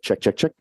Check, check, check.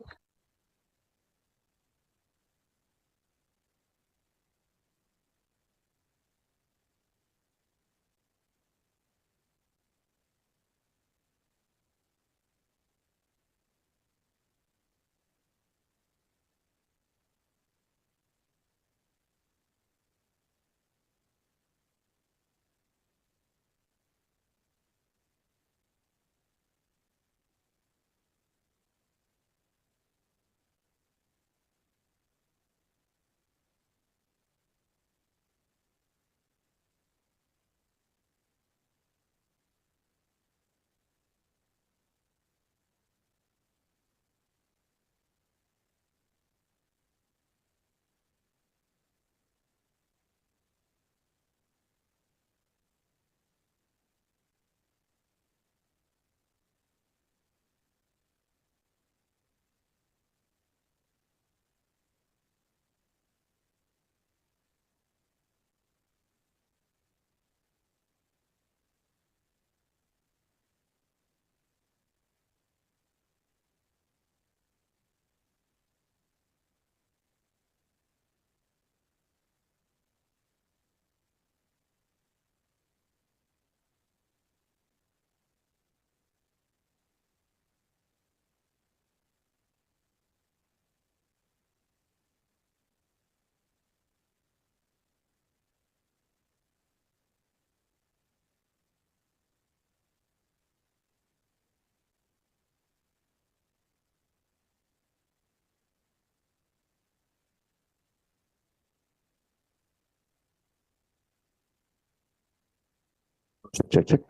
Check, check, check.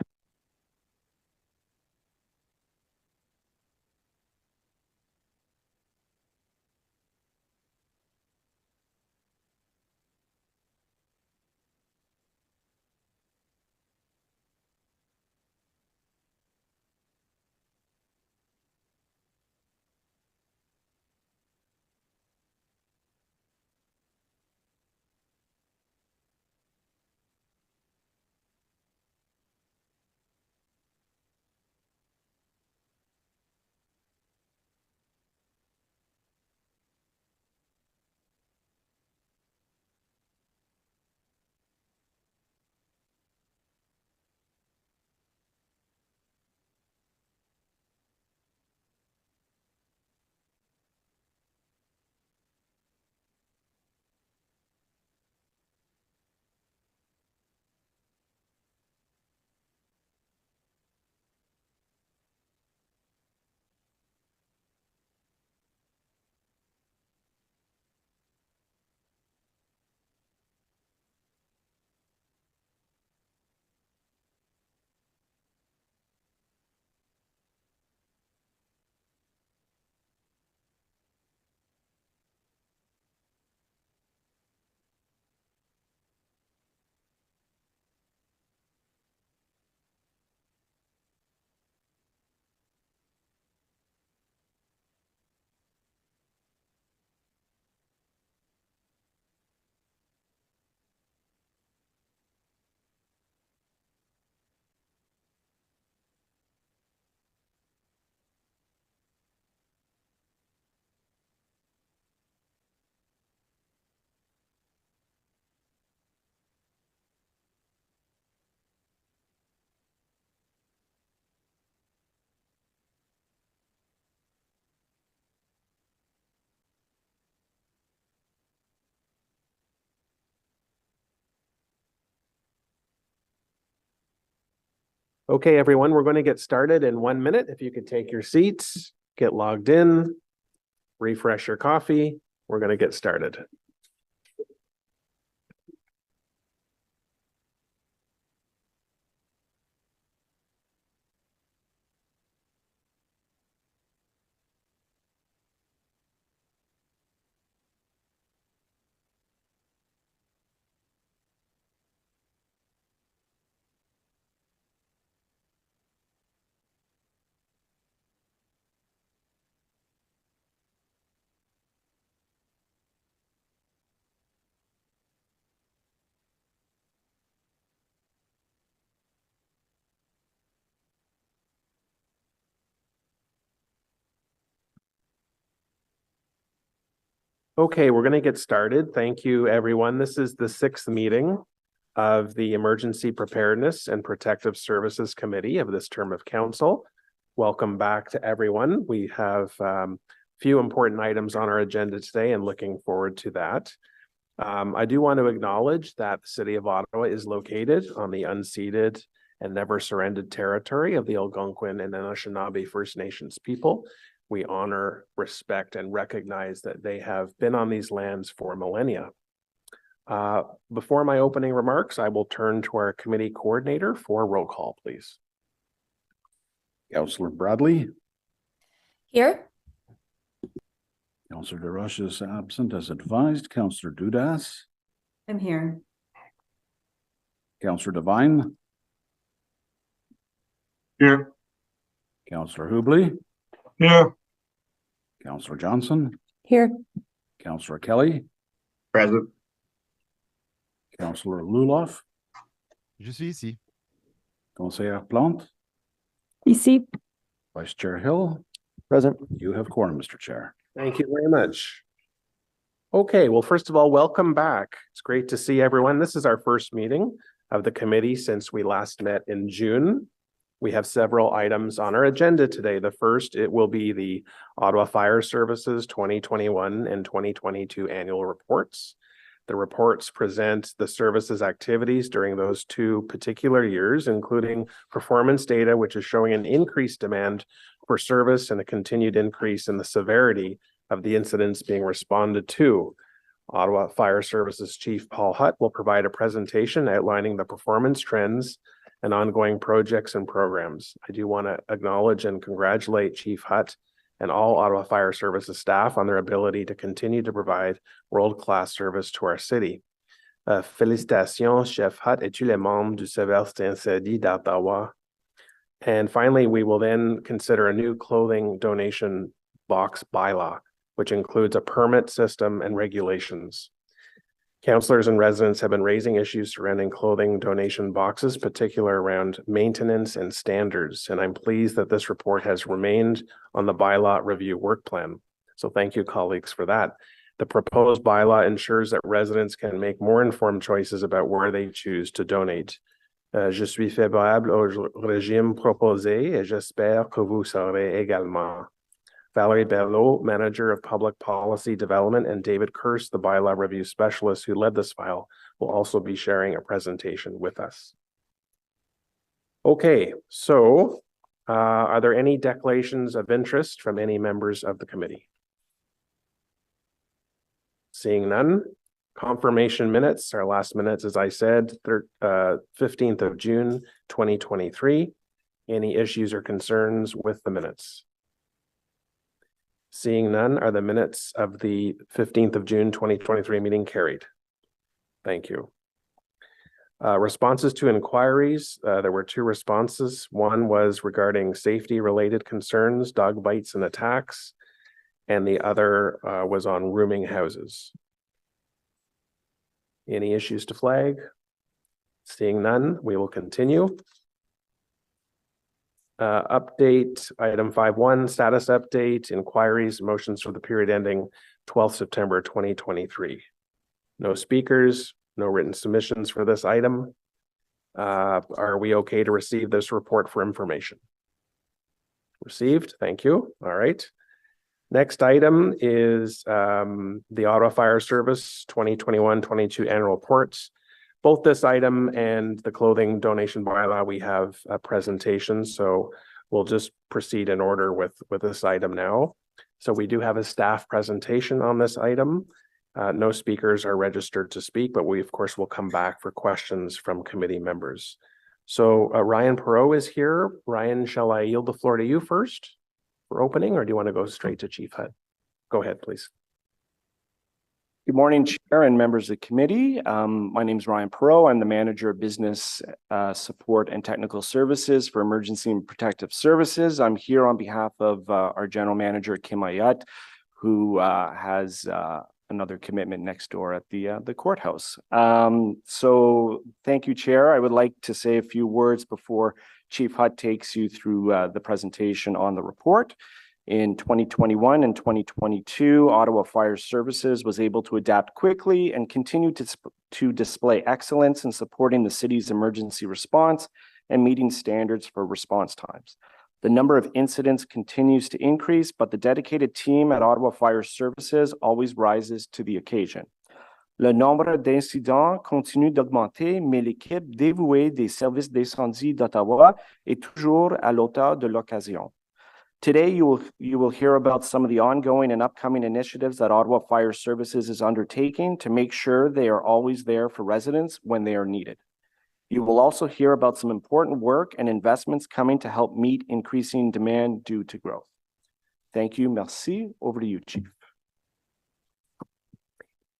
Okay, everyone, we're going to get started in 1 minute. If you could take your seats, get logged in, refresh your coffee, we're going to get started. Okay, we're going to get started. Thank you, everyone. This is the 6th meeting of the Emergency Preparedness and Protective Services Committee of this term of council. Welcome back to everyone. We have a few important items on our agenda today and looking forward to that. I do want to acknowledge that the City of Ottawa is located on the unceded and never surrendered territory of the Algonquin and Anishinaabe First Nations people. We honor, respect, and recognize that they have been on these lands for millennia. Before my opening remarks, I will turn to our committee coordinator for roll call, please. Councillor Bradley. Here. Councillor DeRush is absent as advised. Councillor Dudas. I'm here. Councillor Devine. Here. Councillor Hubley. Here. Councillor Johnson. Here. Councillor Kelly. Present. Councillor Luloff. Je suis ici. Conseillère Plante. Ici. Vice Chair Hill. Present. You have quorum, Mr. Chair. Thank you very much. Okay, well, first of all, welcome back. It's great to see everyone. This is our first meeting of the committee since we last met in June. We have several items on our agenda today. The first, it will be the Ottawa Fire Services 2021 and 2022 annual reports. The reports present the service's activities during those 2 particular years, including performance data, which is showing an increased demand for service and a continued increase in the severity of the incidents being responded to. Ottawa Fire Services Chief Paul Hutt will provide a presentation outlining the performance trends and ongoing projects and programs. I do want to acknowledge and congratulate Chief Hutt and all Ottawa Fire Services staff on their ability to continue to provide world-class service to our city. Félicitations, Chef Hutt, et tous les membres du Service d'incendie d'Ottawa. And finally, we will then consider a new clothing donation box bylaw, which includes a permit system and regulations. Councillors and residents have been raising issues surrounding clothing donation boxes, particularly around maintenance and standards. And I'm pleased that this report has remained on the bylaw review work plan. So thank you, colleagues, for that. The proposed bylaw ensures that residents can make more informed choices about where they choose to donate. Je suis favorable au régime proposé et j'espère que vous serez également. Valerie Belleau, Manager of Public Policy Development, and David Kearse, the Bylaw Review Specialist who led this file, will also be sharing a presentation with us. Okay, so are there any declarations of interest from any members of the committee? Seeing none. Confirmation minutes, our last minutes, as I said, 15th of June, 2023. Any issues or concerns with the minutes? Seeing none, are the minutes of the 15th of June, 2023 meeting carried? Thank you. Responses to inquiries, there were 2 responses. One was regarding safety-related concerns, dog bites and attacks, and the other was on rooming houses. Any issues to flag? Seeing none, we will continue. Update, item 5.1, status update, inquiries, motions for the period ending 12th September 2023. No speakers, no written submissions for this item. Are we okay to receive this report for information? Received, thank you. All right. Next item is the Ottawa Fire Service 2021-22 annual reports. Both this item and the clothing donation bylaw, we have a presentation, so we'll just proceed in order with this item now. So we do have a staff presentation on this item. No speakers are registered to speak, but we of course will come back for questions from committee members. So Ryan Perot is here. Ryan, shall I yield the floor to you first for opening, or do you want to go straight to Chief Hutt? Go ahead, please. Good morning, Chair and members of the committee. My name is Ryan Perot. I'm the Manager of Business Support and Technical Services for Emergency and Protective Services. I'm here on behalf of our General Manager, Kim Ayat, who has another commitment next door at the courthouse. So thank you, Chair. I would like to say a few words before Chief Hutt takes you through the presentation on the report. In 2021 and 2022, Ottawa Fire Services was able to adapt quickly and continue to display excellence in supporting the city's emergency response and meeting standards for response times. The number of incidents continues to increase, but the dedicated team at Ottawa Fire Services always rises to the occasion. Le nombre d'incidents continue d'augmenter, mais l'équipe dévouée des services d'incendie d'Ottawa est toujours à l'auteur de l'occasion. Today, you will hear about some of the ongoing and upcoming initiatives that Ottawa Fire Services is undertaking to make sure they are always there for residents when they are needed. You will also hear about some important work and investments coming to help meet increasing demand due to growth. Thank you. Merci. Over to you, Chief.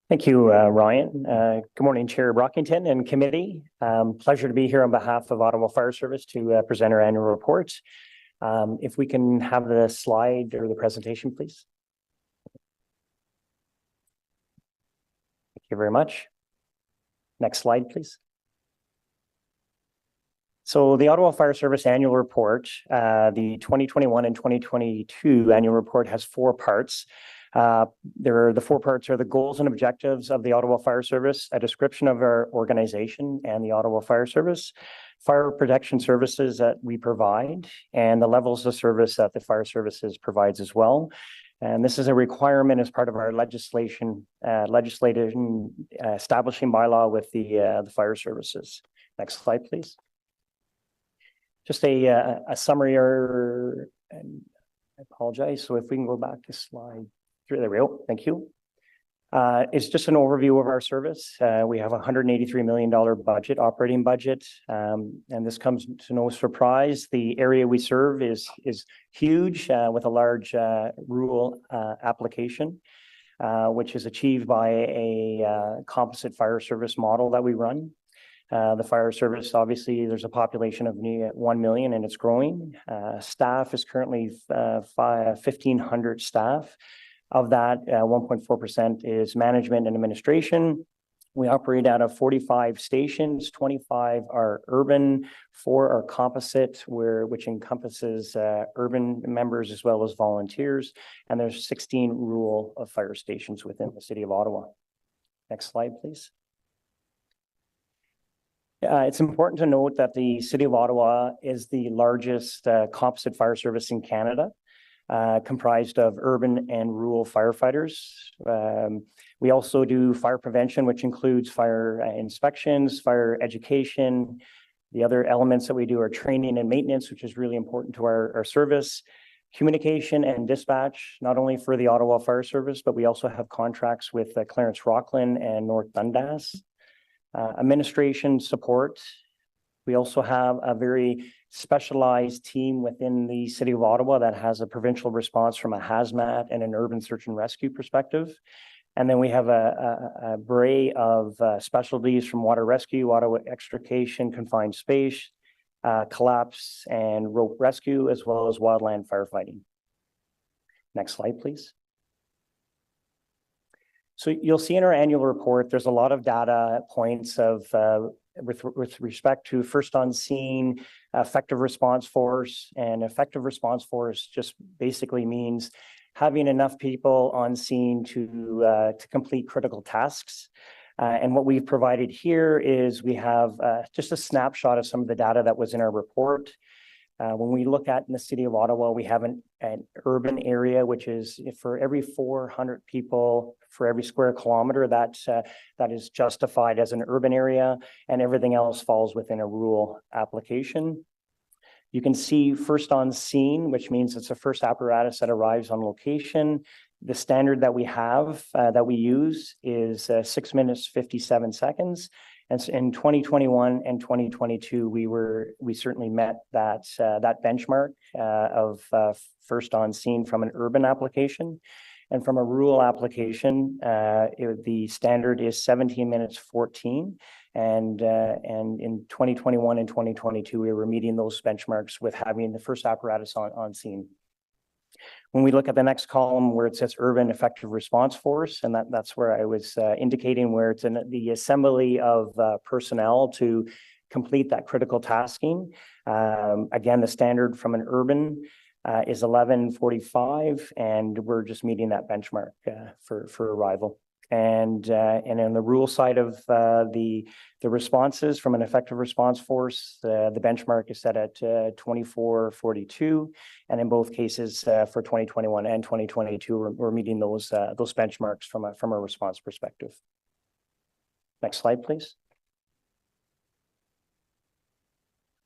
Thank you, Ryan. Good morning, Chair Brockington and committee. Pleasure to be here on behalf of Ottawa Fire Service to present our annual report. If we can have the slide or the presentation, please. Thank you very much. Next slide, please. So the Ottawa Fire Service annual report, the 2021 and 2022 annual report has 4 parts. The 4 parts are the goals and objectives of the Ottawa Fire Service, a description of our organization and the Ottawa Fire Service, fire protection services that we provide, and the levels of service that the fire services provides as well. And this is a requirement as part of our legislation establishing bylaw with the fire services. Next slide, please. Just a summary, and I apologize. So if we can go back to slide 3, there we go. Thank you. It's just an overview of our service. We have a $183 million operating budget, and this comes to no surprise. The area we serve is huge, with a large rural application, which is achieved by a composite fire service model that we run. The fire service, obviously, there's a population of 1 million and it's growing. Staff is currently 1,500 staff. Of that, 1.4% is management and administration. We operate out of 45 stations, 25 are urban, 4 are composite, which encompasses urban members as well as volunteers, and there's 16 rural fire stations within the city of Ottawa. Next slide, please. It's important to note that the city of Ottawa is the largest composite fire service in Canada. Comprised of urban and rural firefighters. We also do fire prevention, which includes fire inspections, fire education. The other elements that we do are training and maintenance, which is really important to our service. Communication and dispatch, not only for the Ottawa Fire Service, but we also have contracts with Clarence Rockland and North Dundas. Administration support. We also have a very specialized team within the city of Ottawa that has a provincial response from a hazmat and an urban search and rescue perspective. And then we have a array of specialties from water rescue, water extrication, confined space, collapse and rope rescue, as well as wildland firefighting. Next slide, please. So you'll see in our annual report, there's a lot of data points of with respect to first on scene, effective response force, and effective response force just basically means having enough people on scene to complete critical tasks. And what we've provided here is we have just a snapshot of some of the data that was in our report. When we look at in the city of Ottawa, we have an urban area, which is for every 400 people, for every square kilometer, that is justified as an urban area, and everything else falls within a rural application. You can see first on scene, which means it's the first apparatus that arrives on location. The standard that we have, that we use is 6 minutes, 57 seconds. And so in 2021 and 2022, we certainly met that benchmark of first on scene from an urban application. And from a rural application, the standard is 17 minutes 14. And in 2021 and 2022, we were meeting those benchmarks with having the first apparatus on scene. When we look at the next column where it says urban effective response force, and that's where I was indicating where it's in the assembly of personnel to complete that critical tasking. Again, the standard from an urban is 11:45, and we're just meeting that benchmark for arrival. And on the rural side of the responses from an effective response force, the benchmark is set at 24:42, and in both cases for 2021 and 2022, we're meeting those benchmarks from a response perspective. Next slide, please.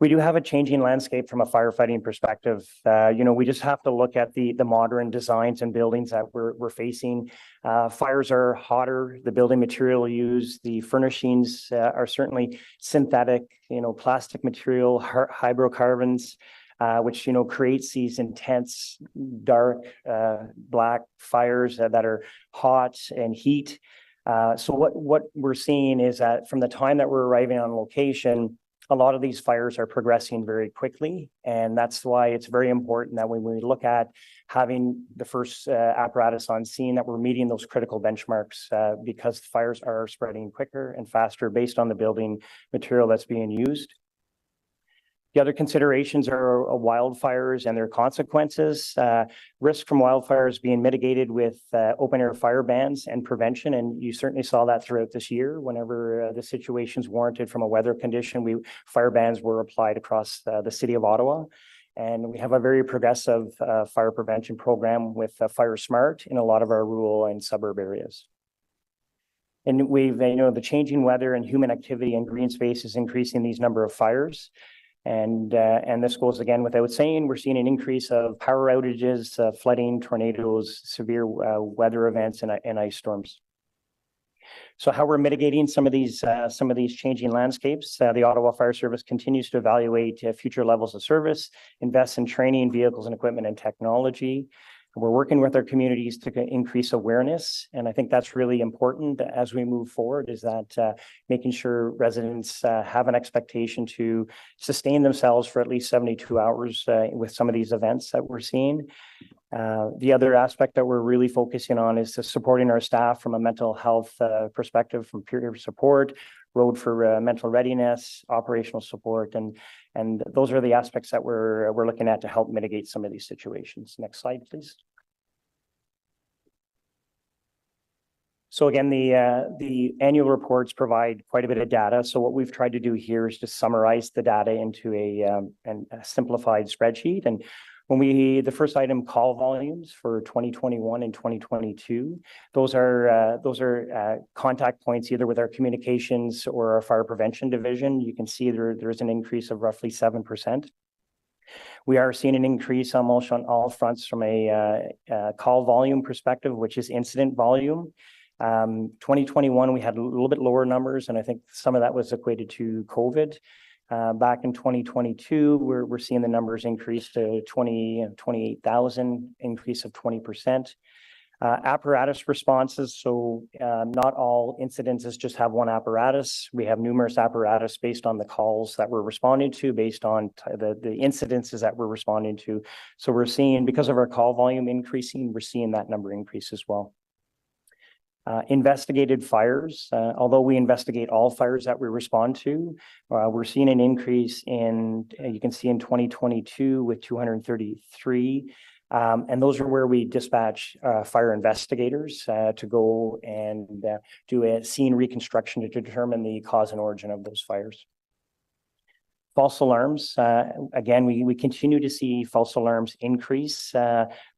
We do have a changing landscape from a firefighting perspective. We just have to look at the modern designs and buildings that we're facing. Fires are hotter, the building material used, the furnishings are certainly synthetic, plastic material, hydrocarbons, which, creates these intense, dark, black fires that are hot and heat. So what we're seeing is that from the time that we're arriving on location, a lot of these fires are progressing very quickly, and that's why it's very important that when we look at having the first apparatus on scene, that we're meeting those critical benchmarks because fires are spreading quicker and faster based on the building material that's being used. The other considerations are wildfires and their consequences. Risk from wildfires being mitigated with open air fire bans and prevention. And you certainly saw that throughout this year. Whenever the situations warranted from a weather condition, fire bans were applied across the city of Ottawa. And we have a very progressive fire prevention program with Fire Smart in a lot of our rural and suburb areas. And we've, the changing weather and human activity and green space is increasing these number of fires. And this goes again without saying, we're seeing an increase of power outages, flooding, tornadoes, severe weather events, and ice storms. So how we're mitigating some of these changing landscapes, the Ottawa Fire Service continues to evaluate future levels of service, invest in training, vehicles and equipment and technology. We're working with our communities to increase awareness, and I think that's really important as we move forward, is that making sure residents have an expectation to sustain themselves for at least 72 hours with some of these events that we're seeing. The other aspect that we're really focusing on is supporting our staff from a mental health perspective, from peer support, road for mental readiness, operational support, and those are the aspects that we're looking at to help mitigate some of these situations. Next slide, please. So again, the annual reports provide quite a bit of data. So what we've tried to do here is to summarize the data into a simplified spreadsheet. And when the first item, call volumes for 2021 and 2022, those are contact points either with our communications or our fire prevention division. You can see there's an increase of roughly 7%. We are seeing an increase almost on all fronts from a call volume perspective, which is incident volume. 2021, we had a little bit lower numbers, and I think some of that was equated to COVID. Back in 2022, we're seeing the numbers increase to 28,000, increase of 20%. Apparatus responses, so not all incidences just have one apparatus. We have numerous apparatus based on the calls that we're responding to, based on the incidences that we're responding to. So we're seeing, because of our call volume increasing, we're seeing that number increase as well. Investigated fires, although we investigate all fires that we respond to, we're seeing an increase in, you can see in 2022 with 233, and those are where we dispatch fire investigators to go and do a scene reconstruction to determine the cause and origin of those fires. False alarms, again, we continue to see false alarms increase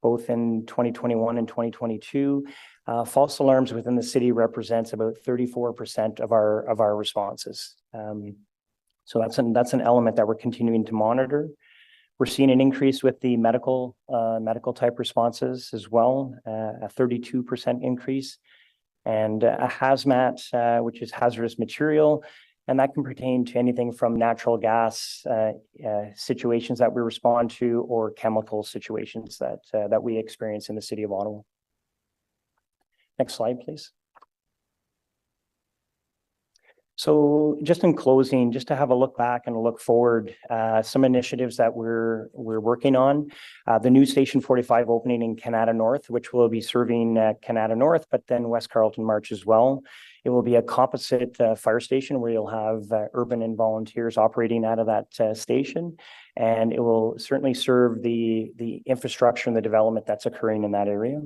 both in 2021 and 2022. False alarms within the city represents about 34% of our responses. So that's an element that we're continuing to monitor. We're seeing an increase with the medical type responses as well, a 32% increase, and a hazmat, which is hazardous material. And that can pertain to anything from natural gas situations that we respond to, or chemical situations that we experience in the city of Ottawa. Next slide, please. So just in closing, just to have a look back and a look forward, some initiatives that we're working on. The new Station 45 opening in Canada North, which will be serving Canada North, but then West Carleton March as well. It will be a composite fire station where you'll have urban and volunteers operating out of that station. And it will certainly serve the infrastructure and the development that's occurring in that area.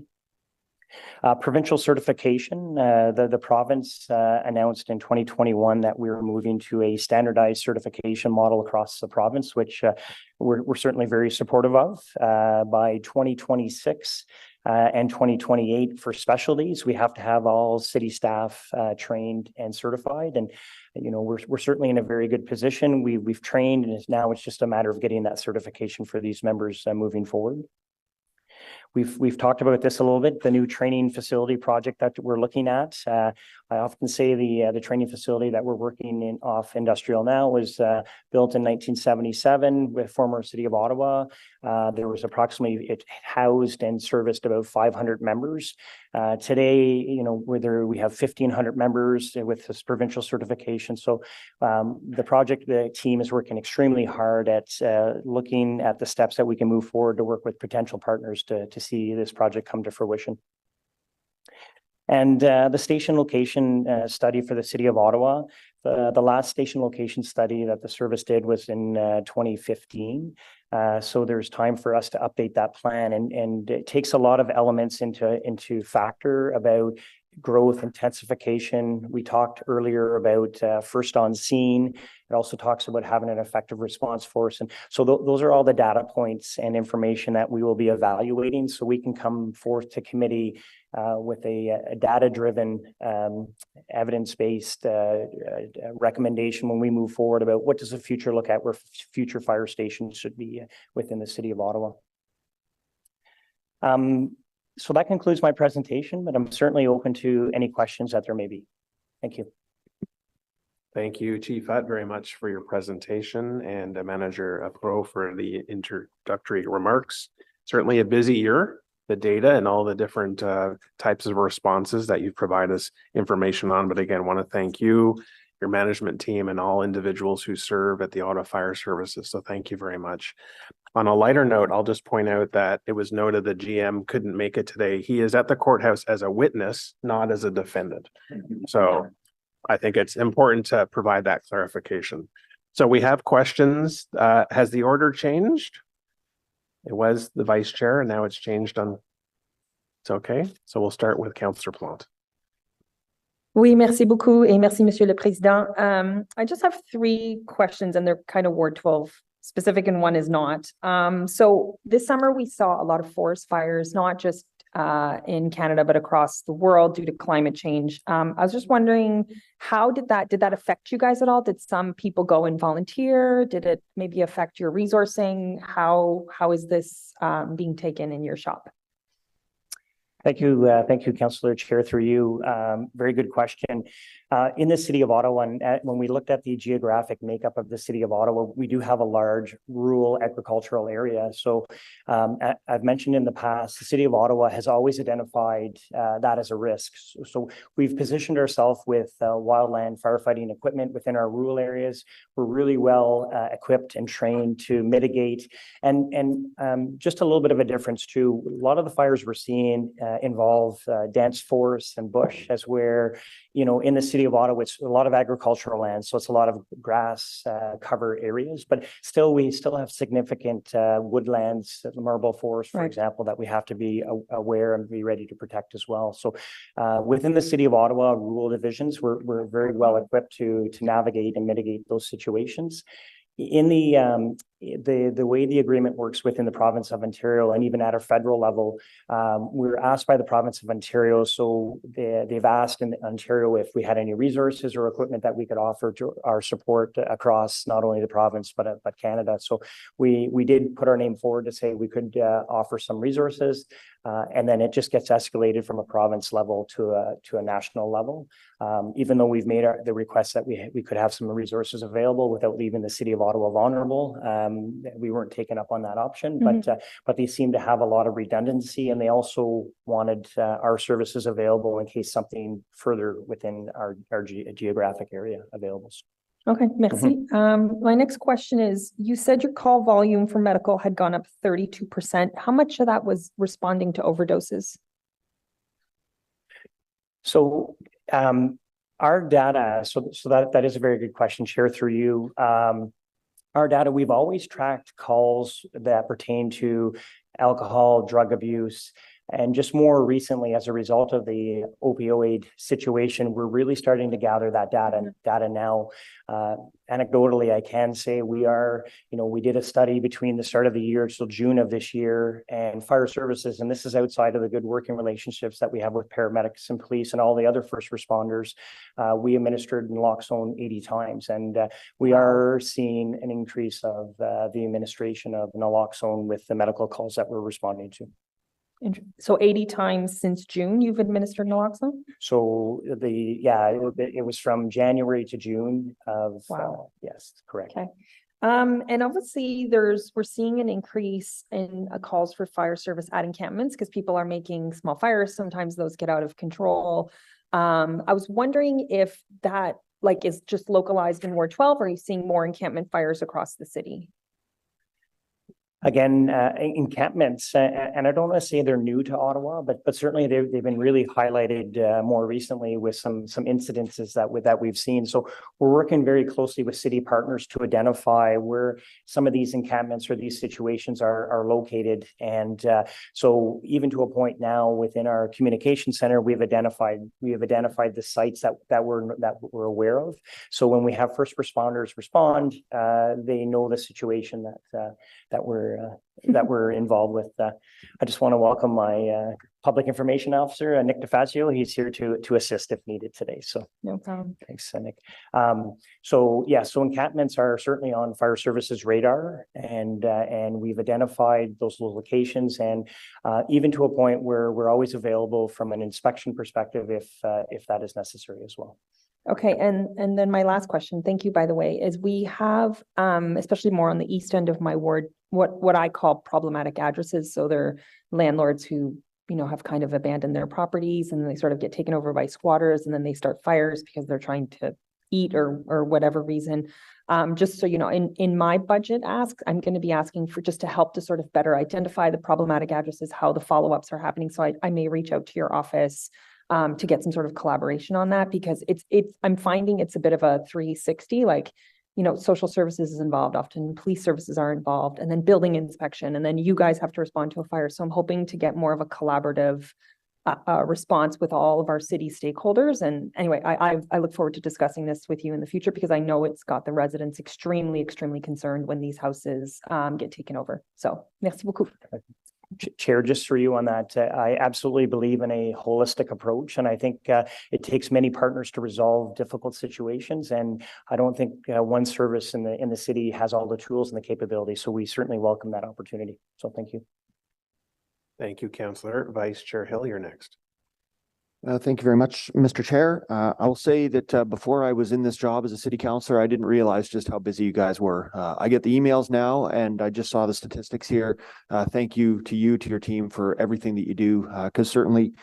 Provincial certification, the province announced in 2021 that we were moving to a standardized certification model across the province, which we're certainly very supportive of. By 2026 and 2028 for specialties, we have to have all city staff trained and certified. And we're certainly in a very good position. We've trained, and now it's just a matter of getting that certification for these members moving forward. We've talked about this a little bit, the new training facility project that we're looking at. I often say the training facility that we're working in off industrial now was built in 1977 with former City of Ottawa. There was approximately, it housed and serviced about 500 members. Today, whether we have 1,500 members with this provincial certification. So the team is working extremely hard at looking at the steps that we can move forward to work with potential partners to see this project come to fruition. And the station location study for the City of Ottawa, the last station location study that the service did was in 2015. So there's time for us to update that plan, and it takes a lot of elements into factor about growth, intensification. We talked earlier about first on scene. It also talks about having an effective response force. And so those are all the data points and information that we will be evaluating, so we can come forth to committee with a data-driven, evidence-based recommendation when we move forward about what does the future look at, where future fire stations should be within the City of Ottawa. So that concludes my presentation, but I'm certainly open to any questions that there may be. Thank you. Thank you, Chief Hutt, very much for your presentation, and Manager Pro for the introductory remarks. Certainly a busy year, the data and all the different types of responses that you've provided us information on. But again, I want to thank you, your management team, and all individuals who serve at the Ottawa Fire Services. So thank you very much. On a lighter note, I'll just point out that it was noted the GM couldn't make it today. He is at the courthouse as a witness, not as a defendant. So I think it's important to provide that clarification. So we have questions. Has the order changed? It was the vice chair, and now it's changed on. It's okay. So we'll start with Councillor Plante. Oui, merci beaucoup, et merci, Monsieur le Président. I just have 3 questions, and they're kind of Ward 12 specific, and one is not. So this summer we saw a lot of forest fires, not just in Canada, but across the world due to climate change. I was just wondering, how did that affect you guys at all? Did some people go and volunteer? Did it maybe affect your resourcing? How is this being taken in your shop? Thank you, Councillor Chair, through you. Very good question. In the City of Ottawa, and when we looked at the geographic makeup of the City of Ottawa, we do have a large rural agricultural area. So I've mentioned in the past, the City of Ottawa has always identified that as a risk. So we've positioned ourselves with wildland firefighting equipment within our rural areas. We're really well equipped and trained to mitigate. And just a little bit of a difference too, a lot of the fires we're seeing involve dense forests and bush, as where, in the City of Ottawa, it's a lot of agricultural land, so it's a lot of grass cover areas, but we still have significant woodlands, the marble forest, for example, that we have to be aware and be ready to protect as well. So within the City of Ottawa, rural divisions, we're very well equipped to navigate and mitigate those situations. In the way the agreement works within the province of Ontario, and even at a federal level, we're asked by the province of Ontario. So they've asked in Ontario if we had any resources or equipment that we could offer to our support across not only the province but Canada. So we did put our name forward to say we could offer some resources, and then it just gets escalated from a province level to a national level. Even though we've made the request that we could have some resources available without leaving the City of Ottawa vulnerable. We weren't taken up on that option, but they seem to have a lot of redundancy, and they also wanted our services available in case something further within our geographic area available. Okay, merci. My next question is, you said your call volume for medical had gone up 32%. How much of that was responding to overdoses? So Our data, so that is a very good question, Chair, through you. Our data, we've always tracked calls that pertain to alcohol, drug abuse. And just more recently, as a result of the opioid situation, we're really starting to gather that data now. Anecdotally, I can say we did a study between the start of the year till June of this year, and fire services, and this is outside of the good working relationships that we have with paramedics and police and all the other first responders. We administered naloxone 80 times, and we are seeing an increase of the administration of naloxone with the medical calls that we're responding to. So 80 times since June, you've administered naloxone? So it was from January to June of, Wow. Yes, correct. Okay. And obviously we're seeing an increase in calls for fire service at encampments because people are making small fires. Sometimes those get out of control. I was wondering if that is just localized in Ward 12, or are you seeing more encampment fires across the city? Again, encampments, and I don't want to say they're new to Ottawa, but certainly they've been really highlighted more recently with some incidences that we've seen. So we're working very closely with city partners to identify where some of these encampments or these situations are located. And so even to a point now within our communication center, we have identified the sites that we're aware of. So when we have first responders respond, they know the situation that we're involved with. I just want to welcome my public information officer, Nick DeFazio. He's here to assist if needed today. So no problem. Thanks, Nick. So encampments are certainly on fire services radar, and we've identified those locations, and even to a point where we're always available from an inspection perspective if that is necessary as well. Okay, and then my last question, thank you, by the way, is we have, especially more on the east end of my ward, what I call problematic addresses. So they're landlords who, have kind of abandoned their properties, and they sort of get taken over by squatters, and then they start fires because they're trying to eat or whatever reason. Just so you know, in my budget ask, I'm going to be asking for just to help to sort of better identify the problematic addresses, how the follow-ups are happening. So I may reach out to your office to get some sort of collaboration on that, because I'm finding it's a bit of a 360, social services is involved, often police services are involved, and then building inspection, and then you guys have to respond to a fire. So I'm hoping to get more of a collaborative response with all of our city stakeholders. And anyway, I look forward to discussing this with you in the future, because I know it's got the residents extremely, extremely concerned when these houses get taken over. So merci beaucoup. Chair, just for you on that, I absolutely believe in a holistic approach, and I think it takes many partners to resolve difficult situations. And I don't think one service in the city has all the tools and the capabilities. So we certainly welcome that opportunity. So thank you. Thank you, Councillor. Vice Chair Hill, you're next. Thank you very much, Mr. Chair. I will say that before I was in this job as a city councillor, I didn't realize just how busy you guys were. I get the emails now, and I just saw the statistics here. Thank you, to your team, for everything that you do. Because certainly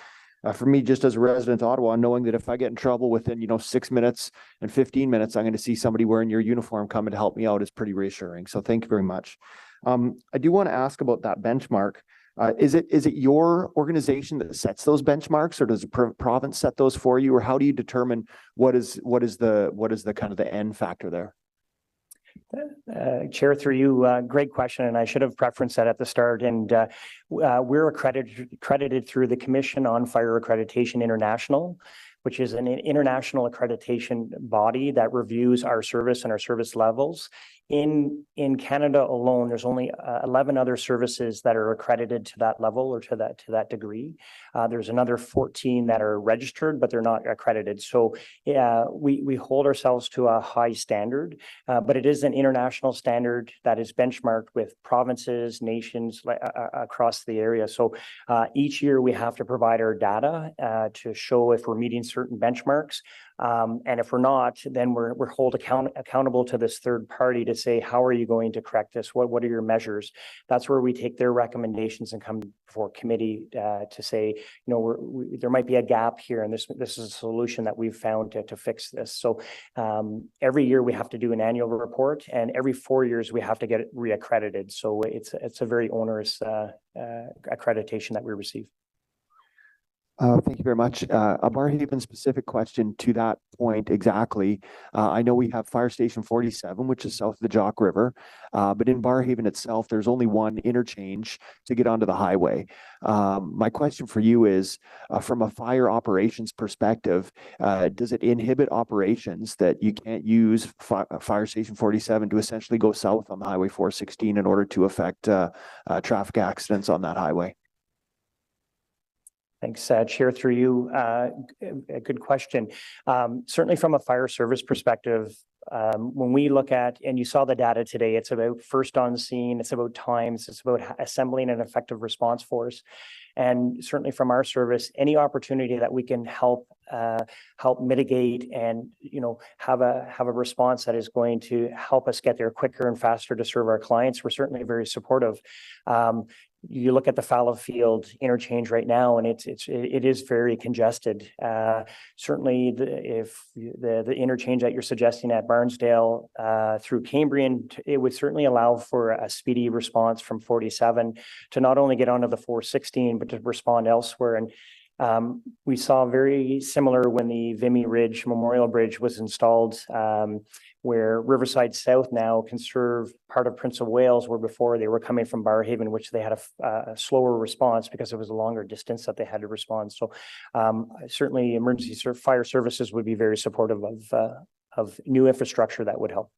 for me, just as a resident of Ottawa, knowing that if I get in trouble within, 6 minutes and 15 minutes, I'm going to see somebody wearing your uniform coming to help me out is pretty reassuring. So thank you very much. I do want to ask about that benchmark. Is it your organization that sets those benchmarks, or does the province set those for you, or how do you determine what is the kind of the end factor there? Chair, through you, great question, and I should have preferenced that at the start. And we're accredited through the Commission on Fire Accreditation International, which is an international accreditation body that reviews our service and our service levels. In Canada alone, there's only 11 other services that are accredited to that level or to that degree. There's another 14 that are registered, but they're not accredited. So we hold ourselves to a high standard, but it is an international standard that is benchmarked with provinces, nations across the area. So each year we have to provide our data to show if we're meeting certain benchmarks. And if we're not, then we're held accountable to this third party to say, how are you going to correct this? What are your measures? That's where we take their recommendations and come before committee to say, there might be a gap here, and this is a solution that we've found to fix this. So every year we have to do an annual report, and every 4 years we have to get it reaccredited. So it's a very onerous accreditation that we receive. Thank you very much. A Barrhaven specific question to that point exactly. I know we have Fire Station 47, which is south of the Jock River, but in Barrhaven itself, there's only one interchange to get onto the highway. My question for you is, from a fire operations perspective, does it inhibit operations that you can't use Fire Station 47 to essentially go south on the Highway 416 in order to affect traffic accidents on that highway? Thanks, Chair, through you. A good question. Certainly from a fire service perspective, when we look at, and you saw the data today, it's about first on scene, it's about times, it's about assembling an effective response force. And certainly from our service, any opportunity that we can help mitigate and, you know, have a response that is going to help us get there quicker and faster to serve our clients, we're certainly very supportive. You look at the Fallowfield interchange right now, and it is very congested. Certainly, if the interchange that you're suggesting at Barnsdale through Cambrian, it would certainly allow for a speedy response from 47 to not only get onto the 416, but to respond elsewhere. And we saw very similar when the Vimy Ridge Memorial Bridge was installed, where Riverside South now can serve part of Prince of Wales, where before they were coming from Barrhaven, which they had a slower response because it was a longer distance that they had to respond. So certainly emergency fire services would be very supportive of new infrastructure that would help.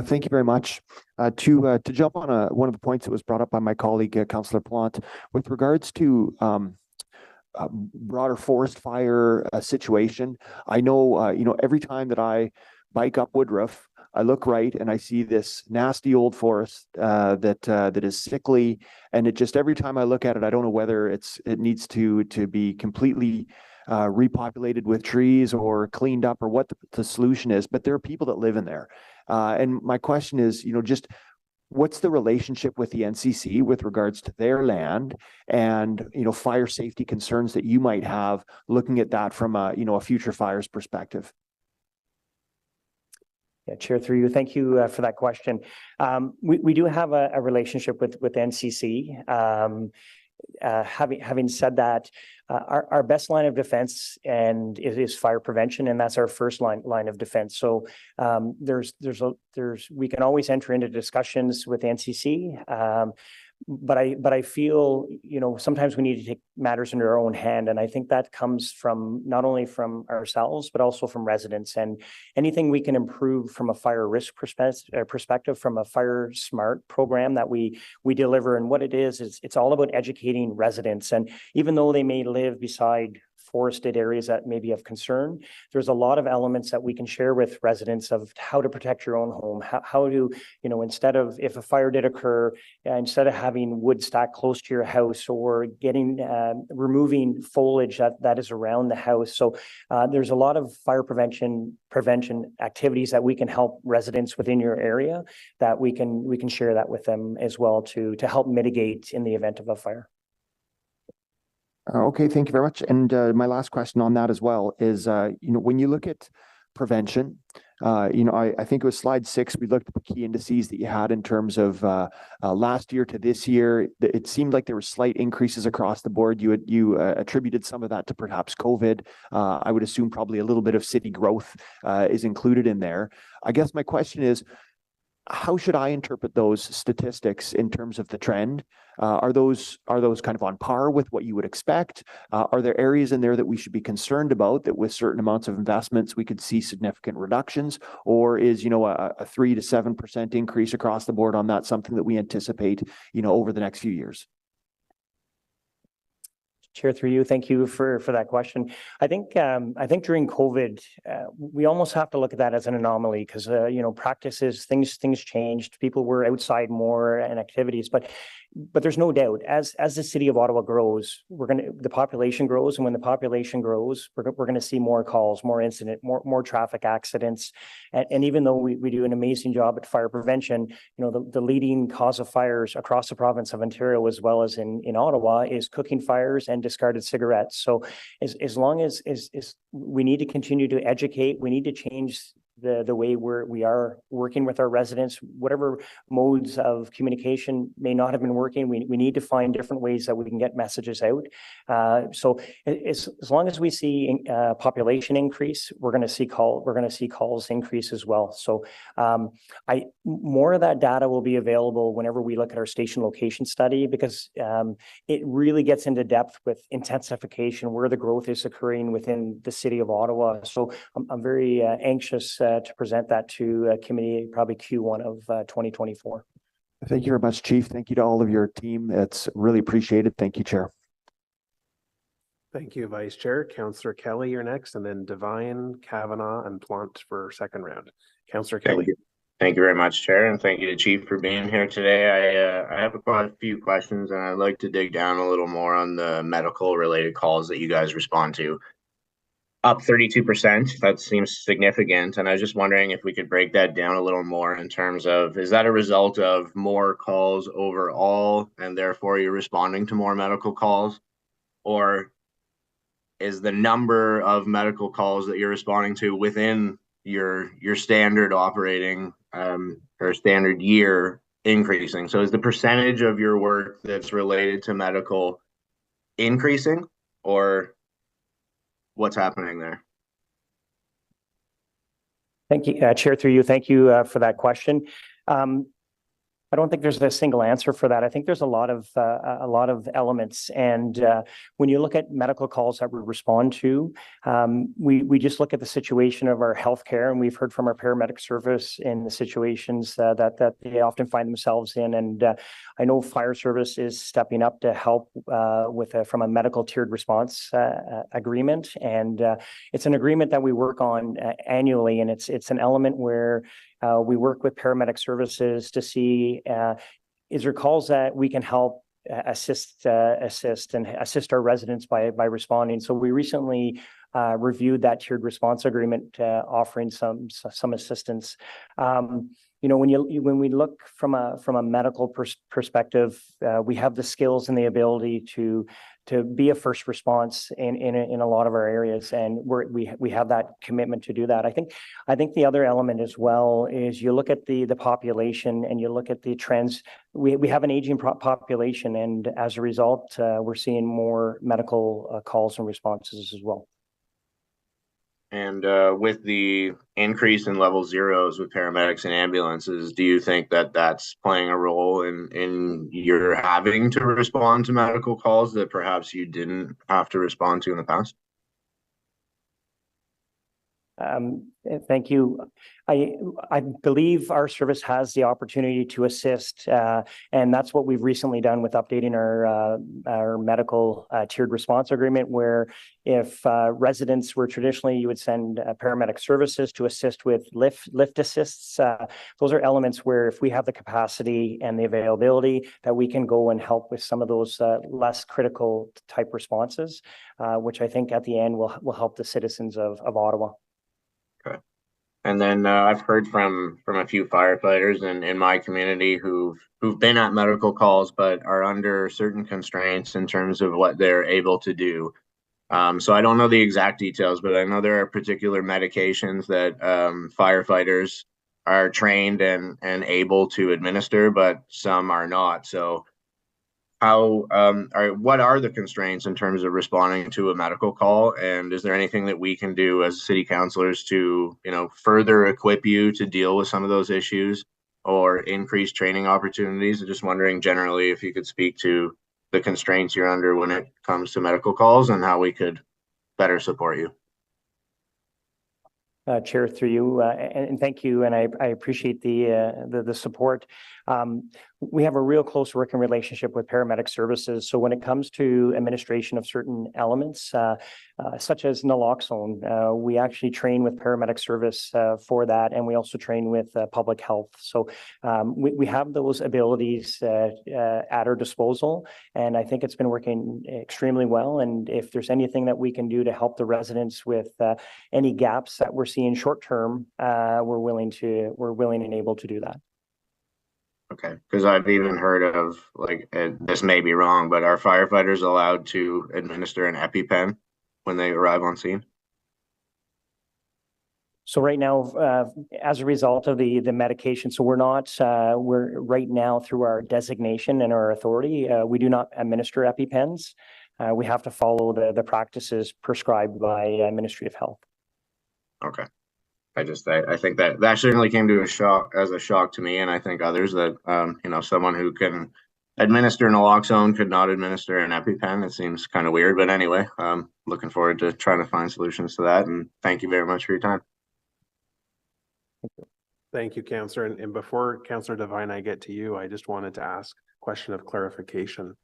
Thank you very much. To jump on one of the points that was brought up by my colleague, Councillor Plante, with regards to broader forest fire situation. I know, you know, every time that I bike up Woodruff, I look right and I see this nasty old forest that is sickly, and it just every time I look at it, I don't know whether it needs to be completely repopulated with trees or cleaned up or what the solution is. But there are people that live in there, and my question is, you know, just what's the relationship with the NCC with regards to their land and, you know, fire safety concerns that you might have looking at that from a, you know, a future fires perspective? Yeah, Chair, through you. Thank you for that question. We do have a relationship with NCC. Having said that, our best line of defense and is fire prevention, and that's our first line of defense. So we can always enter into discussions with NCC. But I feel, you know, sometimes we need to take matters into our own hand. And I think that comes from not only from ourselves, but also from residents. And anything we can improve from a fire risk perspective, from a fire smart program that we deliver. And what it is it's all about educating residents. And even though they may live beside forested areas that may be of concern, there's a lot of elements that we can share with residents of how to protect your own home, how to, you know, instead of, if a fire did occur, instead of having wood stacked close to your house or getting, removing foliage that is around the house. So there's a lot of fire prevention activities that we can help residents within your area that we can share that with them as well to help mitigate in the event of a fire. Okay, thank you very much. And my last question on that as well is, you know, when you look at prevention, you know, I think it was slide 6, we looked at the key indices that you had in terms of last year to this year. It seemed like there were slight increases across the board. You attributed some of that to perhaps COVID. I would assume probably a little bit of city growth is included in there. I guess my question is, how should I interpret those statistics in terms of the trend? Are those kind of on par with what you would expect? Are there areas in there that we should be concerned about that with certain amounts of investments we could see significant reductions? Or is, you know, a 3 to 7% increase across the board on that something that we anticipate, you know, over the next few years? Chair, through you, thank you for that question. I think during COVID, we almost have to look at that as an anomaly because you know, practices, things changed. People were outside more and activities, but there's no doubt as the city of Ottawa grows, the population grows, and when the population grows, we're going to see more calls, more incident, more traffic accidents, and even though we do an amazing job at fire prevention, you know, the leading cause of fires across the province of Ontario as well as in Ottawa is cooking fires and discarded cigarettes. So as long as we need to continue to educate, we need to change the way we are working with our residents, whatever modes of communication may not have been working, we need to find different ways that we can get messages out. So as long as we see population increase, we're going to see calls increase as well. So more of that data will be available whenever we look at our station location study, because it really gets into depth with intensification, where the growth is occurring within the city of Ottawa. So I'm very anxious to present that to committee, probably Q1 of 2024. Thank you very much, Chief. Thank you to all of your team. It's really appreciated. Thank you, Chair. Thank you, Vice Chair. Councillor Kelly, you're next, and then Devine, Kavanaugh, and Plant for second round. Councillor Kelly. Thank you very much, Chair, and thank you to Chief for being here today. I have quite a few questions, and I'd like to dig down a little more on the medical related calls that you guys respond to. Up 32%, that seems significant, and I was just wondering if we could break that down a little more in terms of, is that a result of more calls overall, and therefore you're responding to more medical calls? Or is the number of medical calls that you're responding to within your standard operating or standard year increasing? So is the percentage of your work that's related to medical increasing, or what's happening there? Thank you, Chair, through you. Thank you for that question. I don't think there's a single answer for that. I think there's a lot of elements, and when you look at medical calls that we respond to, we just look at the situation of our healthcare, and we've heard from our paramedic service in the situations that they often find themselves in. And I know fire service is stepping up to help from a medical tiered response agreement, and it's an agreement that we work on annually, and it's an element where we work with paramedic services to see is there calls that we can help assist our residents by responding. So we recently reviewed that tiered response agreement, offering some assistance. When we look from a medical perspective, we have the skills and the ability to be a first response in a lot of our areas, and we have that commitment to do that. I think the other element as well is you look at the population and you look at the trends. We have an aging population, and as a result, we're seeing more medical calls and responses as well. And with the increase in level zeros with paramedics and ambulances, do you think that that's playing a role in your having to respond to medical calls that perhaps you didn't have to respond to in the past? Thank you. I believe our service has the opportunity to assist, and that's what we've recently done with updating our medical tiered response agreement, where if residents were traditionally, you would send paramedic services to assist with lift assists. Those are elements where if we have the capacity and the availability, that we can go and help with some of those less critical type responses, which I think at the end will help the citizens of Ottawa. Okay. And then I've heard from a few firefighters in my community who've been at medical calls but are under certain constraints in terms of what they're able to do. So I don't know the exact details, but I know there are particular medications that firefighters are trained and able to administer, but some are not. So what are the constraints in terms of responding to a medical call, and is there anything that we can do as city councilors to further equip you to deal with some of those issues or increase training opportunities? I'm just wondering generally if you could speak to the constraints you're under when it comes to medical calls and how we could better support you. Chair, through you, and thank you, and I appreciate the support. We have a real close working relationship with paramedic services. So when it comes to administration of certain elements, such as naloxone, we actually train with paramedic service for that, and we also train with public health. So we have those abilities at our disposal, and I think it's been working extremely well. And if there's anything that we can do to help the residents with any gaps that we're seeing short term, we're willing and able to do that. Okay, because I've even heard of, this may be wrong, but are firefighters allowed to administer an EpiPen when they arrive on scene? So right now, as a result of the medication, so we're right now through our designation and our authority, we do not administer EpiPens. We have to follow the practices prescribed by Ministry of Health. Okay. I think that certainly came to as a shock to me, and I think others that someone who can administer naloxone could not administer an EpiPen. It seems kind of weird, but anyway, looking forward to trying to find solutions to that. And thank you very much for your time. Thank you, Councillor. And before Councillor Devine, I get to you, I just wanted to ask a question of clarification.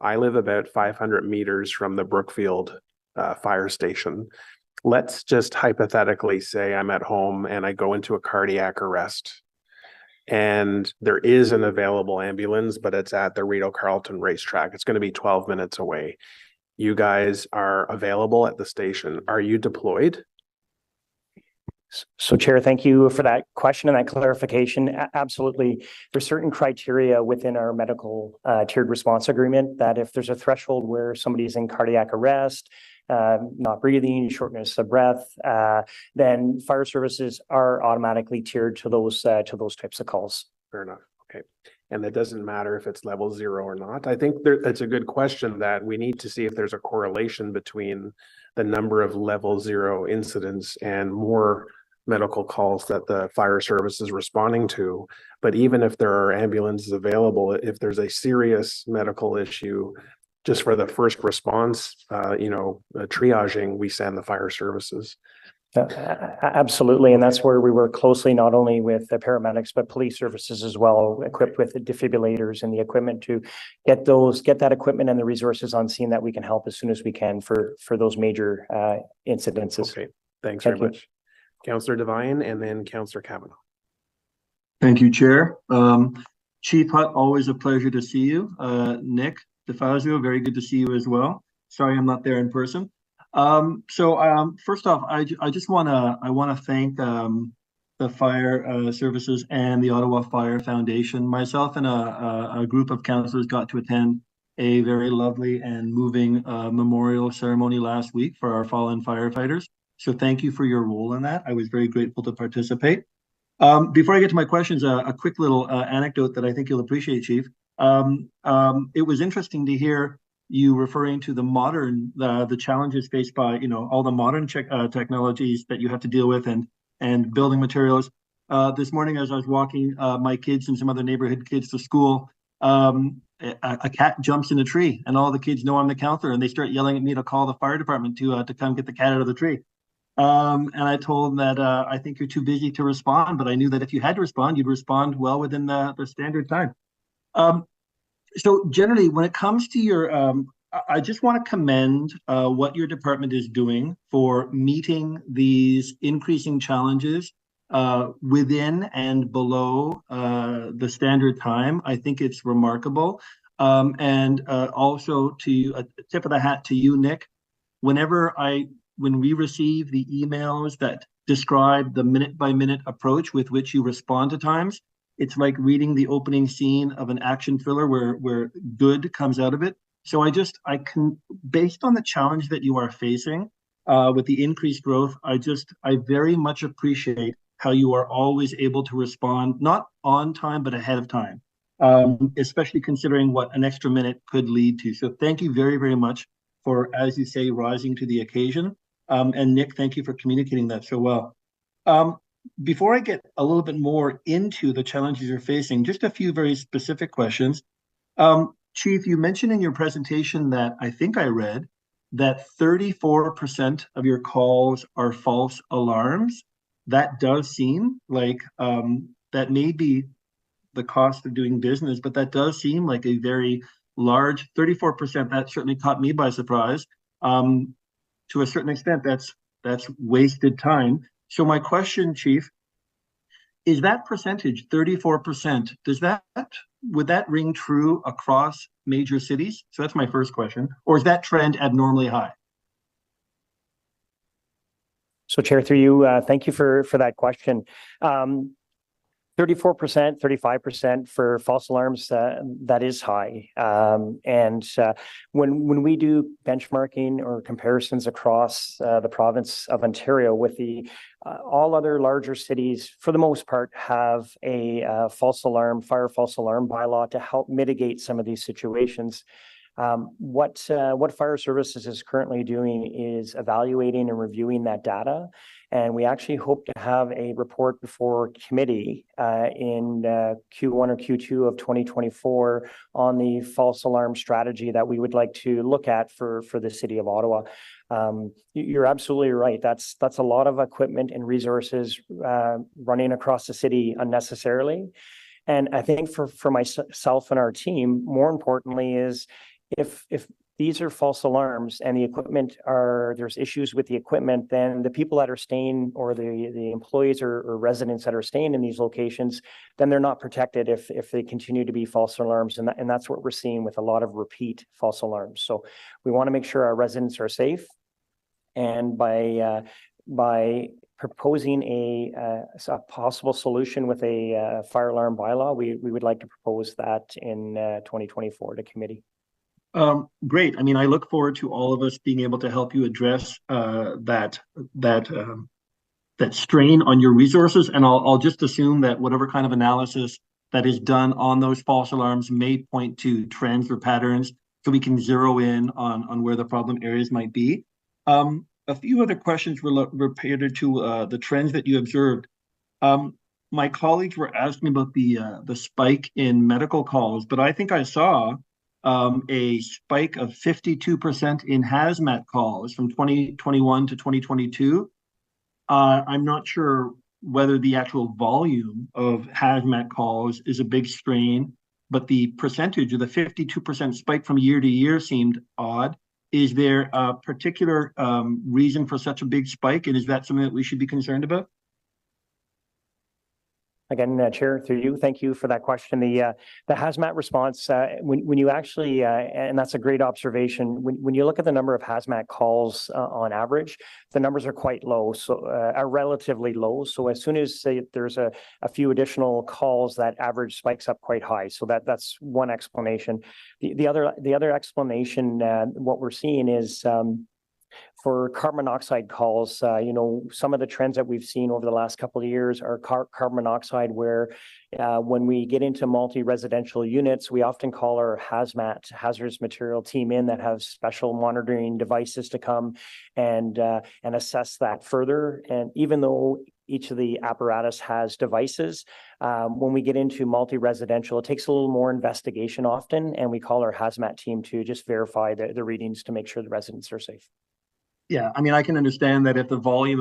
I live about 500 meters from the Brookfield fire station. Let's just hypothetically say I'm at home and I go into a cardiac arrest and there is an available ambulance, but it's at the Rideau Carleton racetrack. It's going to be 12 minutes away. You guys are available at the station. Are you deployed? So Chair, thank you for that question and that clarification. Absolutely. There's certain criteria within our medical tiered response agreement that if there's a threshold where somebody is in cardiac arrest, not breathing, shortness of breath, then fire services are automatically tiered to those types of calls. Fair enough. Okay. And it doesn't matter if it's level 0 or not. I think that's a good question that we need to see if there's a correlation between the number of level 0 incidents and more medical calls that the fire service is responding to. But even if there are ambulances available, if there's a serious medical issue, just for the first response, triaging, we send the fire services. Absolutely. And that's where we work closely, not only with the paramedics, but police services as well, equipped with the defibrillators and the equipment to get that equipment and the resources on scene that we can help as soon as we can for those major incidences. Okay. Thanks very much. Councillor Devine and then Councillor Kavanaugh. Thank you, Chair. Chief Hutt, always a pleasure to see you. Nick DeFazio, very good to see you as well. Sorry I'm not there in person. First off, I just want to thank the fire services and the Ottawa Fire Foundation. Myself and a group of councillors got to attend a very lovely and moving memorial ceremony last week for our fallen firefighters. So thank you for your role in that. I was very grateful to participate. Before I get to my questions, a quick little anecdote that I think you'll appreciate, Chief. It was interesting to hear you referring to the challenges faced by all the modern technologies that you have to deal with and building materials. This morning, as I was walking my kids and some other neighborhood kids to school, a cat jumps in a tree, and all the kids know I'm the counselor, and they start yelling at me to call the fire department to come get the cat out of the tree. And I told them that I think you're too busy to respond, but I knew that if you had to respond, you'd respond well within the standard time. So generally, when it comes to your, I just want to commend what your department is doing for meeting these increasing challenges within and below the standard time. I think it's remarkable. And also to a tip of the hat to you, Nick, when we receive the emails that describe the minute-by-minute approach with which you respond to times, it's like reading the opening scene of an action thriller where good comes out of it. So based on the challenge that you are facing with the increased growth, I very much appreciate how you are always able to respond, not on time, but ahead of time, especially considering what an extra minute could lead to. So thank you very, very much for, as you say, rising to the occasion. And Nick, thank you for communicating that so well. Before I get a little bit more into the challenges you're facing, just a few very specific questions. Chief, you mentioned in your presentation that I think I read that 34% of your calls are false alarms. That does seem like that may be the cost of doing business, but that does seem like a very large 34%. That certainly caught me by surprise. To a certain extent, that's wasted time. So my question, Chief, is that percentage, 34%, would that ring true across major cities? So that's my first question. Or is that trend abnormally high? So Chair, through you, thank you for that question. 34%, 35% for false alarms, that is high. When we do benchmarking or comparisons across the province of Ontario with the all other larger cities, for the most part, have a fire false alarm bylaw to help mitigate some of these situations. What fire services is currently doing is evaluating and reviewing that data. And we actually hope to have a report before committee in Q1 or Q2 of 2024 on the false alarm strategy that we would like to look at for the city of Ottawa. You're absolutely right. That's a lot of equipment and resources running across the city unnecessarily. And I think for myself and our team, more importantly is if these are false alarms and the equipment there's issues with the equipment, then the people that are staying or the employees or residents that are staying in these locations, then they're not protected if they continue to be false alarms. And that's what we're seeing with a lot of repeat false alarms. So we want to make sure our residents are safe. And by proposing a possible solution with a fire alarm bylaw, we would like to propose that in 2024 to committee. Great. I mean, I look forward to all of us being able to help you address that strain on your resources. And I'll just assume that whatever kind of analysis that is done on those false alarms may point to trends or patterns, so we can zero in on where the problem areas might be. A few other questions related to the trends that you observed. My colleagues were asking about the spike in medical calls, but I think I saw a spike of 52% in hazmat calls from 2021 to 2022. I'm not sure whether the actual volume of hazmat calls is a big strain, but the percentage of the 52% spike from year to year seemed odd. Is there a particular reason for such a big spike, and is that something that we should be concerned about? Again, Chair, through you, thank you for that question. The hazmat response, when you actually, and that's a great observation, when you look at the number of hazmat calls on average, the numbers are quite low, so are relatively low. So as soon as there's a few additional calls, that average spikes up quite high. So that's one explanation. The other explanation, what we're seeing is for carbon monoxide calls, some of the trends that we've seen over the last couple of years are carbon monoxide, where when we get into multi-residential units, we often call our hazardous material team in that have special monitoring devices to come and assess that further. And even though each of the apparatus has devices, when we get into multi-residential, it takes a little more investigation often, and we call our hazmat team to just verify the readings to make sure the residents are safe. Yeah, I mean, I can understand that if the volume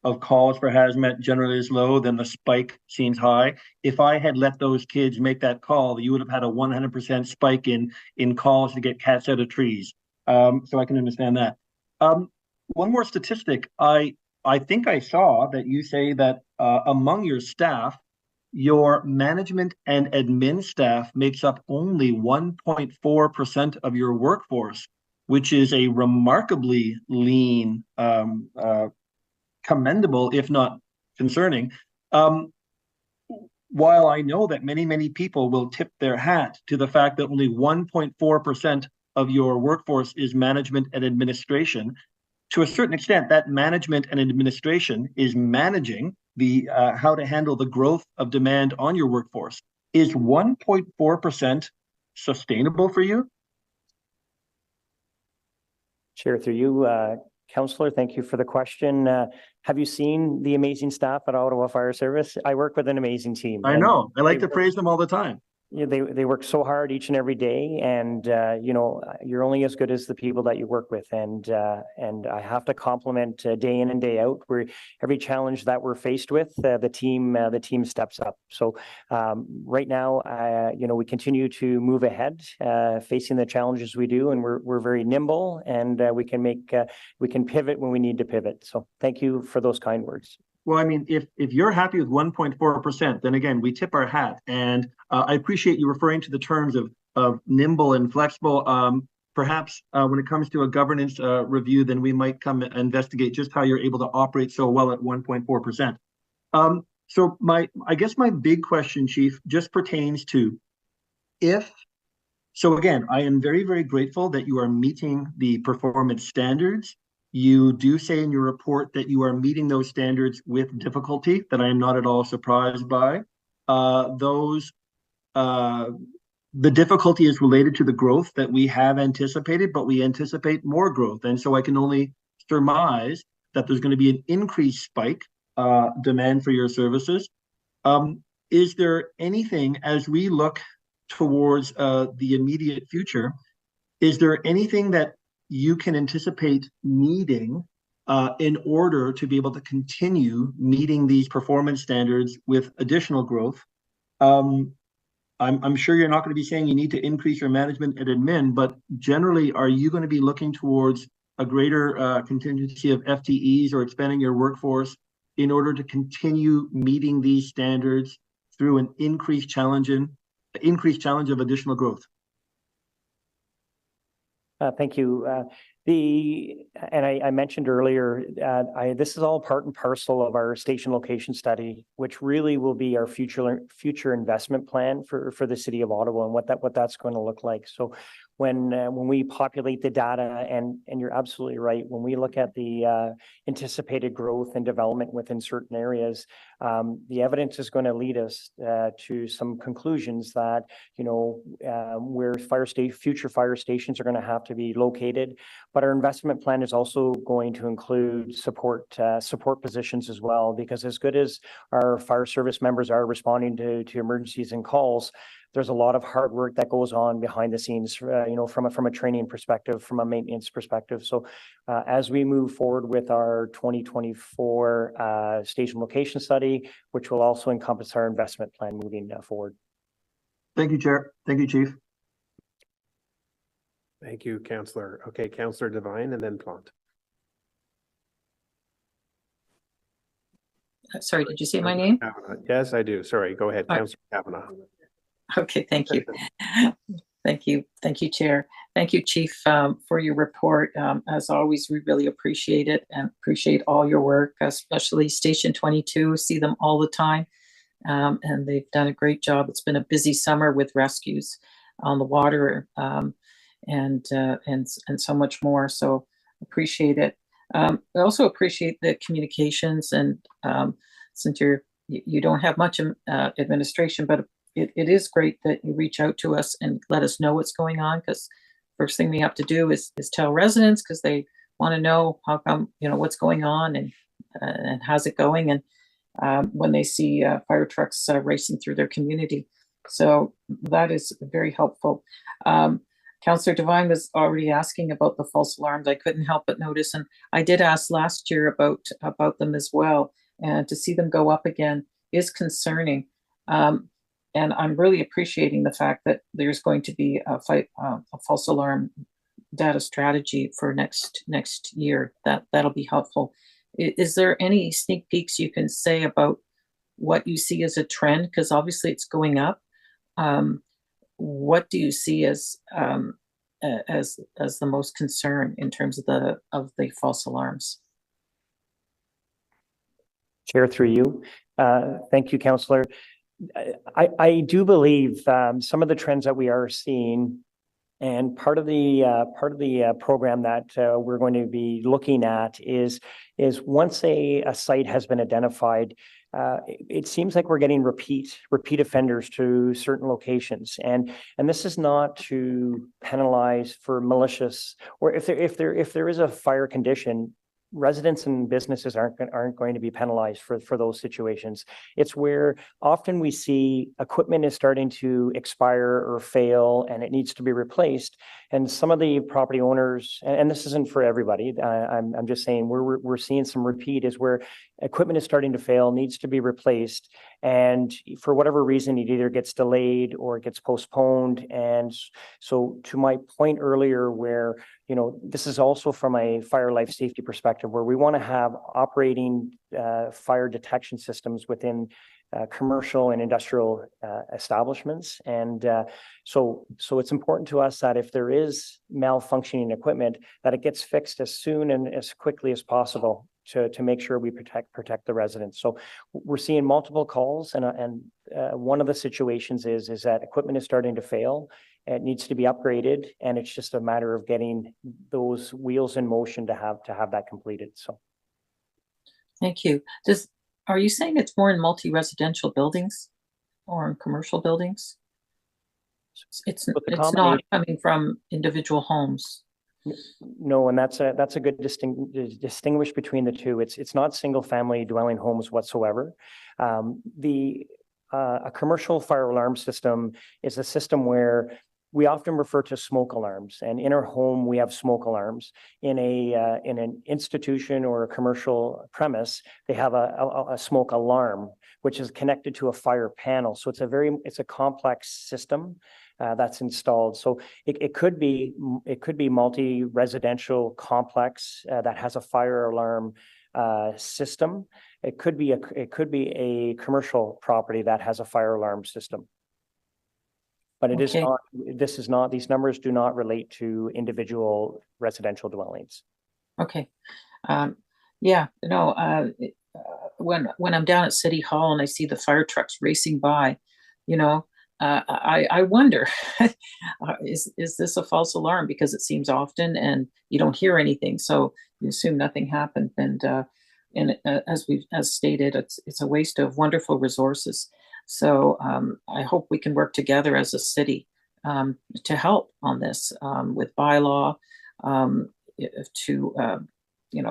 of calls for hazmat generally is low, then the spike seems high. If I had let those kids make that call, you would have had a 100% spike in calls to get cats out of trees. So I can understand that. One more statistic. I think I saw that you say that among your staff, your management and admin staff makes up only 1.4% of your workforce, which is a remarkably lean, commendable, if not concerning. While I know that many people will tip their hat to the fact that only 1.4% of your workforce is management and administration, to a certain extent, that management and administration is managing the how to handle the growth of demand on your workforce. Is 1.4% sustainable for you? Chair, through you, Councillor, thank you for the question. Have you seen the amazing staff at Ottawa Fire Service? I work with an amazing team. I know. I like to praise them all the time. Yeah, they work so hard each and every day, and you're only as good as the people that you work with. And I have to compliment day in and day out, where every challenge that we're faced with, the team steps up. So right now, we continue to move ahead, facing the challenges we do, and we're very nimble, and we can pivot when we need to pivot. So thank you for those kind words. Well, I mean, if you're happy with 1.4%, then again, we tip our hat. And I appreciate you referring to the terms of nimble and flexible. Perhaps when it comes to a governance review, then we might come and investigate just how you're able to operate so well at 1.4%. So I guess my big question, Chief, just pertains to so again, I am very, very grateful that you are meeting the performance standards. You do say in your report that you are meeting those standards with difficulty, that I am not at all surprised by. The difficulty is related to the growth that we have anticipated, but we anticipate more growth. And so I can only surmise that there's going to be an increased spike demand for your services. Is there anything, as we look towards the immediate future, is there anything that you can anticipate needing in order to be able to continue meeting these performance standards with additional growth? I'm sure you're not going to be saying you need to increase your management and admin, but generally, are you going to be looking towards a greater contingency of FTEs or expanding your workforce in order to continue meeting these standards through an increased challenge of additional growth? Thank you. I mentioned earlier, this is all part and parcel of our station location study, which really will be our future investment plan for the city of Ottawa and what that's going to look like. So when we populate the data, and you're absolutely right, when we look at the anticipated growth and development within certain areas, the evidence is going to lead us to some conclusions that, where future fire stations are going to have to be located. But our investment plan is also going to include support positions as well, because as good as our fire service members are responding to emergencies and calls, there's a lot of hard work that goes on behind the scenes, from a training perspective, from a maintenance perspective. So as we move forward with our 2024 station location study, which will also encompass our investment plan moving forward. Thank you, Chair. Thank you, Chief. Thank you, Councillor. Okay, Councillor Devine and then Plante. Sorry, did you say my name? Yes, I do. Sorry, go ahead, Right. Councillor Kavanaugh. Okay, thank you. Thank you, Chair. Thank you, Chief, for your report. As always, we really appreciate it and appreciate all your work, especially Station 22. See them all the time, and they've done a great job. It's been a busy summer with rescues on the water, and so much more. So appreciate it. I also appreciate the communications, and since you don't have much administration, but it is great that you reach out to us and let us know what's going on, because first thing we have to do is tell residents, because they want to know how come, what's going on and how's it going, and when they see fire trucks racing through their community. So that is very helpful. Councillor Devine was already asking about the false alarms. I couldn't help but notice, and I did ask last year about them as well, and to see them go up again is concerning. And I'm really appreciating the fact that there's going to be a false alarm data strategy for next year. That'll be helpful. Is there any sneak peeks you can say about what you see as a trend? Because obviously it's going up. What do you see as the most concern in terms of the false alarms? Chair, through you. Thank you, Councillor. I do believe some of the trends that we are seeing, and part of the program that we're going to be looking at is once a site has been identified, it seems like we're getting repeat offenders to certain locations, and this is not to penalize for malicious, or if there is a fire condition, residents and businesses aren't going to be penalized for those situations. It's where often we see equipment is starting to expire or fail and it needs to be replaced. And some of the property owners, and this isn't for everybody, I'm just saying we're seeing some repeat, is where equipment is starting to fail, needs to be replaced, and for whatever reason it either gets delayed or it gets postponed. And so to my point earlier, where this is also from a fire life safety perspective, where we want to have operating fire detection systems within commercial and industrial establishments. And so it's important to us that if there is malfunctioning equipment, that it gets fixed as soon and as quickly as possible, to make sure we protect the residents. So we're seeing multiple calls, and one of the situations is that equipment is starting to fail. It needs to be upgraded, and it's just a matter of getting those wheels in motion to have that completed. So. Thank you. Are you saying it's more in multi-residential buildings or in commercial buildings? It's not coming from individual homes. No, and that's a good distinguish between the two. It's not single family dwelling homes whatsoever. A commercial fire alarm system is a system where we often refer to smoke alarms, and in our home we have smoke alarms. In an institution or a commercial premise, they have a smoke alarm, which is connected to a fire panel. So it's a complex system that's installed. So it could be multi-residential complex that has a fire alarm system. It could be a commercial property that has a fire alarm system. But it is not, these numbers do not relate to individual residential dwellings. Okay. When I'm down at City Hall and I see the fire trucks racing by, I wonder, is this a false alarm? Because it seems often and you don't hear anything. So you assume nothing happened. And as stated, it's a waste of wonderful resources. So I hope we can work together as a city to help on this with bylaw to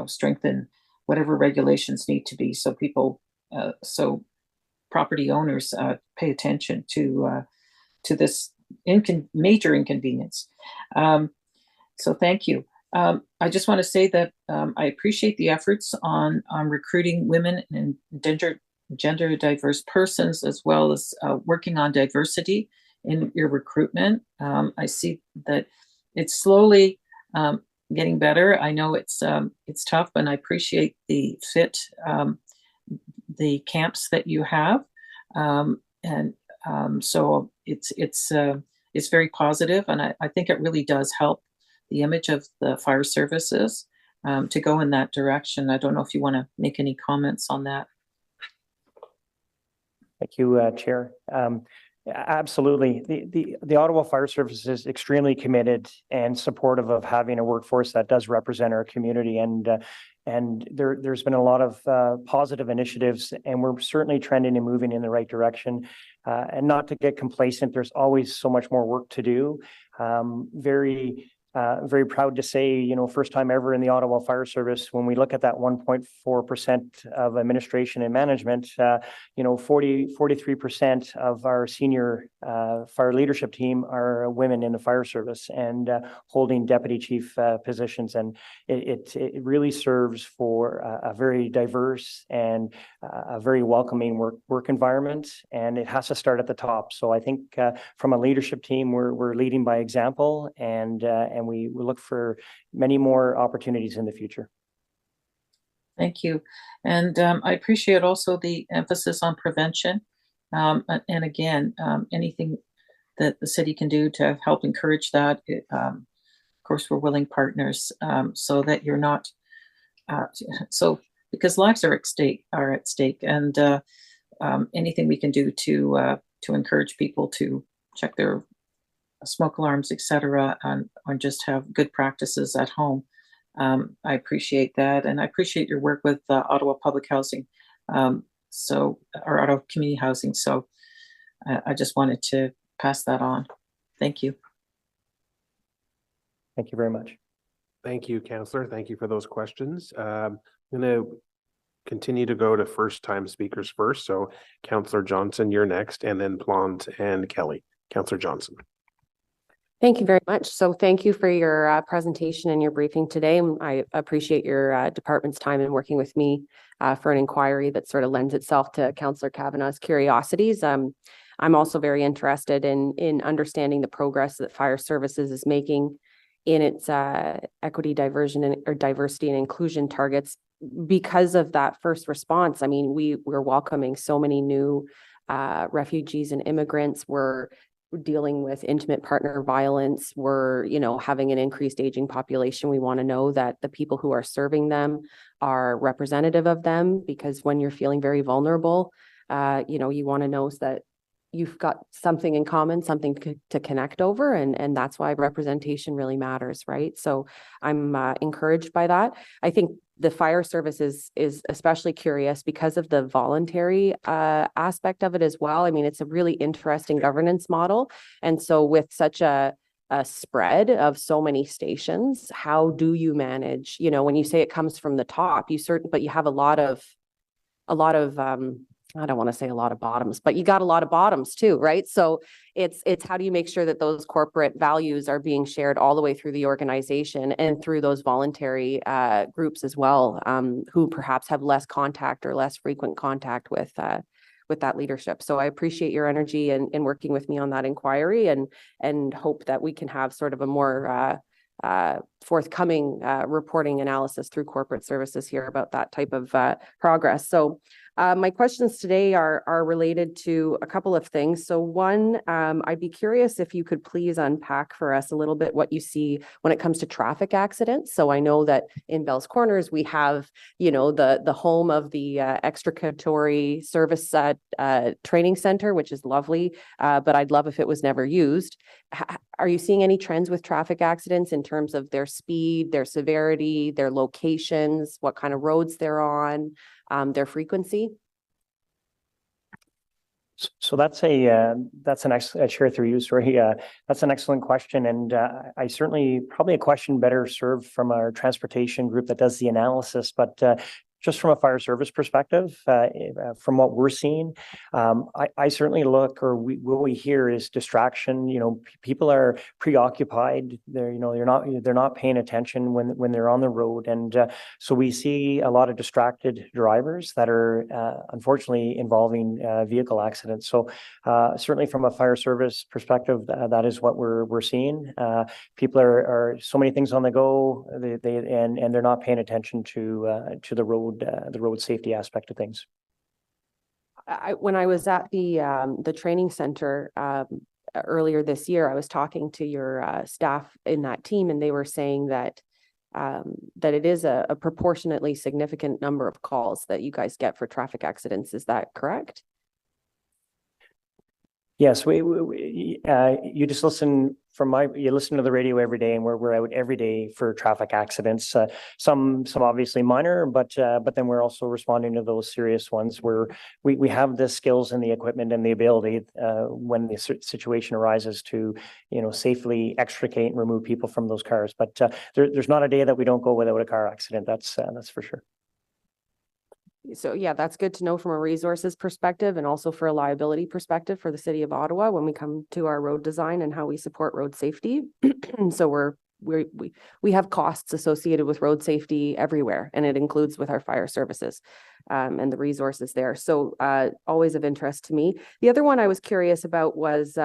strengthen whatever regulations need to be, so people, so property owners pay attention to this major inconvenience. So thank you. I just want to say that I appreciate the efforts on recruiting women and gender diverse persons, as well as working on diversity in your recruitment. I see that it's slowly getting better. I know it's tough, and I appreciate the camps that you have, so it's very positive, and I think it really does help the image of the fire services to go in that direction. I don't know if you want to make any comments on that. Thank you, Chair. Absolutely. The Ottawa Fire Service is extremely committed and supportive of having a workforce that does represent our community. And there's been a lot of positive initiatives, and we're certainly trending and moving in the right direction. And not to get complacent, there's always so much more work to do. Very proud to say, first time ever in the Ottawa Fire Service, when we look at that 1.4% of administration and management, 43% of our senior fire leadership team are women in the fire service and holding deputy chief positions. And it really serves for a very diverse and a very welcoming work environment. And it has to start at the top. So I think from a leadership team, we're leading by example, and we look for many more opportunities in the future. Thank you. And I appreciate also the emphasis on prevention. And again, anything that the city can do to help encourage that. Of course, we're willing partners so that you're not, because lives are at stake, and anything we can do to encourage people to check their smoke alarms, etc., or just have good practices at home. I appreciate that, and I appreciate your work with Ottawa Public Housing, or Ottawa Community Housing. So I just wanted to pass that on. Thank you. Thank you very much. Thank you, Councillor. Thank you for those questions. I'm going to continue to go to first-time speakers first. So Councillor Johnson, you're next, and then Plant and Kelly. Councillor Johnson. Thank you very much. So thank you for your presentation and your briefing today. I appreciate your department's time in working with me for an inquiry that sort of lends itself to Councillor Kavanaugh's curiosities. I'm also very interested in understanding the progress that Fire Services is making in its equity, diversity and inclusion targets because of that first response. I mean, we're welcoming so many new refugees and immigrants. We're dealing with intimate partner violence. We're, having an increased aging population. We want to know that the people who are serving them are representative of them, because when you're feeling very vulnerable, you want to know that you've got something in common, something to connect over. And that's why representation really matters, right? So I'm encouraged by that. I think the fire service is especially curious because of the voluntary aspect of it as well. I mean, it's a really interesting governance model. And so with such a spread of so many stations, how do you manage, when you say it comes from the top, but you have a lot of I don't want to say a lot of bottoms, but you got a lot of bottoms too, right? So it's how do you make sure that those corporate values are being shared all the way through the organization and through those voluntary groups as well, who perhaps have less contact or less frequent contact with that leadership. So I appreciate your energy in working with me on that inquiry, and hope that we can have sort of a more forthcoming reporting analysis through corporate services here about that type of progress. So my questions today are related to a couple of things. So one, I'd be curious if you could please unpack for us a little bit what you see when it comes to traffic accidents. So I know that in Bell's Corners, we have, the home of the extracurricular service training center, which is lovely, but I'd love if it was never used. Are you seeing any trends with traffic accidents in terms of their speed, their severity, their locations, what kind of roads they're on, their frequency? So that's an excellent chair through you, sorry. That's an excellent question, and I certainly probably a question better served from our transportation group that does the analysis, but just from a fire service perspective, from what we're seeing, I certainly look, or what we hear is distraction. People are preoccupied. They're not paying attention when they're on the road, and so we see a lot of distracted drivers that are unfortunately involving vehicle accidents. So certainly from a fire service perspective, that is what we're seeing. People are so many things on the go, and they're not paying attention to the road safety aspect of things. When I was at the training center earlier this year, I was talking to your staff in that team, and they were saying that it is a proportionately significant number of calls that you guys get for traffic accidents. Is that correct? Yes, you just listen you listen to the radio every day, and we're out every day for traffic accidents. Some obviously minor, but then we're also responding to those serious ones where we have the skills and the equipment and the ability when the situation arises to safely extricate and remove people from those cars. But there's not a day that we don't go without a car accident. That's for sure. So yeah, that's good to know from a resources perspective, and also for a liability perspective for the city of Ottawa when we come to our road design and how we support road safety. So we have costs associated with road safety everywhere, and it includes with our fire services and the resources there. So always of interest to me. The other one I was curious about was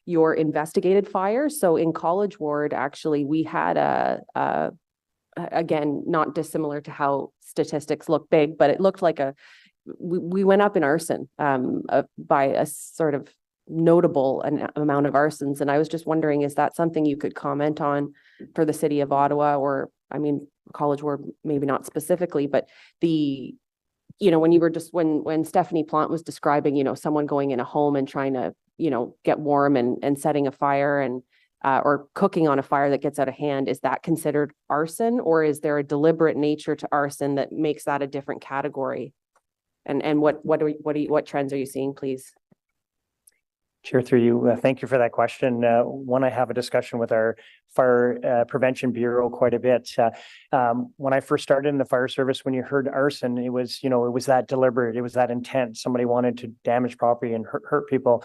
your investigated fires. So in College Ward, actually, we had again, not dissimilar to how statistics look big, but it looked like we went up in arson by a sort of notable amount of arsons. And I was just wondering, is that something you could comment on for the city of Ottawa, or, I mean, College Ward, maybe not specifically, but when you were when Stephanie Plante was describing, someone going in a home and trying to, get warm and setting a fire and or cooking on a fire that gets out of hand, is that considered arson, or is there a deliberate nature to arson that makes that a different category? And what trends are you seeing, please? Chair, through you, thank you for that question. One, I have a discussion with our Fire Prevention Bureau quite a bit. When I first started in the fire service, when you heard arson, it was that deliberate, it was that intent. Somebody wanted to damage property and hurt people.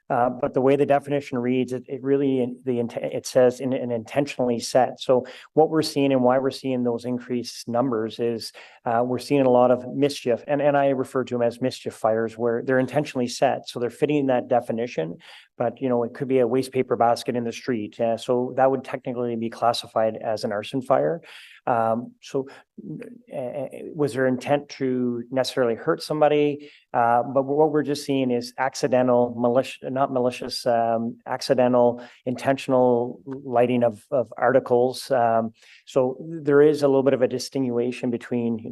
But the way the definition reads, it says in an intentionally set. So what we're seeing and why we're seeing those increased numbers is we're seeing a lot of mischief, and I refer to them as mischief fires, where they're intentionally set. So they're fitting that definition, but it could be a waste paper basket in the street. So that would technically be classified as an arson fire. Was there intent to necessarily hurt somebody? But what we're just seeing is accidental, malicious, accidental, intentional lighting of articles. So there is a little bit of a distinguishing between,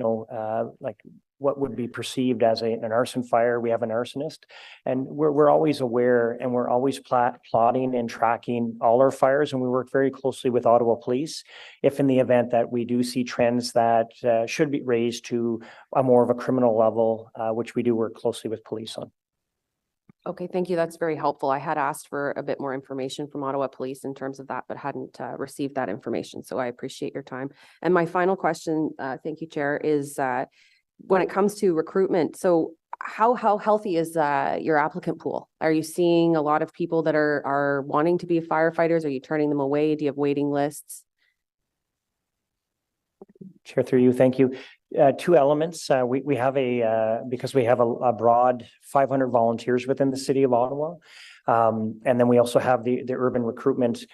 like what would be perceived as an arson fire. We have an arsonist, and we're always aware, and we're always plotting and tracking all our fires, and we work very closely with Ottawa Police if in the event that we do see trends that should be raised to a more of a criminal level, which we do work closely with police on. Okay, thank you. That's very helpful. I had asked for a bit more information from Ottawa Police in terms of that, but hadn't received that information. So I appreciate your time. And my final question, thank you, Chair, is when it comes to recruitment. So how healthy is your applicant pool? Are you seeing a lot of people that are wanting to be firefighters? Are you turning them away? Do you have waiting lists? Chair, through you, thank you. Two elements. We have because we have a broad 500 volunteers within the city of Ottawa. And then we also have the urban recruitment.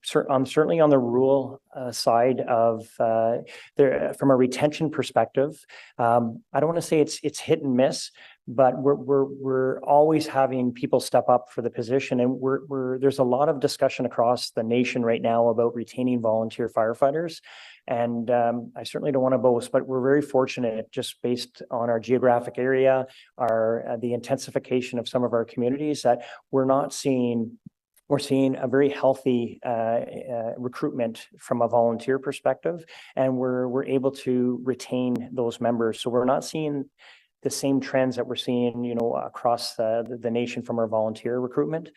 Certainly on the rural side of from a retention perspective, I don't want to say it's hit and miss, but we're always having people step up for the position, and there's a lot of discussion across the nation right now about retaining volunteer firefighters. And I certainly don't want to boast, but we're very fortunate, just based on our geographic area, the intensification of some of our communities, that we're seeing a very healthy recruitment from a volunteer perspective, and we're able to retain those members. So we're not seeing the same trends that we're seeing, across the nation from our volunteer recruitment.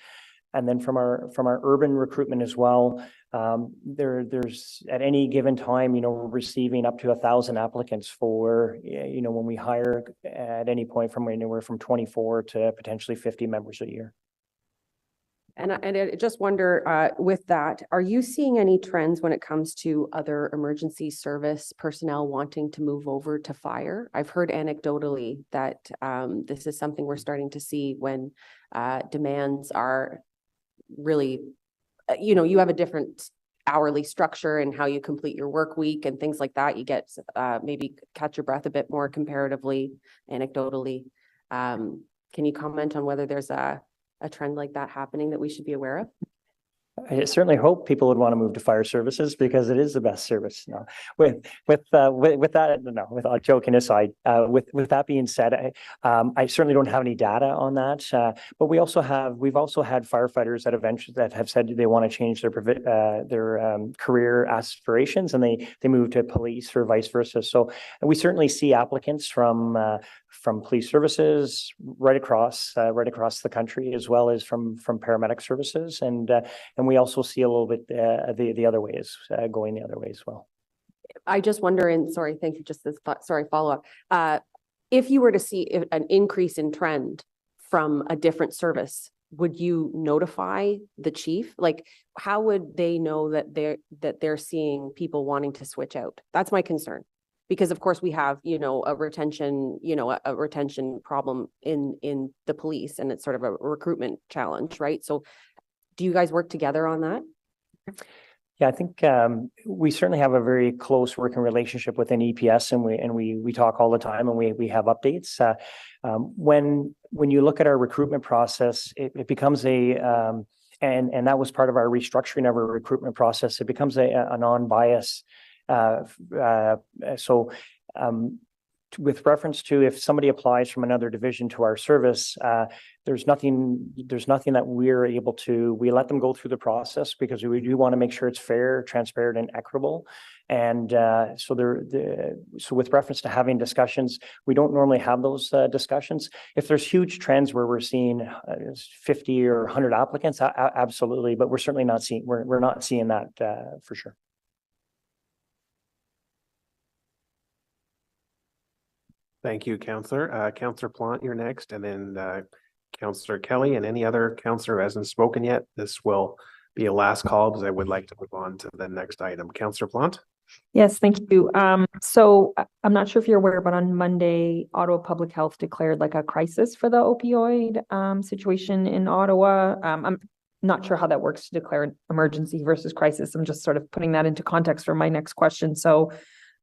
And then from our urban recruitment as well, there's at any given time, we're receiving up to 1,000 applicants for, when we hire at any point from anywhere from 24 to potentially 50 members a year. And I just wonder, with that, are you seeing any trends when it comes to other emergency service personnel wanting to move over to fire? I've heard anecdotally that this is something we're starting to see when demands are really, you have a different hourly structure and how you complete your work week and things like that. You get maybe catch your breath a bit more comparatively, anecdotally. Can you comment on whether there's a trend like that happening that we should be aware of? I certainly hope people would want to move to fire services because it is the best service. No, with that, no, with all joking aside, with that being said, I certainly don't have any data on that. But we've also had firefighters that have said they want to change their career aspirations, and they move to police or vice versa. So we certainly see applicants from police services right across the country, as well as from paramedic services, and we also see a little bit the other ways, going the other way as well. I just wonder, and sorry, thank you, just this follow up. If you were to see an increase in trend from a different service, would you notify the chief? Like, how would they know that they're seeing people wanting to switch out? That's my concern. Because of course we have, a retention problem in the police, and it's sort of a recruitment challenge, right? So do you guys work together on that? Yeah, I think we certainly have a very close working relationship within EPS, and we talk all the time, and we have updates. When you look at our recruitment process, it becomes and that was part of our restructuring of our recruitment process. It becomes a non-bias. With reference to if somebody applies from another division to our service, there's nothing that we let them go through the process, because we do want to make sure it's fair, transparent, and equitable. And so with reference to having discussions, we don't normally have those discussions. If there's huge trends where we're seeing 50 or 100 applicants, absolutely, but we're certainly not seeing that for sure. Thank you, Councillor. Councillor Plante, you're next, and then Councillor Kelly, and any other councillor who hasn't spoken yet. This will be a last call, because I would like to move on to the next item. Councillor Plante. Yes, thank you. So I'm not sure if you're aware, but on Monday, Ottawa Public Health declared like a crisis for the opioid situation in Ottawa. I'm not sure how that works to declare an emergency versus crisis. I'm just sort of putting that into context for my next question. So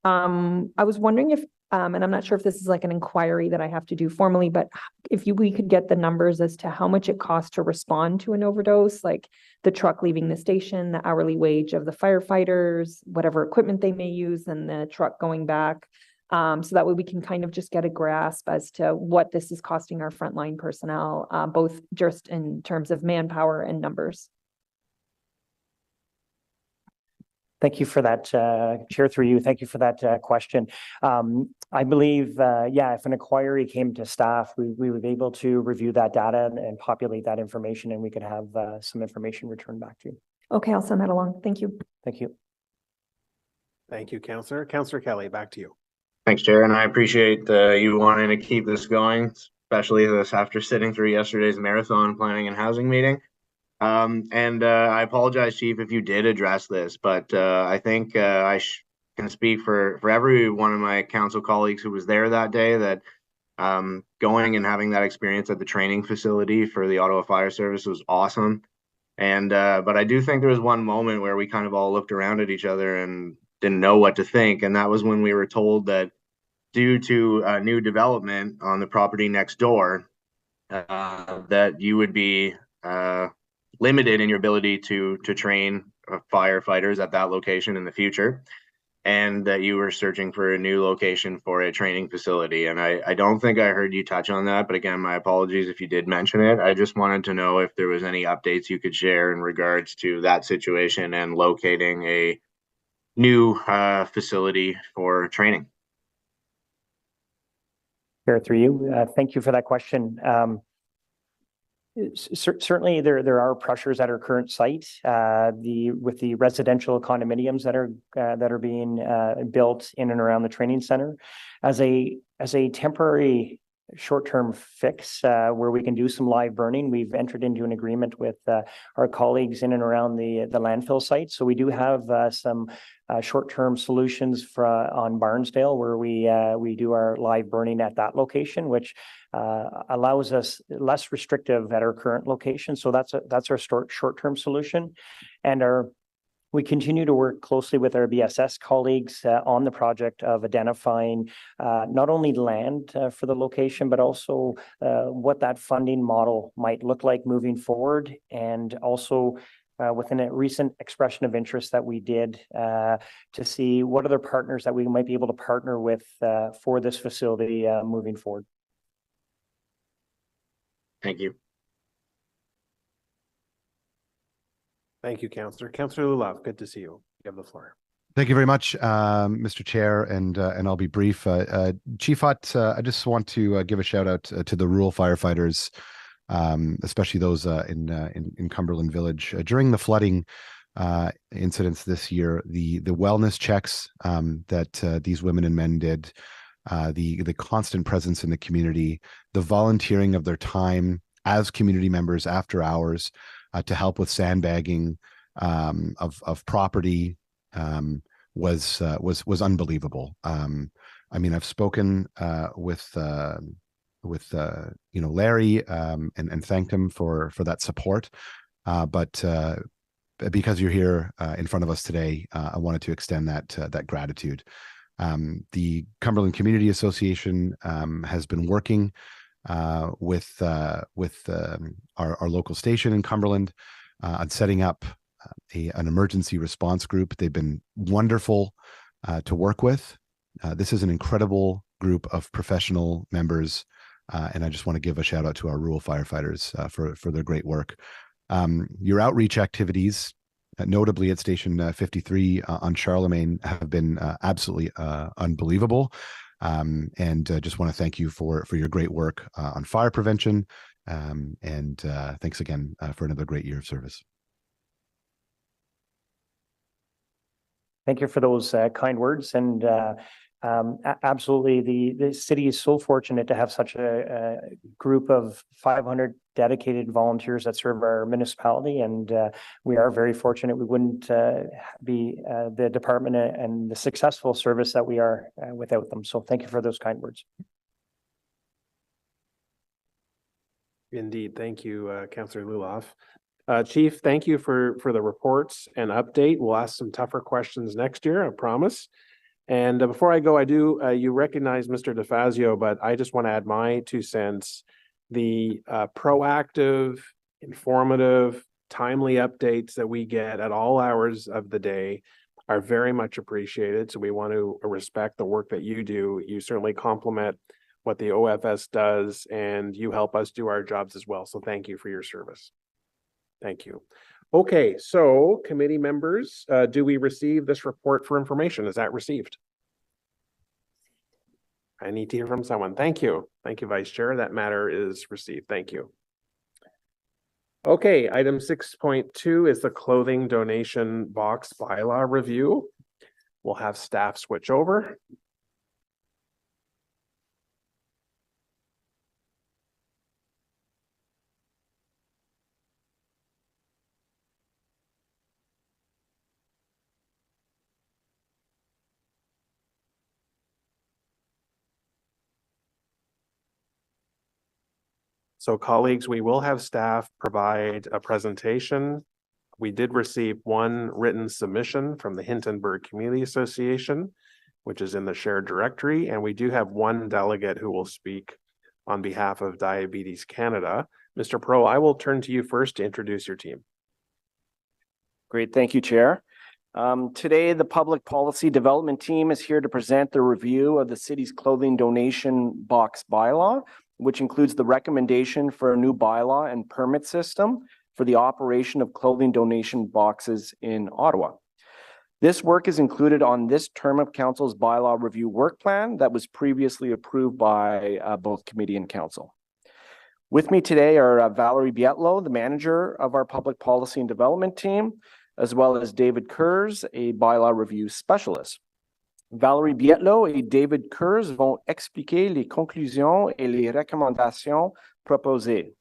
I was wondering if, and I'm not sure if this is like an inquiry that I have to do formally, but if we could get the numbers as to how much it costs to respond to an overdose, like the truck leaving the station, the hourly wage of the firefighters, whatever equipment they may use, and the truck going back. So that way we can kind of just get a grasp as to what this is costing our frontline personnel, both just in terms of manpower and numbers. Thank you for that, Chair, through you. Thank you for that question. I believe, yeah, if an inquiry came to staff, we would be able to review that data and populate that information, and we could have some information returned back to you. Okay, I'll send that along. Thank you. Thank you. Thank you, Councillor. Councillor Kelly, back to you. Thanks, Chair, and I appreciate you wanting to keep this going, especially this after sitting through yesterday's marathon planning and housing meeting. I apologize, Chief, if you did address this, but I think I can speak for every one of my council colleagues who was there that day that going and having that experience at the training facility for the Ottawa Fire Service was awesome. And but I do think there was one moment where we kind of all looked around at each other and didn't know what to think, and that was when we were told that due to new development on the property next door, that you would be limited in your ability to train firefighters at that location in the future, and that you were searching for a new location for a training facility. And I don't think I heard you touch on that, but again, my apologies if you did mention it. I just wanted to know if there was any updates you could share in regards to that situation and locating a new facility for training. Chair, through you. Thank you for that question. Certainly, there are pressures at our current site. With the residential condominiums that are being built in and around the training center, as a temporary short-term fix where we can do some live burning. We've entered into an agreement with our colleagues in and around the landfill site. So we do have some short-term solutions on Barnsdale, where we do our live burning at that location, which allows us less restrictive at our current location. So that's our short-term solution, and we continue to work closely with our BSS colleagues on the project of identifying not only land for the location, but also what that funding model might look like moving forward, and also within a recent expression of interest that we did to see what other partners that we might be able to partner with for this facility moving forward. Thank you. Thank you, Councillor. Councillor Lulov, good to see you. You have the floor. Thank you very much, Mr. Chair, and I'll be brief. Chief Hutt, I just want to give a shout out to the rural firefighters, especially those in Cumberland Village. During the flooding incidents this year, the wellness checks that these women and men did, the constant presence in the community, the volunteering of their time as community members after hours to help with sandbagging of property was unbelievable. I mean, I've spoken with Larry and thanked him for that support. But because you're here in front of us today, I wanted to extend that gratitude. The Cumberland Community Association has been working with our local station in Cumberland on setting up an emergency response group. They've been wonderful to work with. This is an incredible group of professional members, and I just want to give a shout out to our rural firefighters for their great work. Your outreach activities, notably at Station 53 on Charlemagne, have been absolutely unbelievable. And just want to thank you for your great work on fire prevention. And thanks again for another great year of service. Thank you for those kind words. And Absolutely. The city is so fortunate to have such a group of 500 dedicated volunteers that serve our municipality. And we are very fortunate. We wouldn't be the department and the successful service that we are without them. So thank you for those kind words. Indeed. Thank you, Councillor Luloff. Chief, thank you for the reports and update. We'll ask some tougher questions next year, I promise. And before I go, you recognize Mr. DeFazio, but I just want to add my 2 cents. The proactive, informative, timely updates that we get at all hours of the day are very much appreciated. So we want to respect the work that you do. You certainly complement what the OFS does, and you help us do our jobs as well. So thank you for your service. Thank you. Okay, so committee members, do we receive this report for information? Is that received? I need to hear from someone. Thank you. Thank you, Vice Chair. That matter is received. Thank you. Okay, item 6.2 is the clothing donation box bylaw review. We'll have staff switch over. So colleagues, we will have staff provide a presentation. We did receive 1 written submission from the Hintonburg Community Association, which is in the shared directory. And we do have 1 delegate who will speak on behalf of Diabetes Canada. Mr. Pro, I will turn to you first to introduce your team. Great. Thank you, Chair. Today, the Public Policy Development Team is here to present the review of the city's clothing donation box bylaw, which includes the recommendation for a new bylaw and permit system for the operation of clothing donation boxes in Ottawa. This work is included on this term of council's bylaw review work plan that was previously approved by both committee and council. With me today are Valerie Bietlo, the manager of our Public Policy and Development Team, as well as David Kurz, a bylaw review specialist. Valerie Bietlo et David Kurz vont expliquer les conclusions et les recommandations proposées.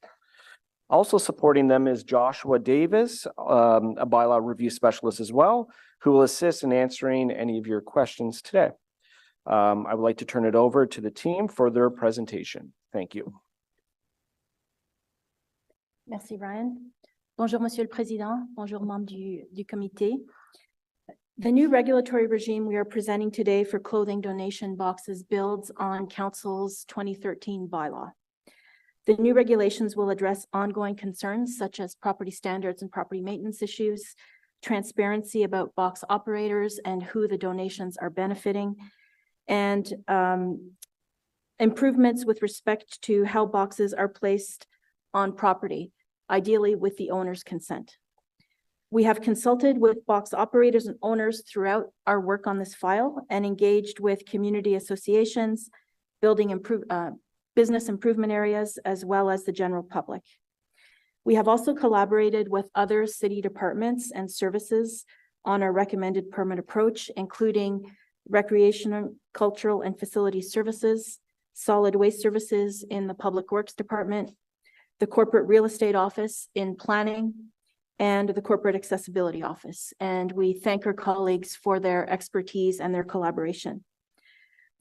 Also supporting them is Joshua Davis, a bylaw review specialist as well, who will assist in answering any of your questions today. I would like to turn it over to the team for their presentation. Thank you. Merci, Ryan. Bonjour, Monsieur le Président. Bonjour, membres du comité. The new regulatory regime we are presenting today for clothing donation boxes builds on Council's 2013 bylaw. The new regulations will address ongoing concerns such as property standards and property maintenance issues, transparency about box operators and who the donations are benefiting, and improvements with respect to how boxes are placed on property, ideally with the owner's consent. We have consulted with box operators and owners throughout our work on this file and engaged with community associations, business improvement areas, as well as the general public. We have also collaborated with other city departments and services on our recommended permit approach, including recreational, cultural, and facility services, solid waste services in the Public Works Department, the Corporate Real Estate Office in Planning, and the Corporate Accessibility Office. And we thank our colleagues for their expertise and their collaboration.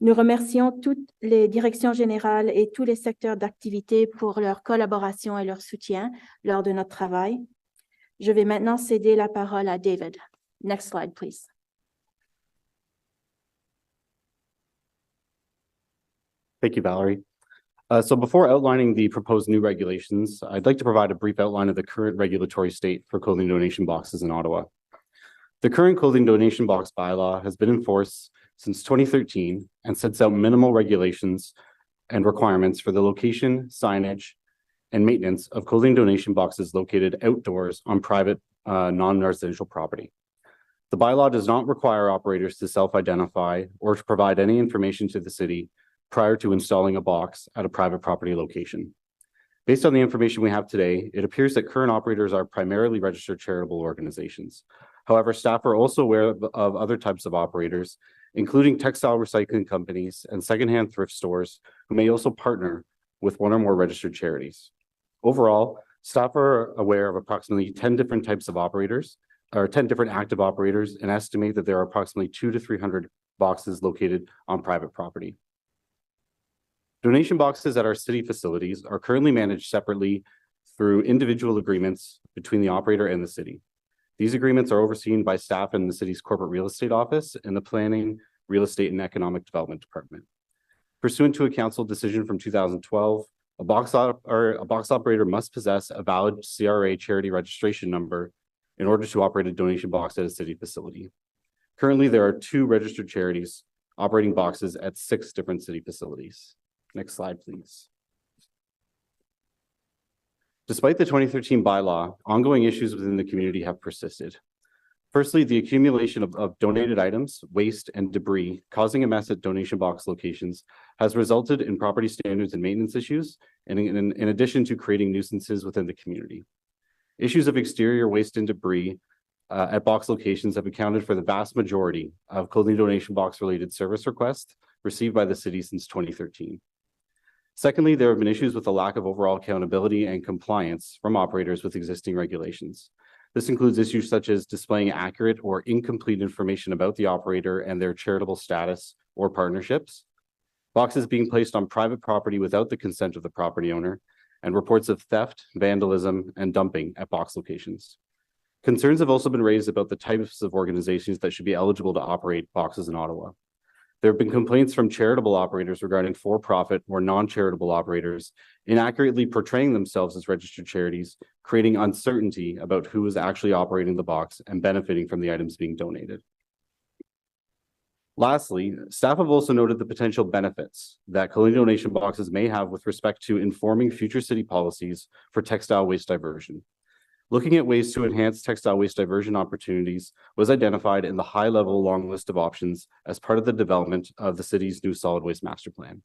Nous remercions toutes les directions générales et tous les secteurs d'activité pour leur collaboration et leur soutien lors de notre travail. Je vais maintenant céder la parole à David. Next slide, please. Thank you, Valerie. So before outlining the proposed new regulations, I'd like to provide a brief outline of the current regulatory state for clothing donation boxes in Ottawa. The current clothing donation box bylaw has been in force since 2013 and sets out minimal regulations and requirements for the location, signage, and maintenance of clothing donation boxes located outdoors on private non-residential property. The bylaw does not require operators to self-identify or to provide any information to the city prior to installing a box at a private property location. Based on the information we have today, it appears that current operators are primarily registered charitable organizations. However, staff are also aware of other types of operators, including textile recycling companies and secondhand thrift stores who may also partner with one or more registered charities. Overall, staff are aware of approximately 10 different types of operators, or 10 different active operators, and estimate that there are approximately 200 to 300 boxes located on private property. Donation boxes at our city facilities are currently managed separately through individual agreements between the operator and the city. These agreements are overseen by staff in the city's corporate real estate office and the planning, real estate, and economic development department. Pursuant to a council decision from 2012, a box operator must possess a valid CRA charity registration number in order to operate a donation box at a city facility. Currently, there are 2 registered charities operating boxes at 6 different city facilities. Next slide, please. Despite the 2013 bylaw, ongoing issues within the community have persisted. Firstly, the accumulation of donated items, waste, and debris causing a mess at donation box locations has resulted in property standards and maintenance issues, and in addition to creating nuisances within the community. Issues of exterior waste and debris at box locations have accounted for the vast majority of clothing donation box related service requests received by the city since 2013. Secondly, there have been issues with the lack of overall accountability and compliance from operators with existing regulations. This includes issues such as displaying accurate or incomplete information about the operator and their charitable status or partnerships, boxes being placed on private property without the consent of the property owner, and reports of theft, vandalism, and dumping at box locations. Concerns have also been raised about the types of organizations that should be eligible to operate boxes in Ottawa. There have been complaints from charitable operators regarding for-profit or non-charitable operators inaccurately portraying themselves as registered charities, creating uncertainty about who is actually operating the box and benefiting from the items being donated. Lastly, staff have also noted the potential benefits that clothing donation boxes may have with respect to informing future city policies for textile waste diversion. Looking at ways to enhance textile waste diversion opportunities was identified in the high-level long list of options as part of the development of the city's new solid waste master plan.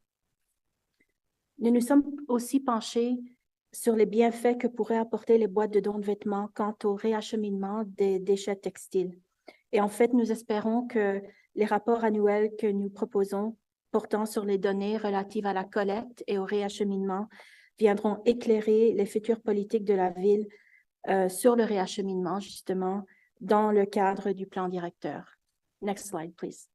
Nous nous sommes aussi penchés sur les bienfaits que pourraient apporter les boîtes de dons de vêtements quant au réacheminement des déchets textiles. Et en fait, nous espérons que les rapports annuels que nous proposons portant sur les données relatives à la collecte et au réacheminement viendront éclairer les futures politiques de la ville sur le réacheminement, justement, dans le cadre du plan directeur. Next slide, please.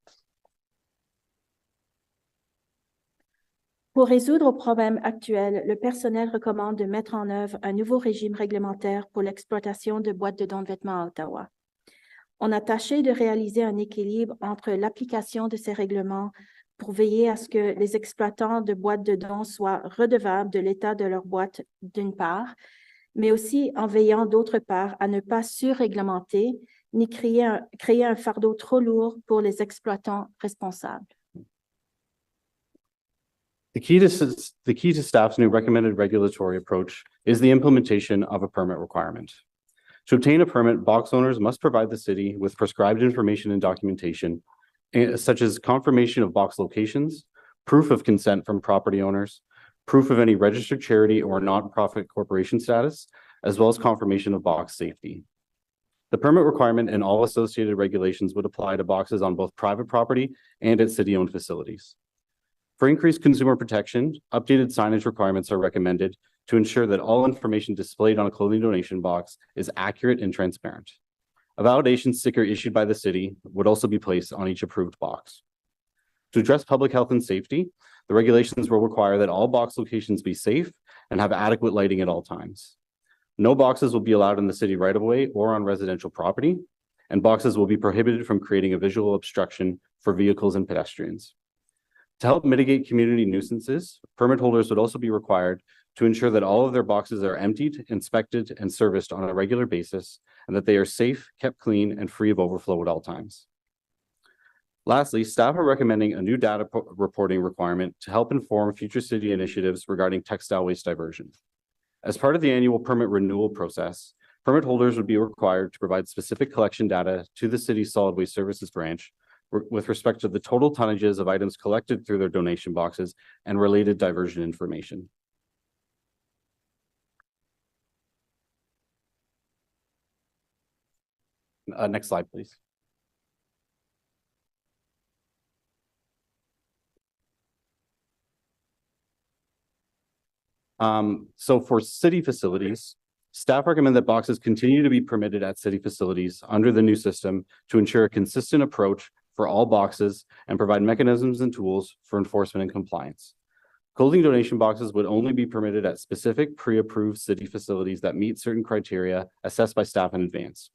Pour résoudre aux problèmes actuels, le personnel recommande de mettre en œuvre un nouveau régime réglementaire pour l'exploitation de boîtes de dons de vêtements à Ottawa. On a tâché de réaliser un équilibre entre l'application de ces règlements pour veiller à ce que les exploitants de boîtes de dons soient redevables de l'état de leur boîte d'une part, mais aussi en veillant d'autre part à ne pas surréglementer ni créer un fardeau trop lourd pour les exploitants responsables. The key to staff's new recommended regulatory approach is the implementation of a permit requirement. To obtain a permit, box owners must provide the city with prescribed information and documentation, such as confirmation of box locations, proof of consent from property owners, proof of any registered charity or nonprofit corporation status, as well as confirmation of box safety. The permit requirement and all associated regulations would apply to boxes on both private property and at city-owned facilities. For increased consumer protection, updated signage requirements are recommended to ensure that all information displayed on a clothing donation box is accurate and transparent. A validation sticker issued by the city would also be placed on each approved box. To address public health and safety, the regulations will require that all box locations be safe and have adequate lighting at all times. No boxes will be allowed in the city right-of-way or on residential property, and boxes will be prohibited from creating a visual obstruction for vehicles and pedestrians. To help mitigate community nuisances, permit holders would also be required to ensure that all of their boxes are emptied, inspected, and serviced on a regular basis, and that they are safe, kept clean, and free of overflow at all times. Lastly, staff are recommending a new data reporting requirement to help inform future city initiatives regarding textile waste diversion. As part of the annual permit renewal process, permit holders would be required to provide specific collection data to the city's solid waste services branch with respect to the total tonnages of items collected through their donation boxes and related diversion information. Next slide, please. So for city facilities, staff recommend that boxes continue to be permitted at city facilities under the new system to ensure a consistent approach for all boxes and provide mechanisms and tools for enforcement and compliance. Clothing donation boxes would only be permitted at specific pre-approved city facilities that meet certain criteria assessed by staff in advance.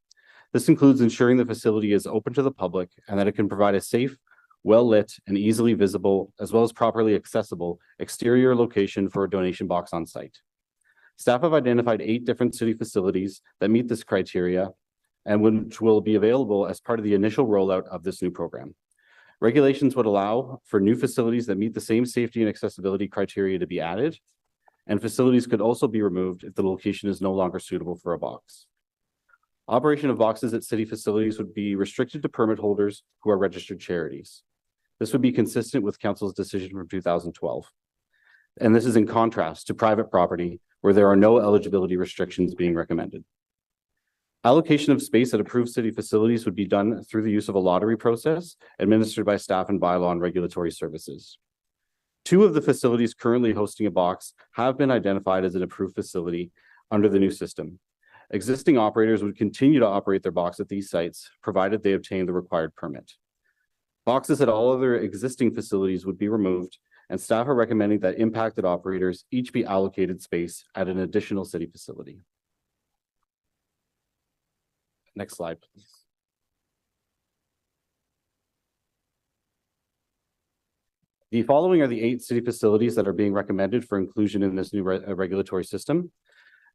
This includes ensuring the facility is open to the public and that it can provide a safe, well-lit, and easily visible, as well as properly accessible exterior location for a donation box on site. Staff have identified 8 different city facilities that meet this criteria and which will be available as part of the initial rollout of this new program. Regulations would allow for new facilities that meet the same safety and accessibility criteria to be added, and facilities could also be removed if the location is no longer suitable for a box. Operation of boxes at city facilities would be restricted to permit holders who are registered charities. This would be consistent with Council's decision from 2012. And this is in contrast to private property where there are no eligibility restrictions being recommended. Allocation of space at approved city facilities would be done through the use of a lottery process administered by staff and bylaw and regulatory services. 2 of the facilities currently hosting a box have been identified as an approved facility under the new system. Existing operators would continue to operate their box at these sites, provided they obtain the required permit. Boxes at all other existing facilities would be removed, and staff are recommending that impacted operators each be allocated space at an additional city facility. Next slide, please. The following are the 8 city facilities that are being recommended for inclusion in this new regulatory system.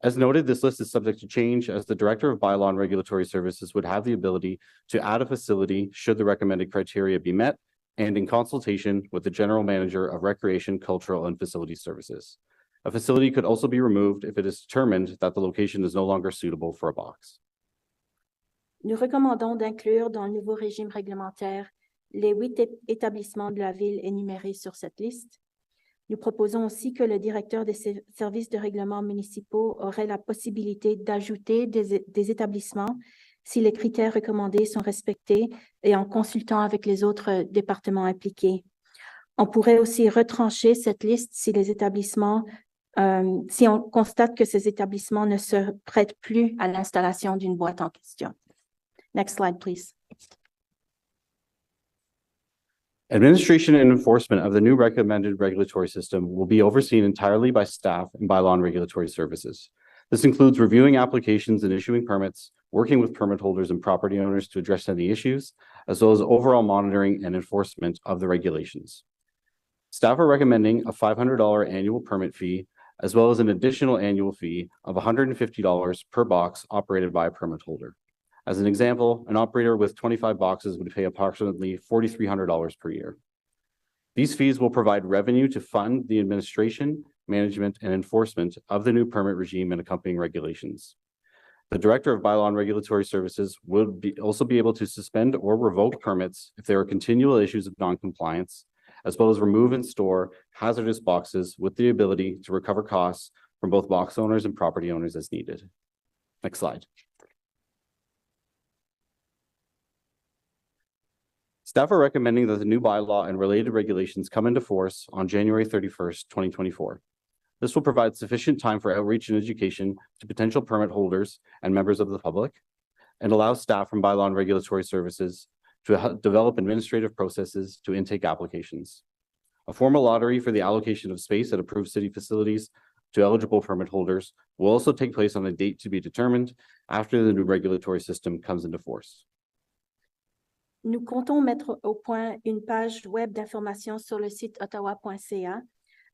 As noted, this list is subject to change as the Director of Bylaw and Regulatory Services would have the ability to add a facility should the recommended criteria be met and in consultation with the General Manager of Recreation, Cultural, and Facility Services. A facility could also be removed if it is determined that the location is no longer suitable for a box. Nous recommandons d'inclure dans le nouveau régime réglementaire les 8 établissements de la ville énumérés sur cette liste. Nous proposons aussi que le directeur des services de règlement municipaux aurait la possibilité d'ajouter des établissements si les critères recommandés sont respectés et en consultant avec les autres départements impliqués. On pourrait aussi retrancher cette liste si les établissements, si on constate que ces établissements ne se prêtent plus à l'installation d'une boîte en question. Next slide, please. Administration and enforcement of the new recommended regulatory system will be overseen entirely by staff and bylaw and regulatory services. This includes reviewing applications and issuing permits, working with permit holders and property owners to address any issues, as well as overall monitoring and enforcement of the regulations. Staff are recommending a $500 annual permit fee, as well as an additional annual fee of $150 per box operated by a permit holder. As an example, an operator with 25 boxes would pay approximately $4,300 per year. These fees will provide revenue to fund the administration, management, and enforcement of the new permit regime and accompanying regulations. The Director of Bylaw and Regulatory Services will also be able to suspend or revoke permits if there are continual issues of noncompliance, as well as remove and store hazardous boxes with the ability to recover costs from both box owners and property owners as needed. Next slide. Staff are recommending that the new bylaw and related regulations come into force on January 31st, 2024. This will provide sufficient time for outreach and education to potential permit holders and members of the public, and allow staff from Bylaw and Regulatory Services to develop administrative processes to intake applications. A formal lottery for the allocation of space at approved city facilities to eligible permit holders will also take place on a date to be determined after the new regulatory system comes into force. Nous comptons mettre au point une page web d'information sur le site ottawa.ca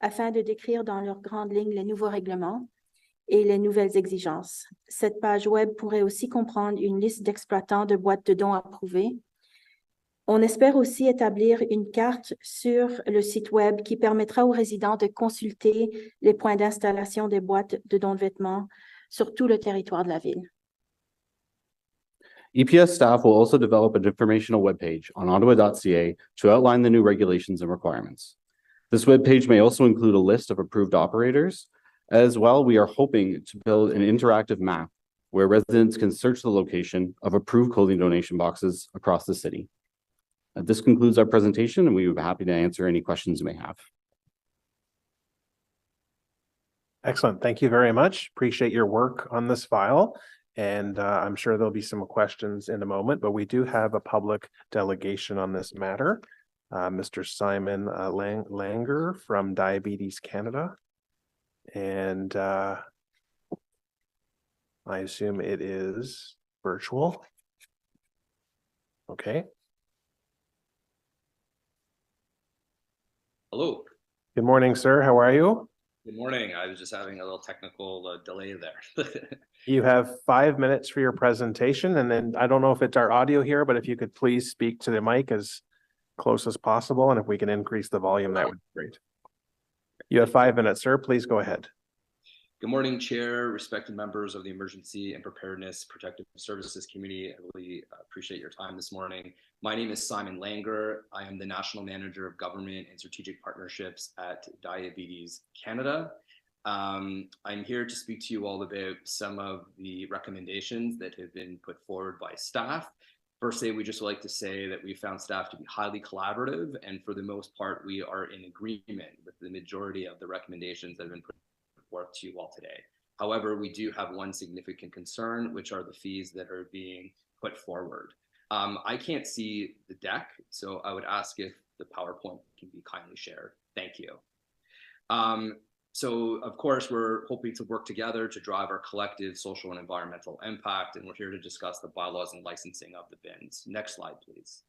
afin de décrire dans leurs grandes lignes les nouveaux règlements et les nouvelles exigences. Cette page web pourrait aussi comprendre une liste d'exploitants de boîtes de dons approuvées. On espère aussi établir une carte sur le site web qui permettra aux résidents de consulter les points d'installation des boîtes de dons de vêtements sur tout le territoire de la ville. EPS staff will also develop an informational webpage on ottawa.ca to outline the new regulations and requirements. This webpage may also include a list of approved operators. As well, we are hoping to build an interactive map where residents can search the location of approved clothing donation boxes across the city. This concludes our presentation, and we would be happy to answer any questions you may have. Excellent. Thank you very much. Appreciate your work on this file. And I'm sure there'll be some questions in a moment, but we do have a public delegation on this matter. Mr. Simon Langer from Diabetes Canada. And I assume it is virtual. Okay. Hello. Good morning, sir. How are you? Good morning. I was just having a little technical delay there. You have 5 minutes for your presentation, and then I don't know if it's our audio here, but if you could please speak to the mic as close as possible, and if we can increase the volume, that would be great. You have 5 minutes, sir. Please go ahead. Good morning, Chair, respected members of the Emergency and Preparedness Protective Services Committee. I really appreciate your time this morning. My name is Simon Langer. I am the National Manager of Government and Strategic Partnerships at Diabetes Canada. I'm here to speak to you all about some of the recommendations that have been put forward by staff. Firstly, we just like to say that we found staff to be highly collaborative, and for the most part, we are in agreement with the majority of the recommendations that have been put forth to you all today. However, we do have one significant concern, which are the fees that are being put forward. I can't see the deck, so I would ask if the PowerPoint can be kindly shared. Thank you. So of course, we're hoping to work together to drive our collective social and environmental impact, and we're here to discuss the bylaws and licensing of the bins. Next slide, please.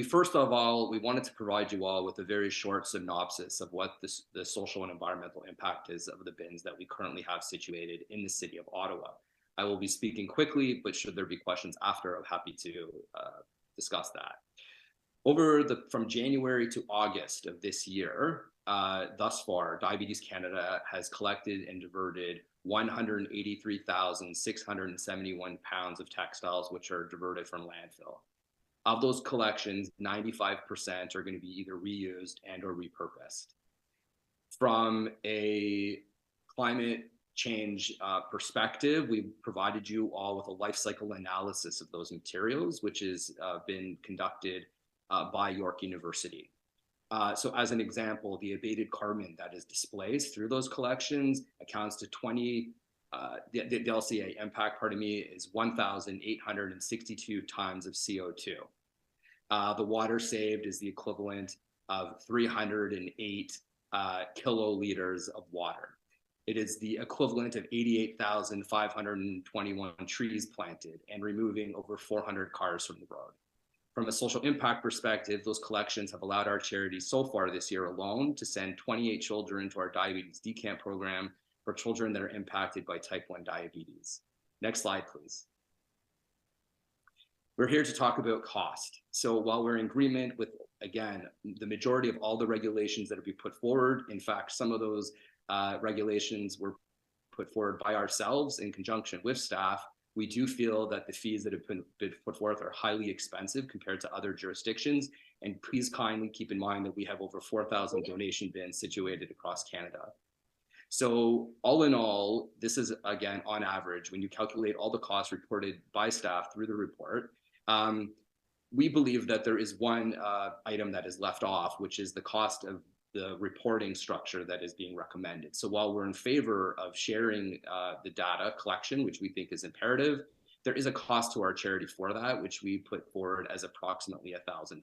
First of all, we wanted to provide you all with a very short synopsis of what the social and environmental impact is of the bins that we currently have situated in the city of Ottawa. I will be speaking quickly, but should there be questions after, I'm happy to discuss that. From January to August of this year, thus far, Diabetes Canada has collected and diverted 183,671 pounds of textiles, which are diverted from landfill. Of those collections, 95% are going to be either reused and or repurposed. From a climate change perspective, we provided you all with a life cycle analysis of those materials, which has been conducted by York University. So as an example, the abated carbon that is displaced through those collections accounts to the LCA impact, is 1,862 tons of CO2. The water saved is the equivalent of 308 kiloliters of water. It is the equivalent of 88,521 trees planted and removing over 400 cars from the road. From a social impact perspective, those collections have allowed our charity so far this year alone to send 28 children to our diabetes decamp program for children that are impacted by type 1 diabetes. Next slide, please. We're here to talk about cost. So while we're in agreement with, again, the majority of all the regulations that have been put forward, in fact, some of those regulations were put forward by ourselves in conjunction with staff, we do feel that the fees that have been put forth are highly expensive compared to other jurisdictions. And please kindly keep in mind that we have over 4,000 donation bins situated across Canada. So all in all, this is, again, on average, when you calculate all the costs reported by staff through the report, we believe that there is one item that is left off, which is the cost of the reporting structure that is being recommended. So while we're in favor of sharing the data collection, which we think is imperative, there is a cost to our charity for that, which we put forward as approximately $1,000.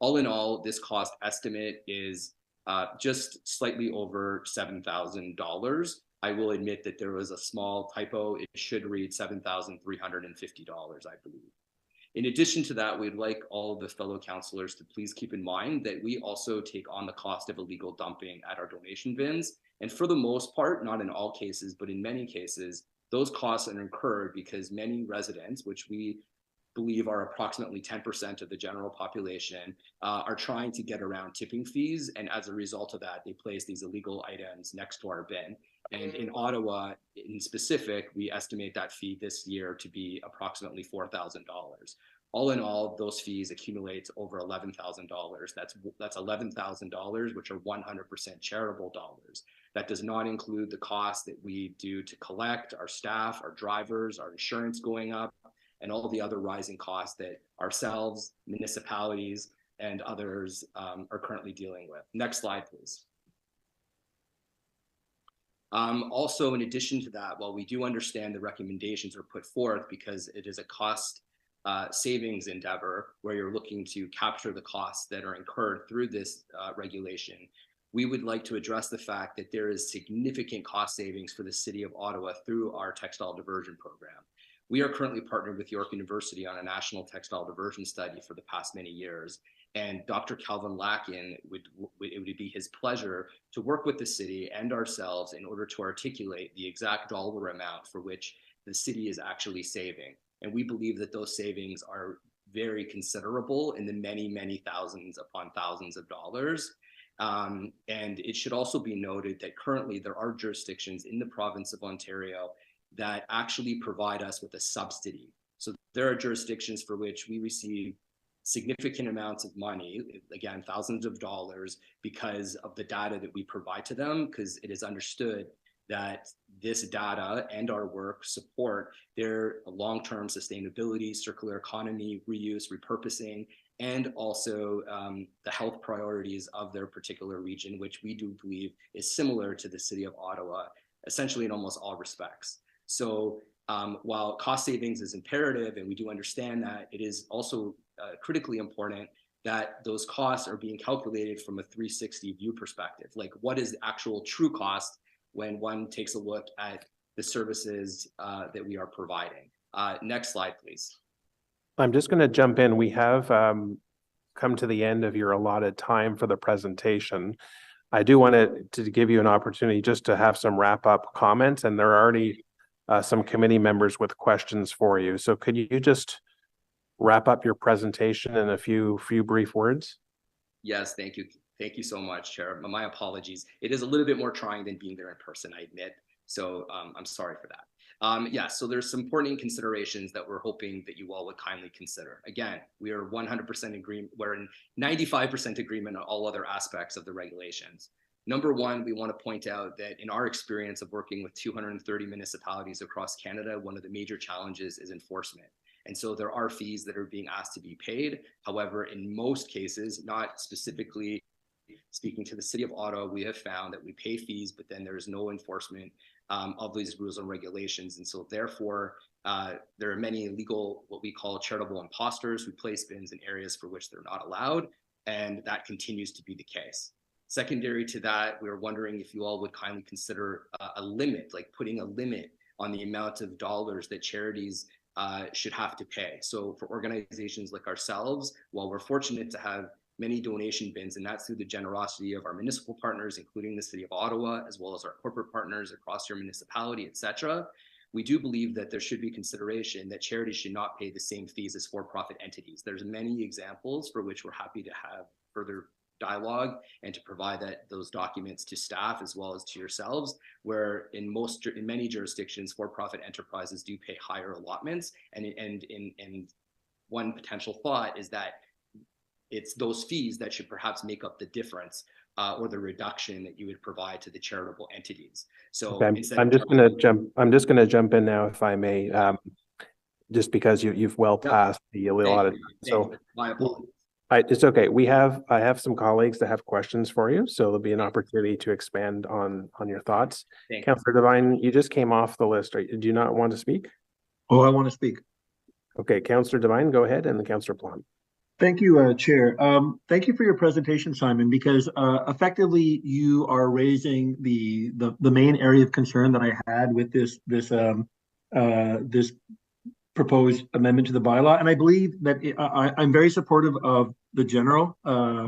All in all, this cost estimate is just slightly over $7,000. I will admit that there was a small typo. It should read $7,350, I believe. In addition to that, we'd like all of the fellow councillors to please keep in mind that we also take on the cost of illegal dumping at our donation bins. And for the most part, not in all cases, but in many cases, those costs are incurred because many residents, which we believe are approximately 10% of the general population, are trying to get around tipping fees. And as a result of that, they place these illegal items next to our bin. And in Ottawa, in specific, we estimate that fee this year to be approximately $4,000. All in all, those fees accumulate to over $11,000. That's $11,000, which are 100% charitable dollars. That does not include the costs that we do to collect, our staff, our drivers, our insurance going up, and all the other rising costs that ourselves, municipalities, and others are currently dealing with. Next slide, please. Also, in addition to that, while we do understand the recommendations are put forth because it is a cost savings endeavor where you're looking to capture the costs that are incurred through this regulation, we would like to address the fact that there is significant cost savings for the City of Ottawa through our textile diversion program. We are currently partnered with York University on a national textile diversion study for the past many years. And Dr. Calvin Lacken, it would be his pleasure to work with the city and ourselves in order to articulate the exact dollar amount for which the city is actually saving. And we believe that those savings are very considerable in the many, many thousands upon thousands of dollars. And it should also be noted that currently there are jurisdictions in the province of Ontario that actually provide us with a subsidy. So there are jurisdictions for which we receive significant amounts of money, again, thousands of dollars, because of the data that we provide to them, because it is understood that this data and our work support their long-term sustainability, circular economy, reuse, repurposing, and also the health priorities of their particular region, which we do believe is similar to the City of Ottawa, essentially in almost all respects. So while cost savings is imperative, and we do understand that, it is also critically important that those costs are being calculated from a 360 view perspective. Like, what is the actual true cost when one takes a look at the services that we are providing? Next slide, please. I'm just going to jump in. We have come to the end of your allotted time for the presentation. I do want to give you an opportunity just to have some wrap-up comments, and there are already some committee members with questions for you. So could you just wrap up your presentation in a few brief words? Yes, thank you. Thank you so much, Chair. My apologies. It is a little bit more trying than being there in person, I admit. So I'm sorry for that. Yeah, so there's some important considerations that we're hoping that you all would kindly consider. Again, we are 100% agreement. We're in 95% agreement on all other aspects of the regulations. Number one, we want to point out that in our experience of working with 230 municipalities across Canada, one of the major challenges is enforcement. And so there are fees that are being asked to be paid. However, in most cases, not specifically speaking to the City of Ottawa, we have found that we pay fees, but then there is no enforcement of these rules and regulations. And so therefore, there are many illegal, what we call charitable imposters, who place bins in areas for which they're not allowed. And that continues to be the case. Secondary to that, we were wondering if you all would kindly consider a limit, like putting a limit on the amount of dollars that charities should have to pay. So for organizations like ourselves, while we're fortunate to have many donation bins, and that's through the generosity of our municipal partners, including the City of Ottawa, as well as our corporate partners across your municipality, et cetera, we do believe that there should be consideration that charities should not pay the same fees as for-profit entities. There's many examples for which we're happy to have further dialogue and to provide those documents to staff as well as to yourselves, where in many jurisdictions, for-profit enterprises do pay higher allotments. And one potential thought is that it's those fees that should perhaps make up the difference or the reduction that you would provide to the charitable entities. So okay, I'm just going to jump in now, if I may, just because you've well passed the allotted. So my apologies. It's okay. I have some colleagues that have questions for you, so there'll be an opportunity to expand on your thoughts. Councillor Devine, you just came off the list. Do you not want to speak? Oh, I want to speak. Okay, Councillor Devine, go ahead, and then Councillor Plante. Thank you, Chair. Thank you for your presentation, Simon, because effectively you are raising the main area of concern that I had with this proposed amendment to the bylaw. And I believe that I'm very supportive of the general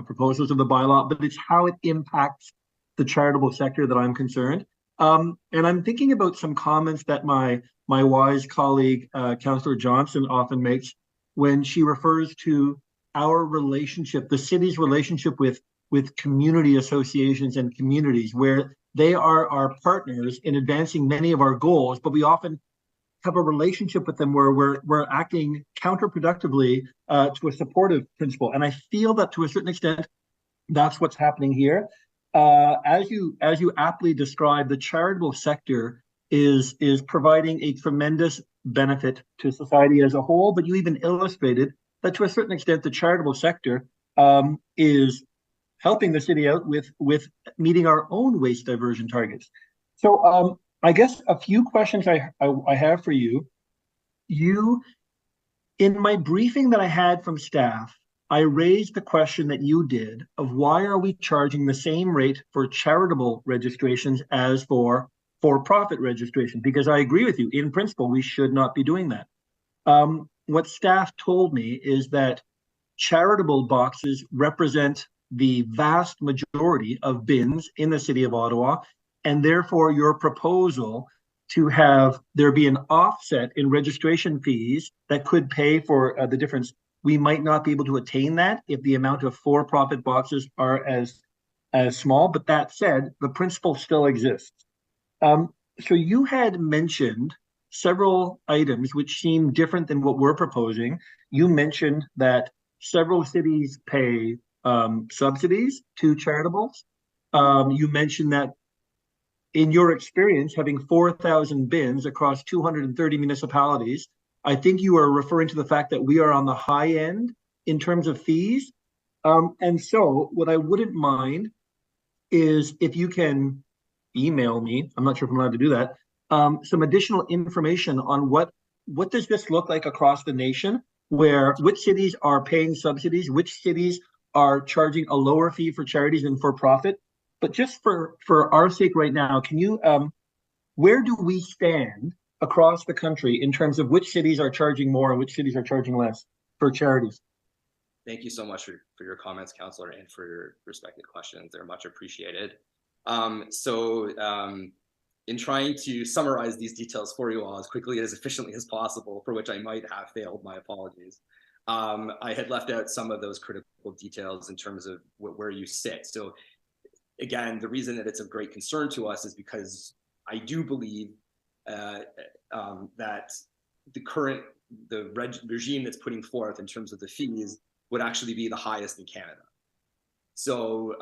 proposals of the bylaw, but it's how it impacts the charitable sector that I'm concerned. And I'm thinking about some comments that my wise colleague, Councillor Johnson, often makes when she refers to our relationship, the city's relationship with community associations and communities, where they are our partners in advancing many of our goals, but we often have a relationship with them where we're acting counterproductively to a supportive principle. And I feel that to a certain extent, that's what's happening here. As you aptly described, the charitable sector is providing a tremendous benefit to society as a whole, but you even illustrated that to a certain extent, the charitable sector is helping the city out with meeting our own waste diversion targets. So I guess a few questions I have for you. In my briefing that I had from staff, I raised the question that you did of why are we charging the same rate for charitable registrations as for-profit registration? Because I agree with you, in principle, we should not be doing that. What staff told me is that charitable boxes represent the vast majority of bins in the city of Ottawa, and therefore your proposal to have there be an offset in registration fees that could pay for the difference. We might not be able to attain that if the amount of for-profit boxes are as small, but that said, the principle still exists. So you had mentioned several items which seem different than what we're proposing. You mentioned that several cities pay subsidies to charitables. You mentioned that in your experience, having 4,000 bins across 230 municipalities, I think you are referring to the fact that we are on the high end in terms of fees. And so what I wouldn't mind is if you can email me, I'm not sure if I'm allowed to do that, some additional information on what does this look like across the nation, where which cities are paying subsidies, which cities are charging a lower fee for charities than for profit. But just for our sake right now, can you, where do we stand across the country in terms of which cities are charging more and which cities are charging less for charities? Thank you so much for your comments, Councillor, and for your respected questions. They're much appreciated. In trying to summarize these details for you all as quickly and as efficiently as possible, for which I might have failed, my apologies. I had left out some of those critical details in terms of where you sit. So again, the reason that it's of great concern to us is because I do believe that the regime that's putting forth in terms of the fees would actually be the highest in Canada. So,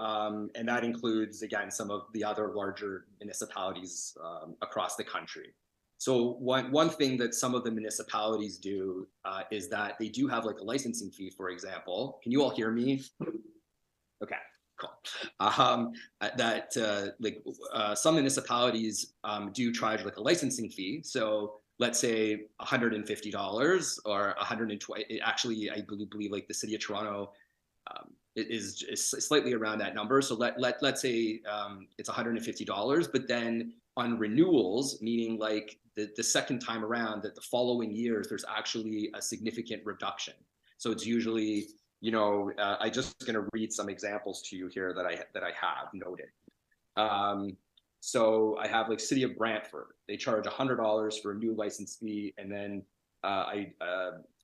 and that includes, again, some of the other larger municipalities across the country. So one thing that some of the municipalities do is that they do have like a licensing fee, for example. Can you all hear me? Okay, cool. Some municipalities do charge like a licensing fee. So let's say $150 or $120. Actually, I believe like the city of Toronto is slightly around that number. So let's say it's $150, but then on renewals, meaning like the second time around, that the following years, there's actually a significant reduction. So it's usually, you know, I just going to read some examples to you here that I have noted. So I have like City of Brantford. They charge $100 for a new license fee, and then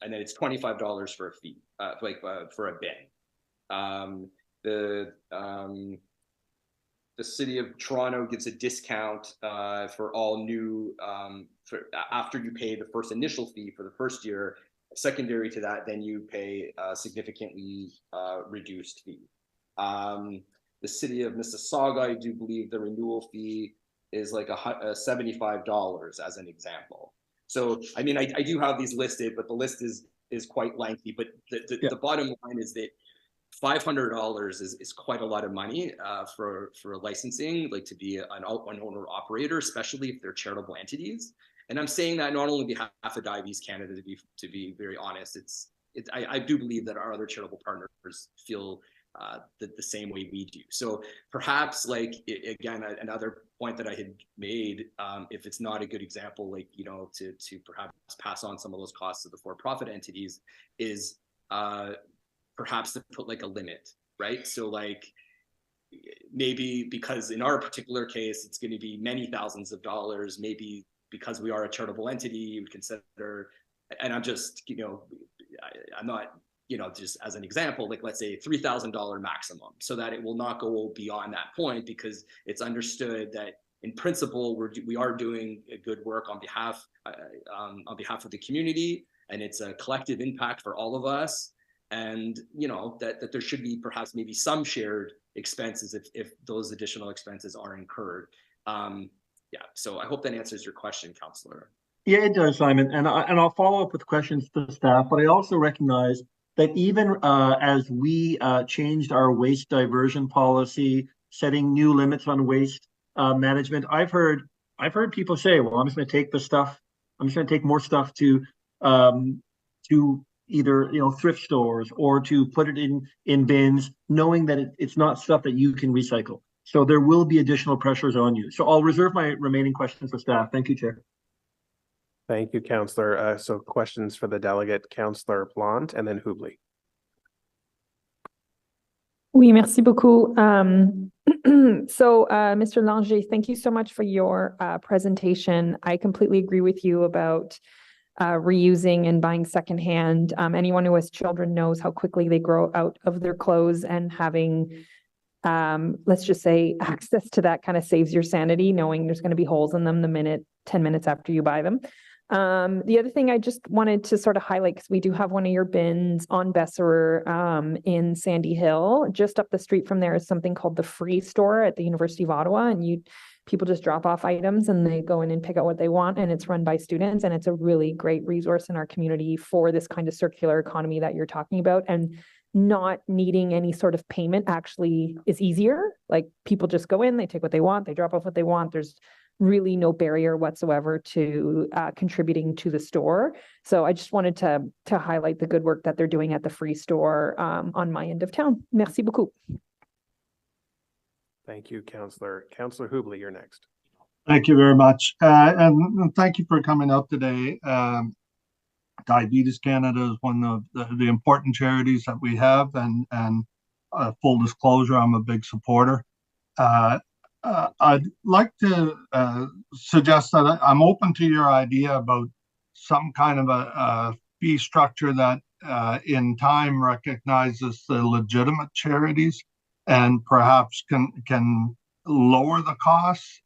it's $25 for a fee, for a bin. The City of Toronto gives a discount for all new, after you pay the first initial fee for the first year. Secondary to that, then you pay a significantly reduced fee. The City of Mississauga, I do believe the renewal fee is like $75 as an example. So, I mean, I do have these listed, but the list is quite lengthy. But the bottom line is that $500 is quite a lot of money for licensing, like to be an owner operator, especially if they're charitable entities. And I'm saying that not only on behalf of Diabetes Canada, to be very honest, I do believe that our other charitable partners feel the same way we do. So perhaps, like, again, another point that I had made, if it's not a good example, like, you know, to perhaps pass on some of those costs to the for-profit entities, is perhaps to put like a limit, right? So like maybe because in our particular case, it's going to be many thousands of dollars, maybe because we are a charitable entity, you would consider, and I'm just, you know, I'm not, you know, just as an example, like let's say $3,000 maximum, so that it will not go beyond that point, because it's understood that in principle, we are doing a good work on behalf of the community, and it's a collective impact for all of us. And, you know, that there should be perhaps maybe some shared expenses if those additional expenses are incurred. Yeah, so I hope that answers your question, Councillor. Yeah, it does, Simon. And I'll follow up with questions to staff, but I also recognize that even as we changed our waste diversion policy, setting new limits on waste, management. I've heard people say, well, I'm just going to take I'm just going to take more stuff to either, thrift stores or to put it in bins, knowing that it's not stuff that you can recycle. So there will be additional pressures on you. So I'll reserve my remaining questions for staff. Thank you, Chair. Thank you, Councillor. So questions for the delegate, Councillor Plante, and then Hubley. Oui, merci beaucoup. Mr. Langer, thank you so much for your presentation. I completely agree with you about reusing and buying secondhand. Anyone who has children knows how quickly they grow out of their clothes, and having, let's just say, access to that kind of saves your sanity, knowing there's going to be holes in them 10 minutes after you buy them. The other thing I just wanted to sort of highlight, because we do have one of your bins on Besserer in Sandy Hill. Just up the street from there is something called the Free Store at the University of Ottawa, and people just drop off items and they go in and pick out what they want, and it's run by students, and it's a really great resource in our community for this kind of circular economy that you're talking about. And not needing any sort of payment actually is easier. Like, people just go in, they take what they want, they drop off what they want. There's really no barrier whatsoever to contributing to the store. So I just wanted to highlight the good work that they're doing at the Free Store on my end of town. Merci beaucoup. Thank you, Councillor. Councillor Hubley, you're next. Thank you very much. And thank you for coming out today. Diabetes Canada is one of the important charities that we have, and full disclosure, I'm a big supporter. I'd like to suggest that I'm open to your idea about some kind of a fee structure that in time recognizes the legitimate charities and perhaps can lower the costs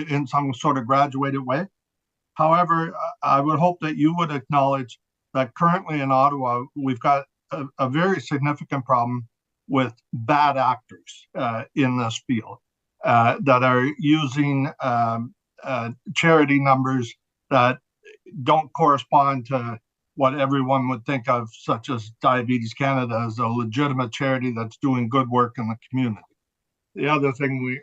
in some sort of graduated way. However, I would hope that you would acknowledge that currently in Ottawa, we've got a very significant problem with bad actors in this field that are using charity numbers that don't correspond to what everyone would think of, such as Diabetes Canada as a legitimate charity that's doing good work in the community. The other thing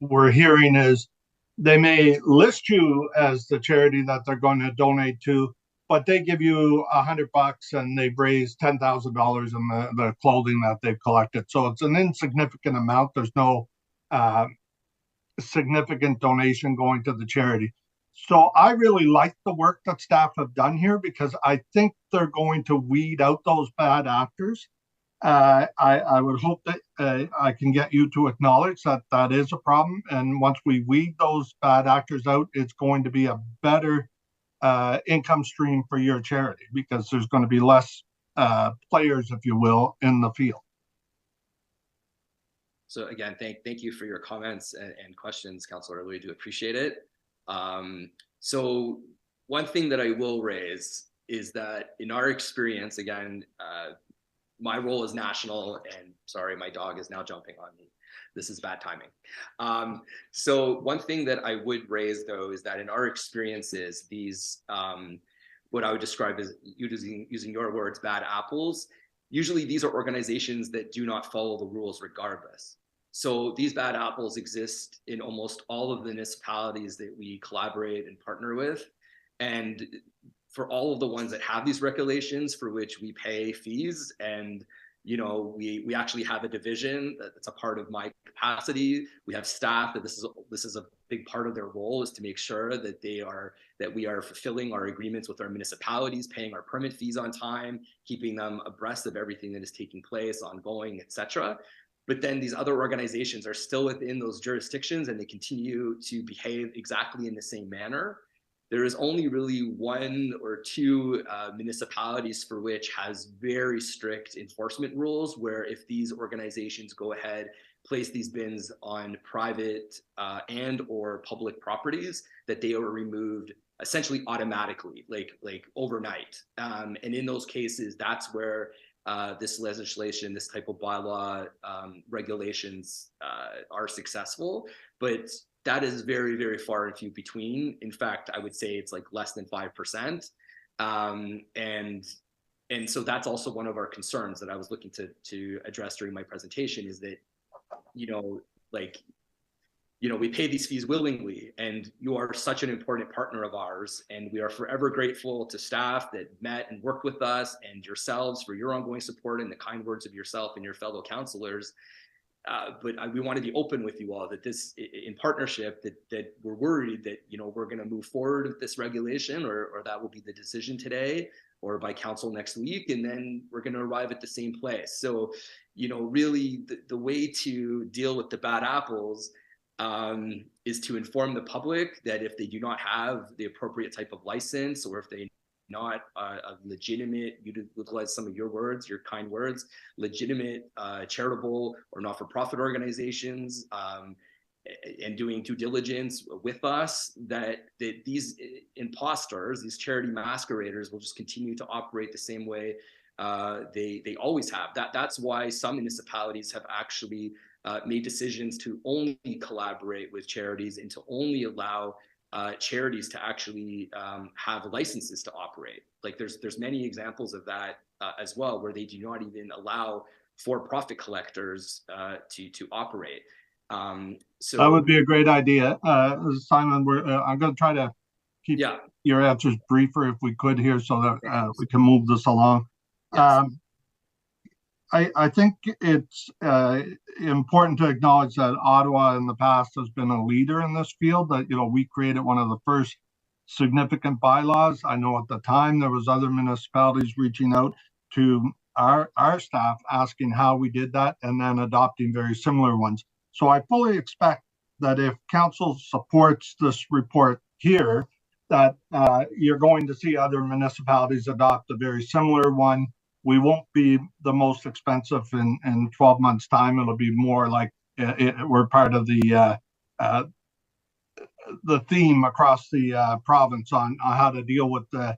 we're hearing is they may list you as the charity that they're going to donate to, but they give you $100 and they've raised $10,000 in the clothing that they've collected. So it's an insignificant amount. There's no significant donation going to the charity. So I really like the work that staff have done here, because I think they're going to weed out those bad actors. I would hope that I can get you to acknowledge that that is a problem. And once we weed those bad actors out, it's going to be a better income stream for your charity, because there's going to be less players, if you will, in the field. So again, thank you for your comments and questions, Councillor. I really do appreciate it. So one thing that I will raise is that in our experience, again, my role is national, and sorry, my dog is now jumping on me. This is bad timing. So one thing that I would raise, though, is that in our experiences, these, what I would describe as, using your words, bad apples, usually these are organizations that do not follow the rules regardless. So these bad apples exist in almost all of the municipalities that we collaborate and partner with. And for all of the ones that have these regulations for which we pay fees, and we actually have a division that's a part of my capacity. We have staff that this is a big part of their role, is to make sure that we are fulfilling our agreements with our municipalities, paying our permit fees on time, keeping them abreast of everything that is taking place, ongoing, etc. But then these other organizations are still within those jurisdictions, and they continue to behave exactly in the same manner. There is only really one or two municipalities for which has very strict enforcement rules, where if these organizations go ahead, place these bins on private and or public properties, that they are removed essentially automatically, like overnight. And in those cases, that's where this legislation, this type of bylaw regulations are successful. But that is very, very far and few between. In fact, I would say it's like less than 5%. And so that's also one of our concerns that I was looking to address during my presentation, is that, we pay these fees willingly, and you are such an important partner of ours, and we are forever grateful to staff that met and worked with us, and yourselves for your ongoing support and the kind words of yourself and your fellow councilors. But we want to be open with you all that this, in partnership, that we're worried that we're going to move forward with this regulation, or that will be the decision today or by council next week, and then we're going to arrive at the same place. So, really the way to deal with the bad apples is to inform the public that if they do not have the appropriate type of license, or if they not a legitimate, you utilize some of your words, your kind words, legitimate charitable or not-for-profit organizations, and doing due diligence with us, that these imposters, these charity masqueraders, will just continue to operate the same way they always have. That's why some municipalities have actually made decisions to only collaborate with charities and to only allow charities to actually have licenses to operate. Like there's many examples of that as well, where they do not even allow for-profit collectors to operate. So that would be a great idea. Simon, I'm going to try to keep your answers briefer if we could here, so that we can move this along. Yes. I think it's important to acknowledge that Ottawa in the past has been a leader in this field, that, we created one of the first significant bylaws. I know at the time there was other municipalities reaching out to our staff asking how we did that, and then adopting very similar ones. So I fully expect that if council supports this report here, that you're going to see other municipalities adopt a very similar one. We won't be the most expensive in 12 months' time. It'll be more like we're part of the theme across the province on how to deal with the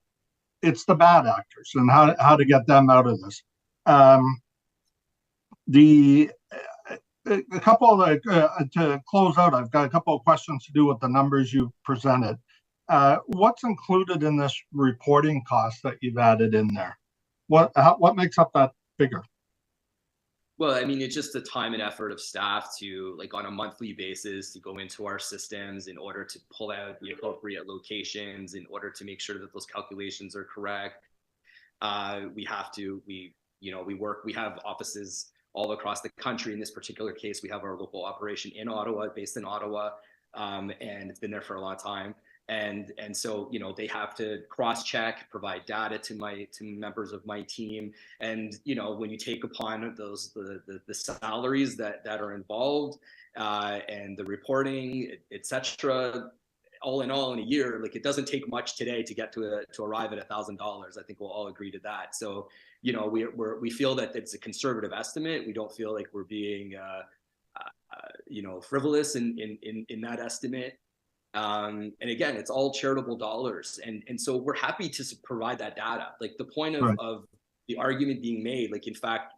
bad actors and how to get them out of this. A couple of to close out, I've got a couple of questions to do with the numbers you presented. What's included in this reporting cost that you've added in there? What makes up that figure? Well, I mean, it's just the time and effort of staff to, like, on a monthly basis, to go into our systems in order to pull out the appropriate locations, in order to make sure that those calculations are correct. We have offices all across the country. In this particular case, we have our local operation in Ottawa, based in Ottawa, and it's been there for a long time. And so, they have to cross-check, provide data to members of my team. And, when you take upon those, the salaries that are involved, and the reporting, et cetera, all in all, in a year, like, it doesn't take much today to get to arrive at $1,000. I think we'll all agree to that. So, we feel that it's a conservative estimate. We don't feel like we're being, frivolous in that estimate. And again, it's all charitable dollars. And so we're happy to provide that data. Like, the point of the argument being made, like, in fact,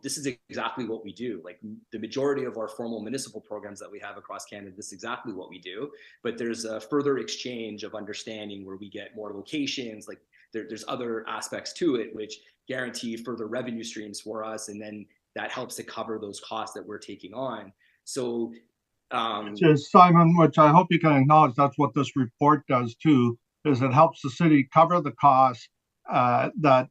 this is exactly what we do. Like, the majority of our formal municipal programs that we have across Canada, this is exactly what we do. But there's a further exchange of understanding where we get more locations. Like, there's other aspects to it which guarantee further revenue streams for us. And then that helps to cover those costs that we're taking on. So Simon, which I hope you can acknowledge, that's what this report does too, is it helps the city cover the costs that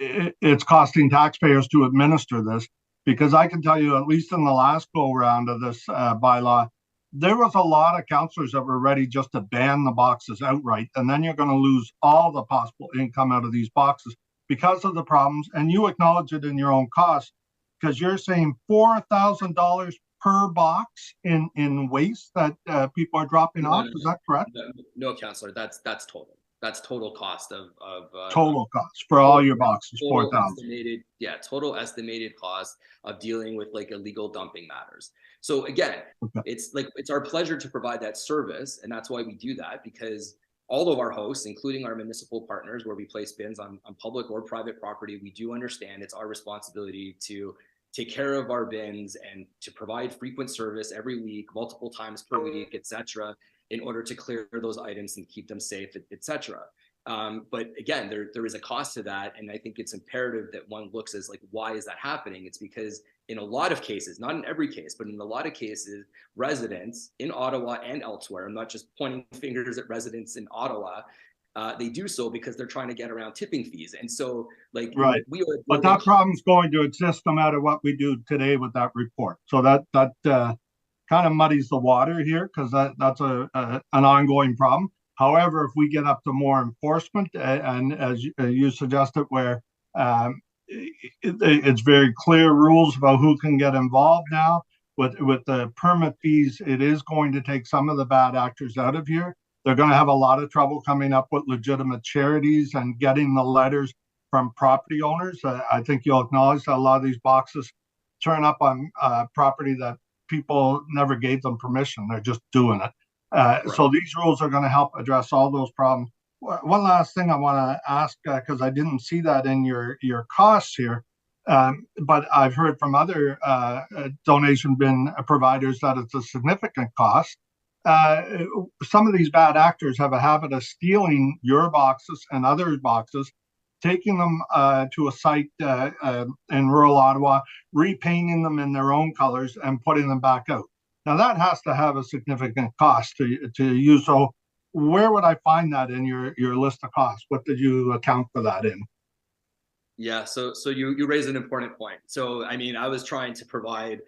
it's costing taxpayers to administer this. Because I can tell you, at least in the last go round of this bylaw, there was a lot of councillors that were ready just to ban the boxes outright, and then you're going to lose all the possible income out of these boxes because of the problems. And you acknowledge it in your own costs, because you're saying $4,000 per box in waste that people are dropping off. Is that correct? No, councillor, that's total. That's total cost of total cost for all your boxes. 4,000. Total estimated cost of dealing with, like, illegal dumping matters. So again, it's our pleasure to provide that service, and that's why we do that, because all of our hosts, including our municipal partners, where we place bins on public or private property, we do understand it's our responsibility to take care of our bins and to provide frequent service every week, multiple times per week, et cetera, in order to clear those items and keep them safe, et cetera. But again, there is a cost to that. And I think it's imperative that one looks as like, why is that happening? It's because in a lot of cases, not in every case, but in a lot of cases, residents in Ottawa and elsewhere, I'm not just pointing fingers at residents in Ottawa, they do so because they're trying to get around tipping fees. And so like, right. But that problem's going to exist no matter what we do today with that report. So that kind of muddies the water here, because that's an ongoing problem. However, if we get up to more enforcement, and as you suggested, where it's very clear rules about who can get involved now with the permit fees, it is going to take some of the bad actors out of here. They're going to have a lot of trouble coming up with legitimate charities and getting the letters from property owners. I think you'll acknowledge that a lot of these boxes turn up on property that people never gave them permission. They're just doing it. Right. So these rules are going to help address all those problems. One last thing I want to ask, because I didn't see that in your costs here, but I've heard from other donation bin providers that it's a significant cost. Some of these bad actors have a habit of stealing your boxes and other boxes, taking them to a site in rural Ottawa, repainting them in their own colors and putting them back out. Now that has to have a significant cost to use. So where would I find that in your list of costs? What did you account for that in? Yeah, so you raise an important point. So I mean, I was trying to provide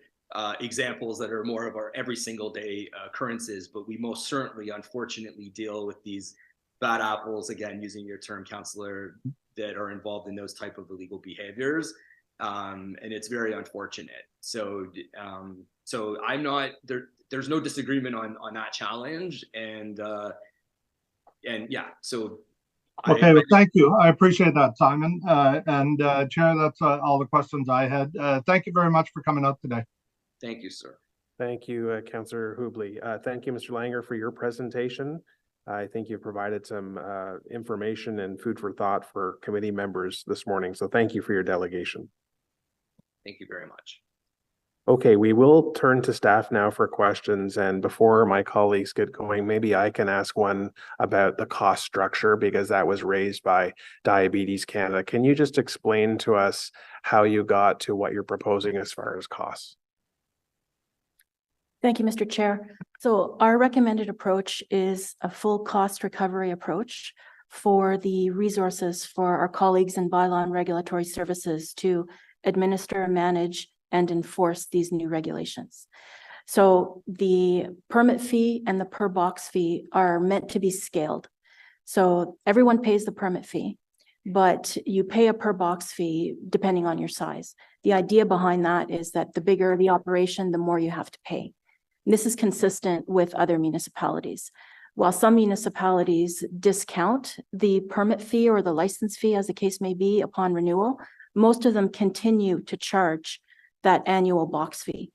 examples that are more of our every single day occurrences, but we most certainly, unfortunately, deal with these bad apples, again, using your term, Councillor, that are involved in those type of illegal behaviors. And it's very unfortunate. So I'm not there. There's no disagreement on that challenge. And yeah, so. Okay, well, thank you. I appreciate that, Simon. And Chair, that's all the questions I had. Thank you very much for coming out today. Thank you, sir. Thank you, Councillor Hubley. Thank you, Mr. Langer, for your presentation. I think you provided some information and food for thought for committee members this morning. So thank you for your delegation. Thank you very much. Okay, we will turn to staff now for questions. And before my colleagues get going, maybe I can ask one about the cost structure, because that was raised by Diabetes Canada. Can you just explain to us how you got to what you're proposing as far as costs? Thank you, Mr. Chair. So our recommended approach is a full cost recovery approach for the resources for our colleagues in bylaw and regulatory services to administer, manage, and enforce these new regulations. So the permit fee and the per box fee are meant to be scaled. So everyone pays the permit fee, but you pay a per box fee depending on your size. The idea behind that is that the bigger the operation, the more you have to pay. And this is consistent with other municipalities. While some municipalities discount the permit fee or the license fee, as the case may be, upon renewal, most of them continue to charge that annual box fee.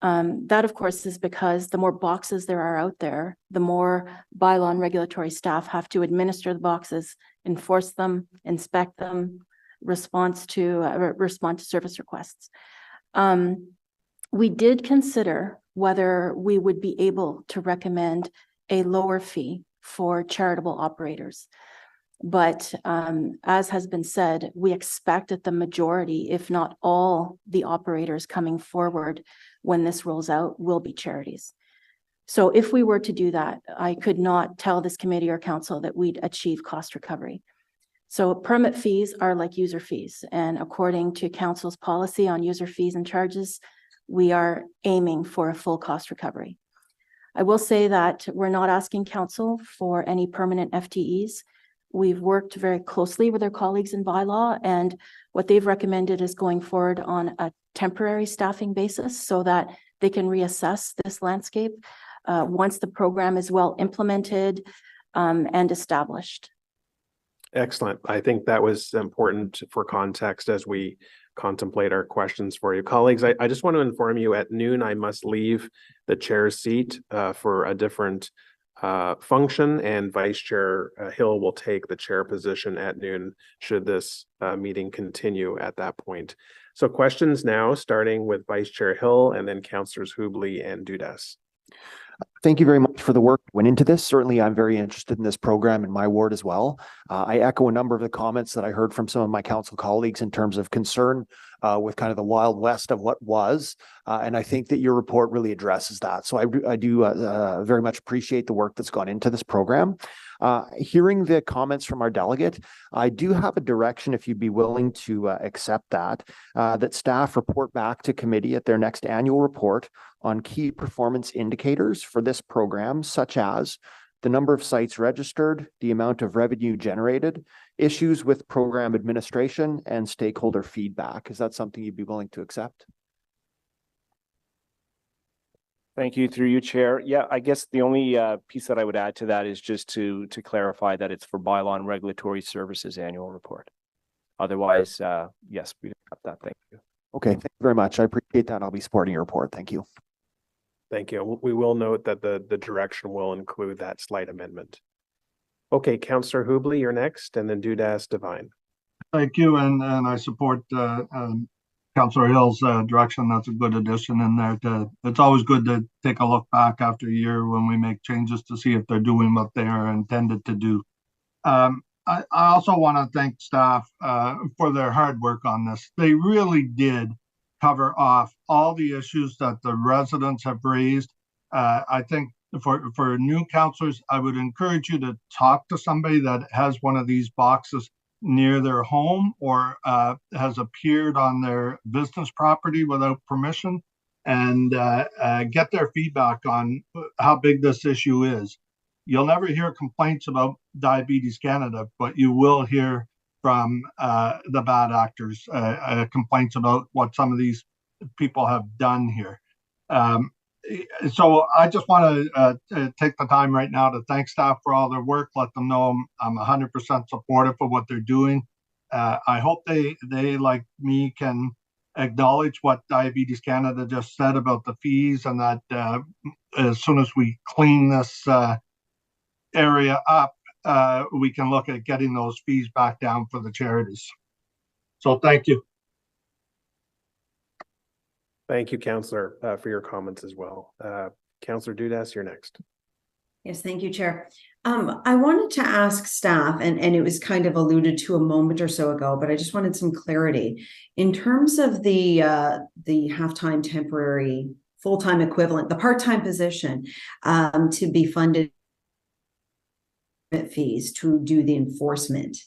That, of course, is because the more boxes there are out there, the more bylaw and regulatory staff have to administer the boxes, enforce them, inspect them, respond to service requests. We did consider whether we would be able to recommend a lower fee for charitable operators. But as has been said, we expect that the majority, if not all, the operators coming forward when this rolls out will be charities. So if we were to do that, I could not tell this committee or council that we'd achieve cost recovery. So permit fees are like user fees. And according to council's policy on user fees and charges, we are aiming for a full cost recovery. I will say that we're not asking council for any permanent FTEs. We've worked very closely with our colleagues in bylaw, and what they've recommended is going forward on a temporary staffing basis so that they can reassess this landscape once the program is well implemented and established. Excellent. I think that was important for context as we contemplate our questions for you. Colleagues, I just want to inform you at noon, I must leave the chair's seat for a different function, and Vice Chair Hill will take the chair position at noon should this meeting continue at that point. So questions now, starting with Vice Chair Hill and then Councillors Hubley and Dudas. Thank you very much for the work that went into this. Certainly, I'm very interested in this program in my ward as well. I echo a number of the comments that I heard from some of my council colleagues in terms of concern with kind of the wild west of what was. And I think that your report really addresses that. So I do very much appreciate the work that's gone into this program. Hearing the comments from our delegate, I do have a direction, if you'd be willing to accept that, that staff report back to committee at their next annual report on key performance indicators for this program, such as the number of sites registered, the amount of revenue generated, issues with program administration, and stakeholder feedback. Is that something you'd be willing to accept? Thank you, through you, Chair. Yeah, I guess the only piece that I would add to that is just to clarify that it's for bylaw and regulatory services annual report. Otherwise, yes, we have that. Thank you. Okay, thank you very much. I appreciate that. I'll be supporting your report. Thank you. Thank you. We will note that the direction will include that slight amendment. Okay, Councillor Hubley, you're next, and then Dudas Devine. Thank you, and I support Councillor Hill's direction. That's a good addition in there. It's always good to take a look back after a year when we make changes to see if they're doing what they are intended to do. I also want to thank staff for their hard work on this. They really did cover off all the issues that the residents have raised. I think for new councillors, I would encourage you to talk to somebody that has one of these boxes near their home or has appeared on their business property without permission, and get their feedback on how big this issue is. You'll never hear complaints about Diabetes Canada, but you will hear from the bad actors complaints about what some of these people have done here. So I just want to take the time right now to thank staff for all their work, let them know I'm 100% supportive of what they're doing. I hope they like me can acknowledge what Diabetes Canada just said about the fees, and that as soon as we clean this area up, we can look at getting those fees back down for the charities. So thank you. Thank you, Councillor, for your comments as well. Councillor Dudas, you're next. Yes, thank you, Chair. I wanted to ask staff, and it was kind of alluded to a moment or so ago, but I just wanted some clarity. In terms of the half-time temporary full-time equivalent, the part-time position to be funded fees to do the enforcement,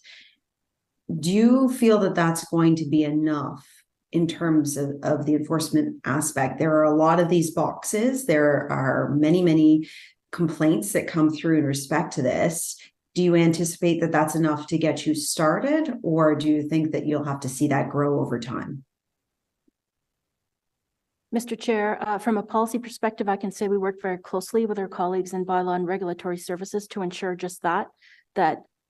do you feel that that's going to be enough in terms of the enforcement aspect? There are a lot of these boxes. There are many complaints that come through in respect to this. Do you anticipate that that's enough to get you started, or do you think that you'll have to see that grow over time? Mr. Chair, from a policy perspective, I can say we work very closely with our colleagues in bylaw and regulatory services to ensure just that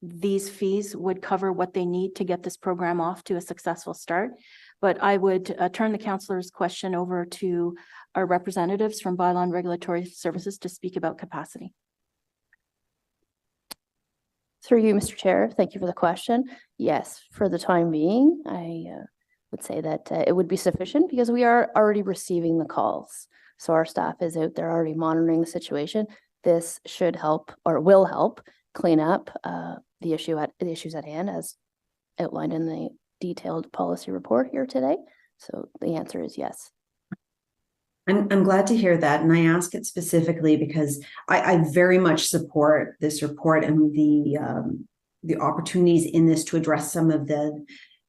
these fees would cover what they need to get this program off to a successful start. But I would turn the councillor's question over to our representatives from bylaw and regulatory services to speak about capacity. Through you, Mr. Chair, thank you for the question. Yes, for the time being, I would say that it would be sufficient because we are already receiving the calls. So our staff is out there already monitoring the situation. This should help, or will help, clean up the issues at hand as outlined in the detailed policy report here today. So the answer is yes. I'm glad to hear that, and I ask it specifically because I very much support this report and the opportunities in this to address some of the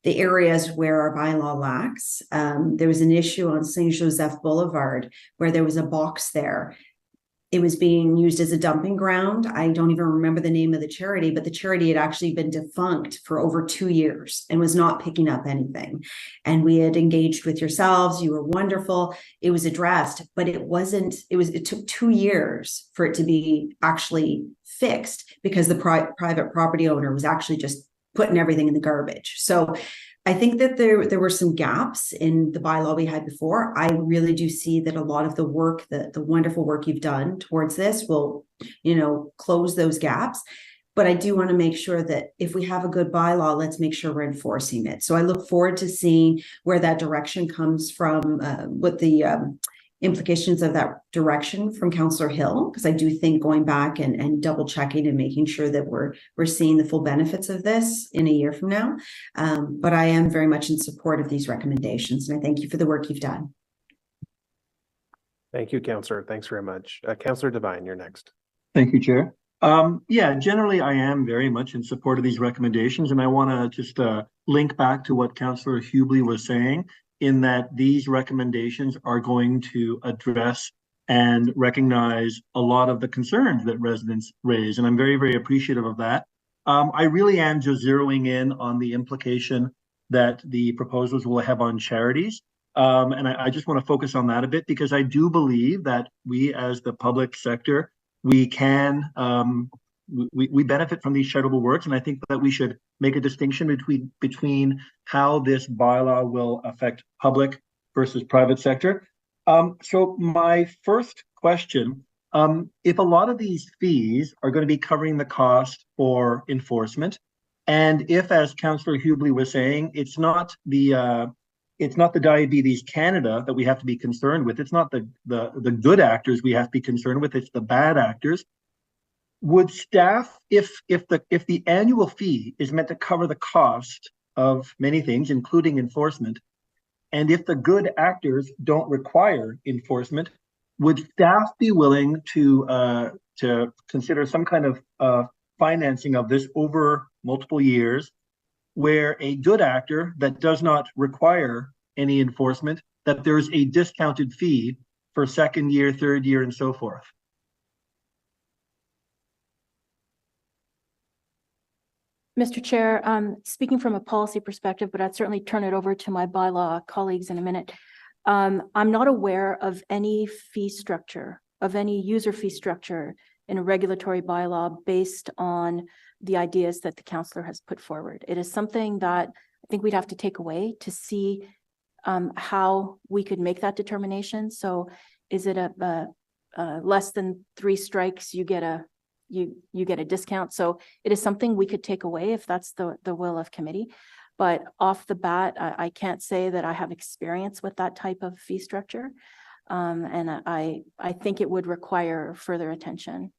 areas where our bylaw lacks. There was an issue on Saint Joseph Boulevard where there was a box there. It was being used as a dumping ground. I don't even remember the name of the charity, but the charity had actually been defunct for over 2 years and was not picking up anything. And we had engaged with yourselves. You were wonderful. It was addressed, but it took 2 years for it to be actually fixed because the private property owner was actually just putting everything in the garbage. So I think that there were some gaps in the bylaw we had before. I really do see that a lot of the work, the wonderful work you've done towards this will, close those gaps. But I do want to make sure that if we have a good bylaw, let's make sure we're enforcing it. So I look forward to seeing where that direction comes from with the implications of that direction from Councillor Hill, because I do think going back and double checking and making sure that we're seeing the full benefits of this in a year from now. But I am very much in support of these recommendations, and I thank you for the work you've done. Thank you, Councillor. Thanks very much. Councillor Devine, you're next. Thank you, Chair. Yeah, generally I am very much in support of these recommendations, and I want to just link back to what Councillor Hubley was saying, in that these recommendations are going to address and recognize a lot of the concerns that residents raise, and I'm very, very appreciative of that. I really am just zeroing in on the implication that the proposals will have on charities. And I just want to focus on that a bit, because I do believe that we as the public sector, we can we benefit from these charitable works, and I think that we should make a distinction between how this bylaw will affect public versus private sector. So my first question, if a lot of these fees are going to be covering the cost for enforcement, and if, as Councillor Hubley was saying, it's not the Diabetes Canada that we have to be concerned with, it's not the good actors we have to be concerned with, it's the bad actors. Would staff, if the annual fee is meant to cover the cost of many things, including enforcement, and if the good actors don't require enforcement, would staff be willing to consider some kind of financing of this over multiple years, where a good actor that does not require any enforcement, that there's a discounted fee for second year, third year, and so forth? Mr. Chair, speaking from a policy perspective, but I'd certainly turn it over to my bylaw colleagues in a minute. I'm not aware of any fee structure, of any user fee structure in a regulatory bylaw based on the ideas that the councillor has put forward. It is something that I think we'd have to take away to see how we could make that determination. So is it a less than 3 strikes, you get a discount? So it is something we could take away if that's the will of committee. But off the bat, I can't say that I have experience with that type of fee structure. And I think it would require further attention.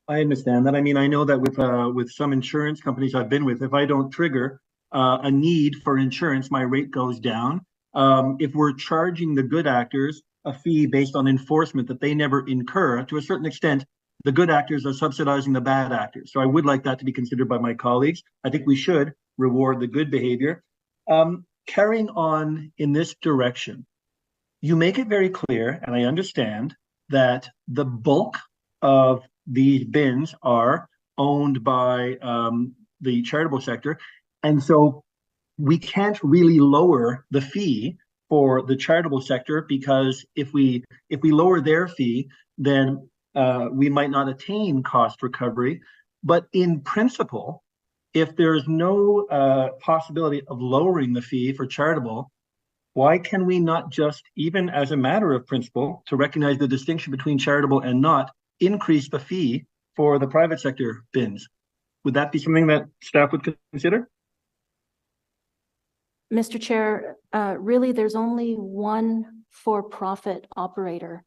I understand that. I mean, I know that with some insurance companies I've been with, if I don't trigger a need for insurance, my rate goes down. If we're charging the good actors a fee based on enforcement that they never incur, to a certain extent, the good actors are subsidizing the bad actors. So I would like that to be considered by my colleagues. I think we should reward the good behavior. Carrying on in this direction, you make it very clear, and I understand, that the bulk of these bins are owned by the charitable sector. And so we can't really lower the fee for the charitable sector, because if we lower their fee, then we might not attain cost recovery. But in principle, if there's no possibility of lowering the fee for charitable, why can we not just, even as a matter of principle, to recognize the distinction between charitable and not, increase the fee for the private sector bins? Would that be something that staff would consider? Mr. Chair, really, there's only one for-profit operator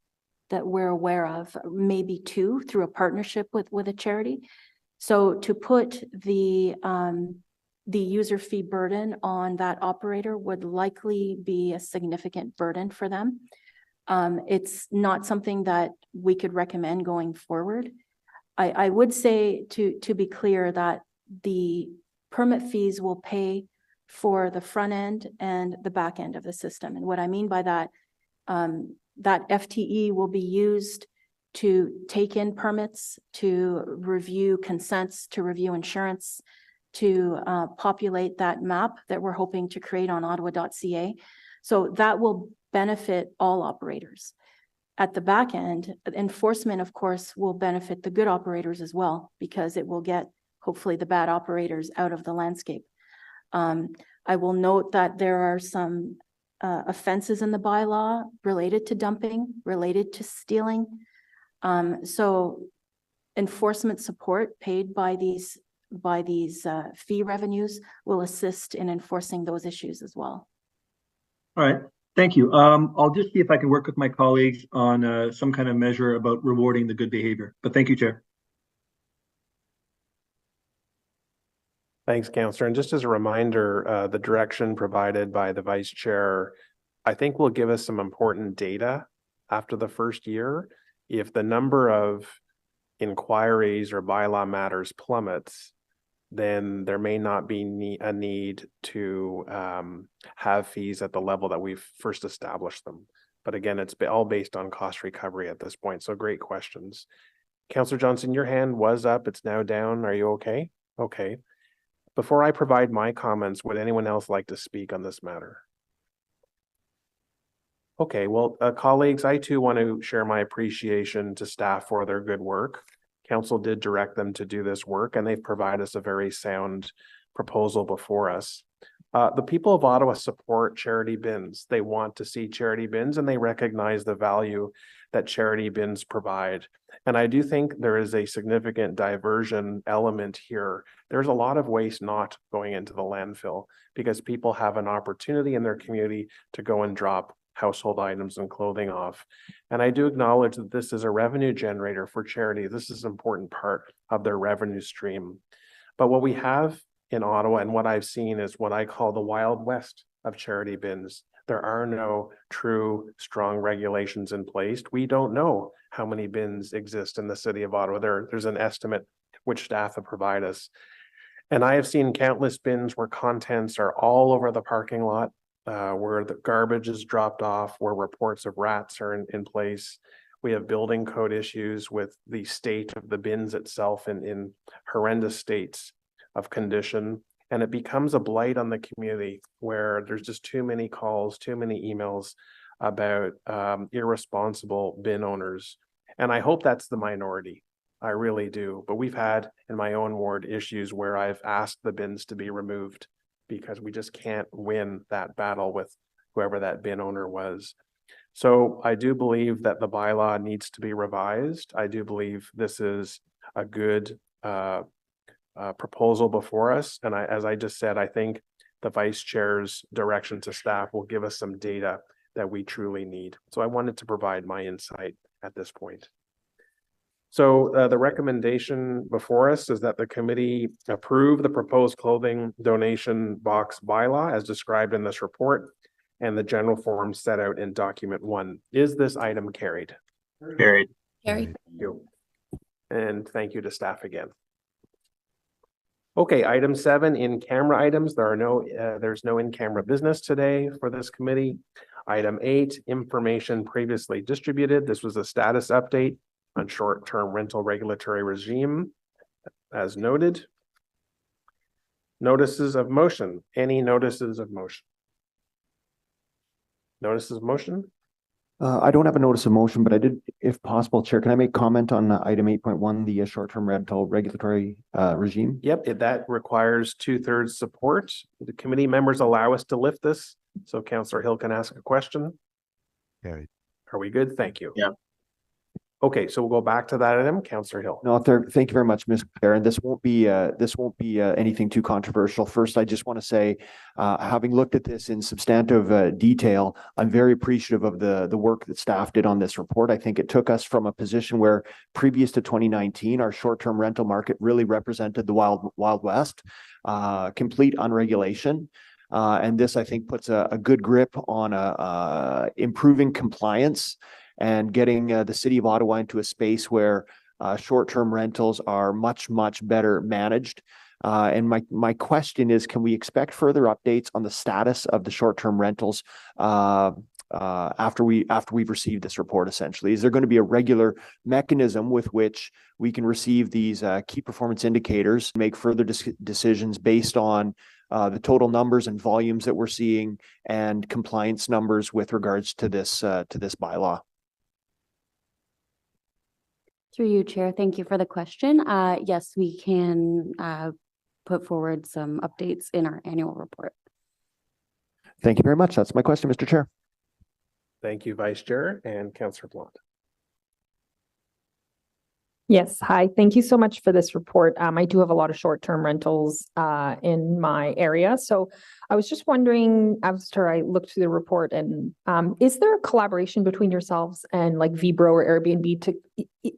that we're aware of, maybe 2 through a partnership with a charity. So to put the user fee burden on that operator would likely be a significant burden for them. It's not something that we could recommend going forward. I would say, to be clear, that the permit fees will pay for the front end and the back end of the system. And what I mean by that, that FTE will be used to take in permits, to review consents, to review insurance, to populate that map that we're hoping to create on ottawa.ca. So that will benefit all operators. At the back end, enforcement, of course, will benefit the good operators as well, because it will get, hopefully, the bad operators out of the landscape. I will note that there are some offenses in the bylaw related to dumping, related to stealing. So enforcement support paid by these fee revenues will assist in enforcing those issues as well. All right. Thank you. I'll just see if I can work with my colleagues on some kind of measure about rewarding the good behavior. But thank you, Chair. Thanks, Councillor. And just as a reminder, the direction provided by the Vice Chair, I think will give us some important data after the first year. If the number of inquiries or bylaw matters plummets, then there may not be a need to have fees at the level that we've first established them. But again, it's all based on cost recovery at this point. So great questions. Councillor Johnson, your hand was up. It's now down. Are you okay? Okay. Before I provide my comments, would anyone else like to speak on this matter? Okay, well, colleagues, I too want to share my appreciation to staff for their good work. Council did direct them to do this work, and they've provided us a very sound proposal before us. The people of Ottawa support charity bins. They want to see charity bins, and they recognize the value that charity bins provide. And I do think there is a significant diversion element here. There's a lot of waste not going into the landfill because people have an opportunity in their community to go and drop household items and clothing off. And I do acknowledge that this is a revenue generator for charity. This is an important part of their revenue stream. But what we have in Ottawa and what I've seen is what I call the Wild West of charity bins. There are no true strong regulations in place. We don't know how many bins exist in the city of Ottawa. There's an estimate which staff have provided us. And I have seen countless bins where contents are all over the parking lot, where the garbage is dropped off, where reports of rats are in place. We have building code issues with the state of the bins itself in horrendous states of condition. And it becomes a blight on the community where there's just too many calls, too many emails about irresponsible bin owners. And I hope that's the minority. I really do. But we've had in my own ward issues where I've asked the bins to be removed because we just can't win that battle with whoever that bin owner was. So I do believe that the bylaw needs to be revised. I do believe this is a good proposal before us. And as I just said, I think the Vice Chair's direction to staff will give us some data that we truly need. So I wanted to provide my insight at this point. So the recommendation before us is that the committee approve the proposed clothing donation box bylaw as described in this report and the general form set out in document 1. Is this item carried? Carried. Carried. Thank you. And thank you to staff again. Okay, item 7, in-camera items. There's no in-camera business today for this committee. Item 8, information previously distributed. This was a status update on short-term rental regulatory regime, as noted. Notices of motion. Any notices of motion? Notices of motion? I don't have a notice of motion, but I did, if possible, Chair, can I make comment on item 8.1, the short-term rental regulatory regime? Yep, that requires 2/3 support. The committee members allow us to lift this, so Councillor Hill can ask a question. Carried. Are we good? Thank you. Yep. Okay, so we'll go back to that item. Councillor Hill. No, thank you very much, Mr. Chair. And this won't be anything too controversial. First, I just want to say, having looked at this in substantive detail, I'm very appreciative of the work that staff did on this report. I think it took us from a position where previous to 2019, our short-term rental market really represented the Wild West, complete unregulation. And this, I think, puts a good grip on improving compliance and getting the city of Ottawa into a space where short-term rentals are much, much better managed. And my question is, can we expect further updates on the status of the short-term rentals after we've received this report, essentially? Is there going to be a regular mechanism with which we can receive these key performance indicators, make further decisions based on the total numbers and volumes that we're seeing and compliance numbers with regards to this bylaw? Through you, Chair. Thank you for the question. Yes, we can put forward some updates in our annual report. Thank you very much. That's my question, Mr. Chair. Thank you, Vice Chair and Councillor Blunt. Yes, hi. Thank you so much for this report. I do have a lot of short-term rentals in my area. So I was just wondering, after I looked through the report, and is there a collaboration between yourselves and like Vibro or Airbnb to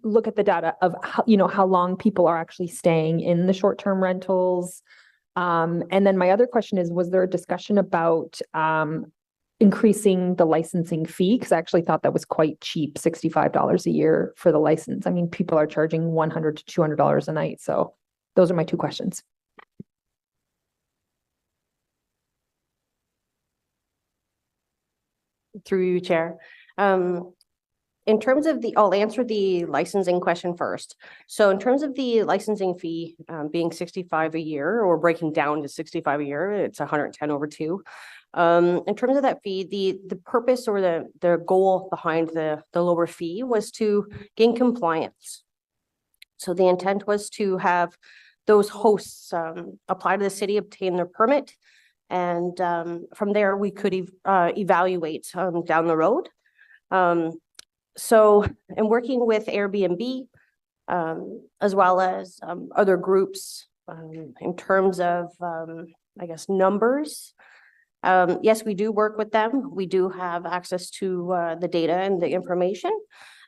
look at the data of how long people are actually staying in the short-term rentals? And then my other question is, was there a discussion about increasing the licensing fee? Because I actually thought that was quite cheap, $65 a year for the license. I mean, people are charging $100 to $200 a night. So those are my two questions. Through you, Chair. In terms of I'll answer the licensing question first. So in terms of the licensing fee being $65 a year, or breaking down to $65 a year, it's 110 over 2. In terms of that fee, the purpose or the goal behind the lower fee was to gain compliance. So the intent was to have those hosts apply to the city, obtain their permit, and from there we could evaluate down the road. So in working with Airbnb, as well as other groups in terms of, I guess, numbers, yes, we do work with them. We do have access to the data and the information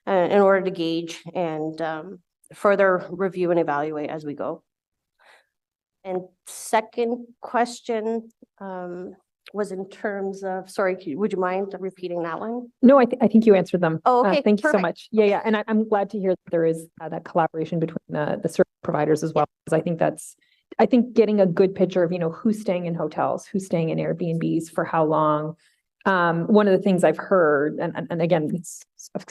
in order to gauge and further review and evaluate as we go. And second question was in terms of, sorry, would you mind repeating that one? No, I think you answered them. Oh, okay. Thank you so Perfect. much. Yeah. And I'm glad to hear that there is that collaboration between the service providers as well, because I think getting a good picture of, who's staying in hotels, who's staying in Airbnbs for how long. One of the things I've heard, and again,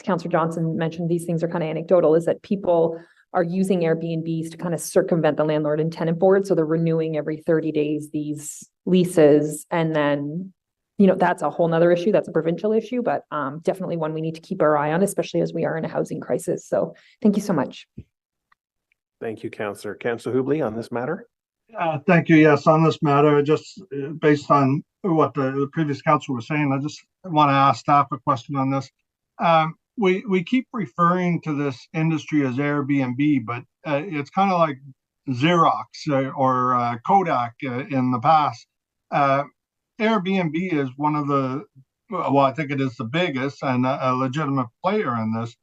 Councillor Johnson mentioned these things are kind of anecdotal, is that people are using Airbnbs to kind of circumvent the landlord and tenant board. So they're renewing every 30 days these leases. And then, that's a whole nother issue. That's a provincial issue, but definitely one we need to keep our eye on, especially as we are in a housing crisis. So thank you so much. Thank you, Councillor. Councillor Hubley on this matter. Thank you. Yes, on this matter, just based on what the previous council was saying, I just want to ask staff a question on this. We keep referring to this industry as Airbnb, but it's kind of like Xerox or Kodak in the past. Airbnb is one of I think it is the biggest and a legitimate player in this.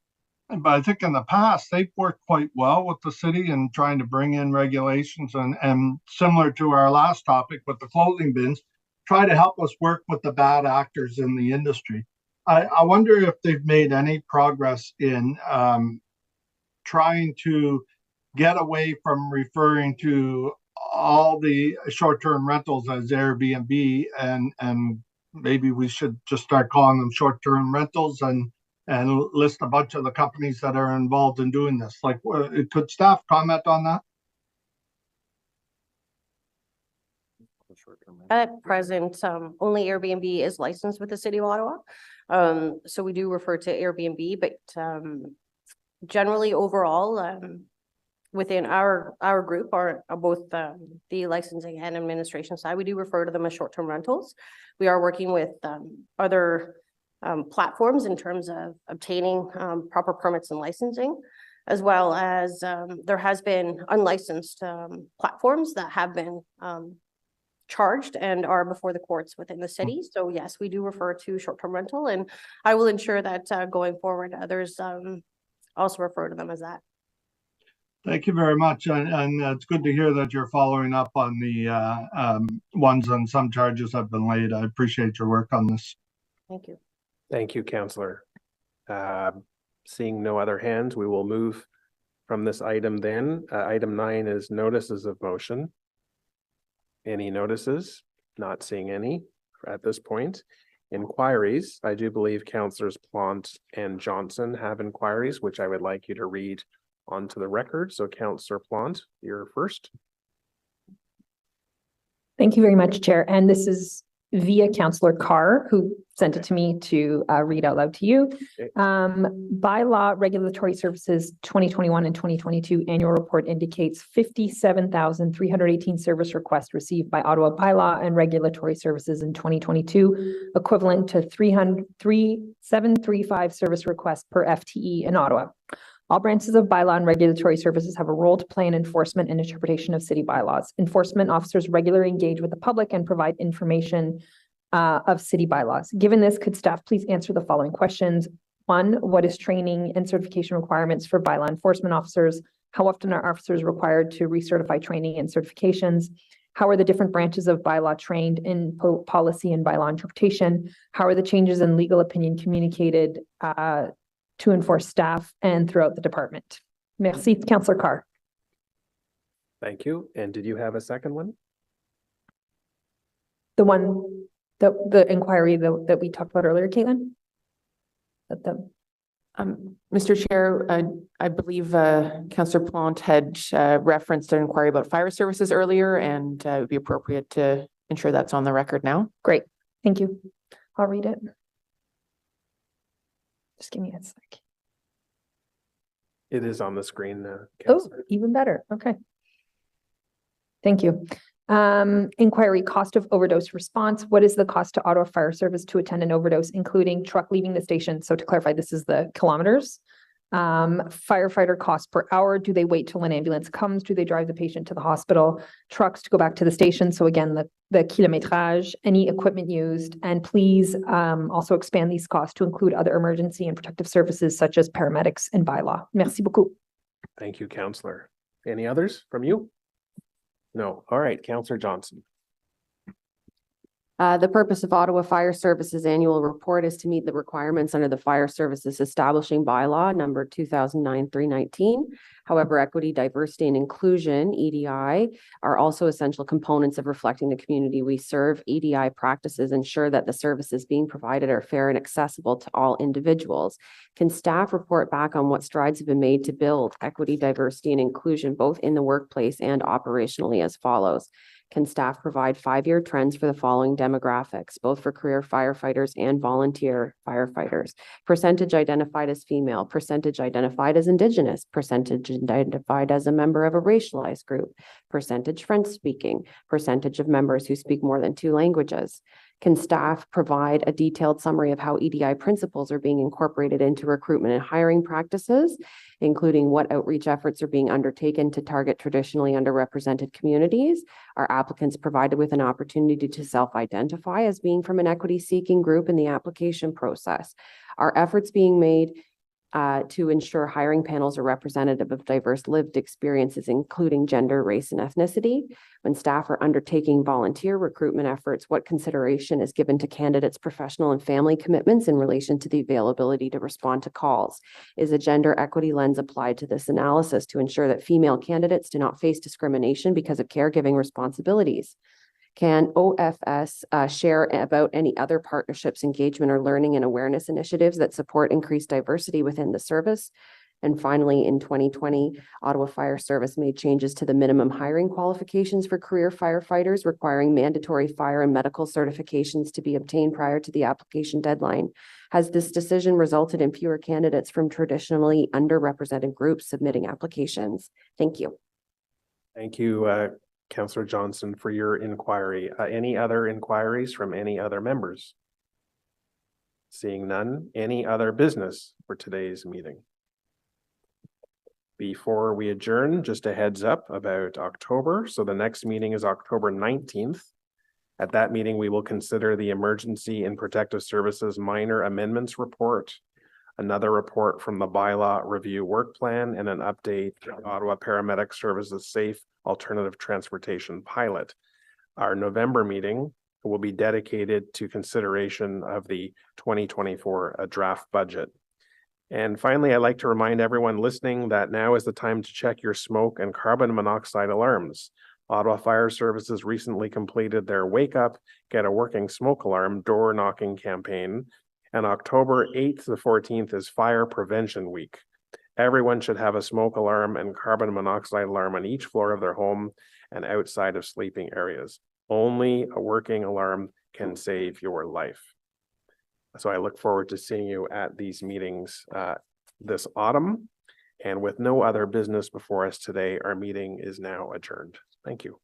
But I think in the past, they've worked quite well with the city in trying to bring in regulations and similar to our last topic with the clothing bins, try to help us work with the bad actors in the industry. I wonder if they've made any progress in trying to get away from referring to all the short-term rentals as Airbnb, and maybe we should just start calling them short-term rentals and list a bunch of the companies that are involved in doing this. Like, could staff comment on that? At present, only Airbnb is licensed with the City of Ottawa. So we do refer to Airbnb, but generally overall, within our group, or both the licensing and administration side, we do refer to them as short-term rentals. We are working with other platforms in terms of obtaining proper permits and licensing, as well as there has been unlicensed platforms that have been charged and are before the courts within the city. So yes, we do refer to short-term rental, and I will ensure that going forward, others also refer to them as that. Thank you very much. And it's good to hear that you're following up on the ones and some charges have been laid. I appreciate your work on this. Thank you. Thank you, Councillor. Seeing no other hands, we will move from this item then. Item 9 is notices of motion. Any notices? Not seeing any at this point. Inquiries. I do believe Councillors Plant and Johnson have inquiries, which I would like you to read onto the record. So Councillor Plant, you're first. Thank you very much, Chair. And this is via Councillor Carr, who sent it to me to read out loud to you. Bylaw Regulatory Services 2021 and 2022 annual report indicates 57,318 service requests received by Ottawa Bylaw and Regulatory Services in 2022, equivalent to 30735 service requests per FTE in Ottawa. All branches of bylaw and regulatory services have a role to play in enforcement and interpretation of city bylaws. Enforcement officers regularly engage with the public and provide information of city bylaws. Given this, could staff please answer the following questions? 1, what is training and certification requirements for bylaw enforcement officers? How often are officers required to recertify training and certifications? How are the different branches of bylaw trained in policy and bylaw interpretation? How are the changes in legal opinion communicated to enforce staff and throughout the department? Merci, Councillor Carr. Thank you. And did you have a second one? The one, the inquiry that we talked about earlier, Caitlin? Mr. Chair, I believe Councillor Plante had referenced an inquiry about fire services earlier, and it would be appropriate to ensure that's on the record now. Great, thank you. I'll read it. Just give me a sec. It is on the screen now. Oh, even better. Okay. Thank you. Inquiry, cost of overdose response. What is the cost to Ottawa Fire Service to attend an overdose, including truck leaving the station? So to clarify, this is the kilometers. Firefighter cost per hour. Do they wait till an ambulance comes? Do they drive the patient to the hospital? Trucks to go back to the station. So again, the kilometrage, any equipment used, and please also expand these costs to include other emergency and protective services such as paramedics and bylaw. Merci beaucoup. Thank you, Councillor. Any others from you? No. All right, Councillor Johnson. The purpose of Ottawa Fire Services annual report is to meet the requirements under the Fire Services Establishing Bylaw number 2009-319. However, equity, diversity, and inclusion, EDI, are also essential components of reflecting the community we serve. EDI practices ensure that the services being provided are fair and accessible to all individuals. Can staff report back on what strides have been made to build equity, diversity, and inclusion both in the workplace and operationally as follows? Can staff provide 5-year trends for the following demographics, both for career firefighters and volunteer firefighters? Percentage identified as female, percentage identified as Indigenous, percentage identified as a member of a racialized group, percentage French speaking, percentage of members who speak more than 2 languages. Can staff provide a detailed summary of how EDI principles are being incorporated into recruitment and hiring practices, including what outreach efforts are being undertaken to target traditionally underrepresented communities? Are applicants provided with an opportunity to self-identify as being from an equity-seeking group in the application process? Are efforts being made to ensure hiring panels are representative of diverse lived experiences, including gender, race, and ethnicity? When staff are undertaking volunteer recruitment efforts, what consideration is given to candidates' professional and family commitments in relation to the availability to respond to calls? Is a gender equity lens applied to this analysis to ensure that female candidates do not face discrimination because of caregiving responsibilities? Can OFS share about any other partnerships, engagement, or learning and awareness initiatives that support increased diversity within the service? And finally, in 2020, Ottawa Fire Service made changes to the minimum hiring qualifications for career firefighters, requiring mandatory fire and medical certifications to be obtained prior to the application deadline. Has this decision resulted in fewer candidates from traditionally underrepresented groups submitting applications? Thank you. Thank you, Councillor Johnson, for your inquiry. Any other inquiries from any other members? Seeing none, any other business for today's meeting? Before we adjourn, just a heads up about October. So the next meeting is October 19th. At that meeting, we will consider the Emergency and Protective Services Minor Amendments Report, another report from the Bylaw Review Work Plan, and an update on Ottawa Paramedic Services Safe Alternative Transportation Pilot. Our November meeting will be dedicated to consideration of the 2024 draft budget. And finally, I'd like to remind everyone listening that now is the time to check your smoke and carbon monoxide alarms. Ottawa Fire Services recently completed their Wake Up, Get a Working Smoke Alarm door knocking campaign, and October 8th to 14th is Fire Prevention Week. Everyone should have a smoke alarm and carbon monoxide alarm on each floor of their home and outside of sleeping areas. Only a working alarm can save your life. So I look forward to seeing you at these meetings this autumn. And with no other business before us today, our meeting is now adjourned. Thank you.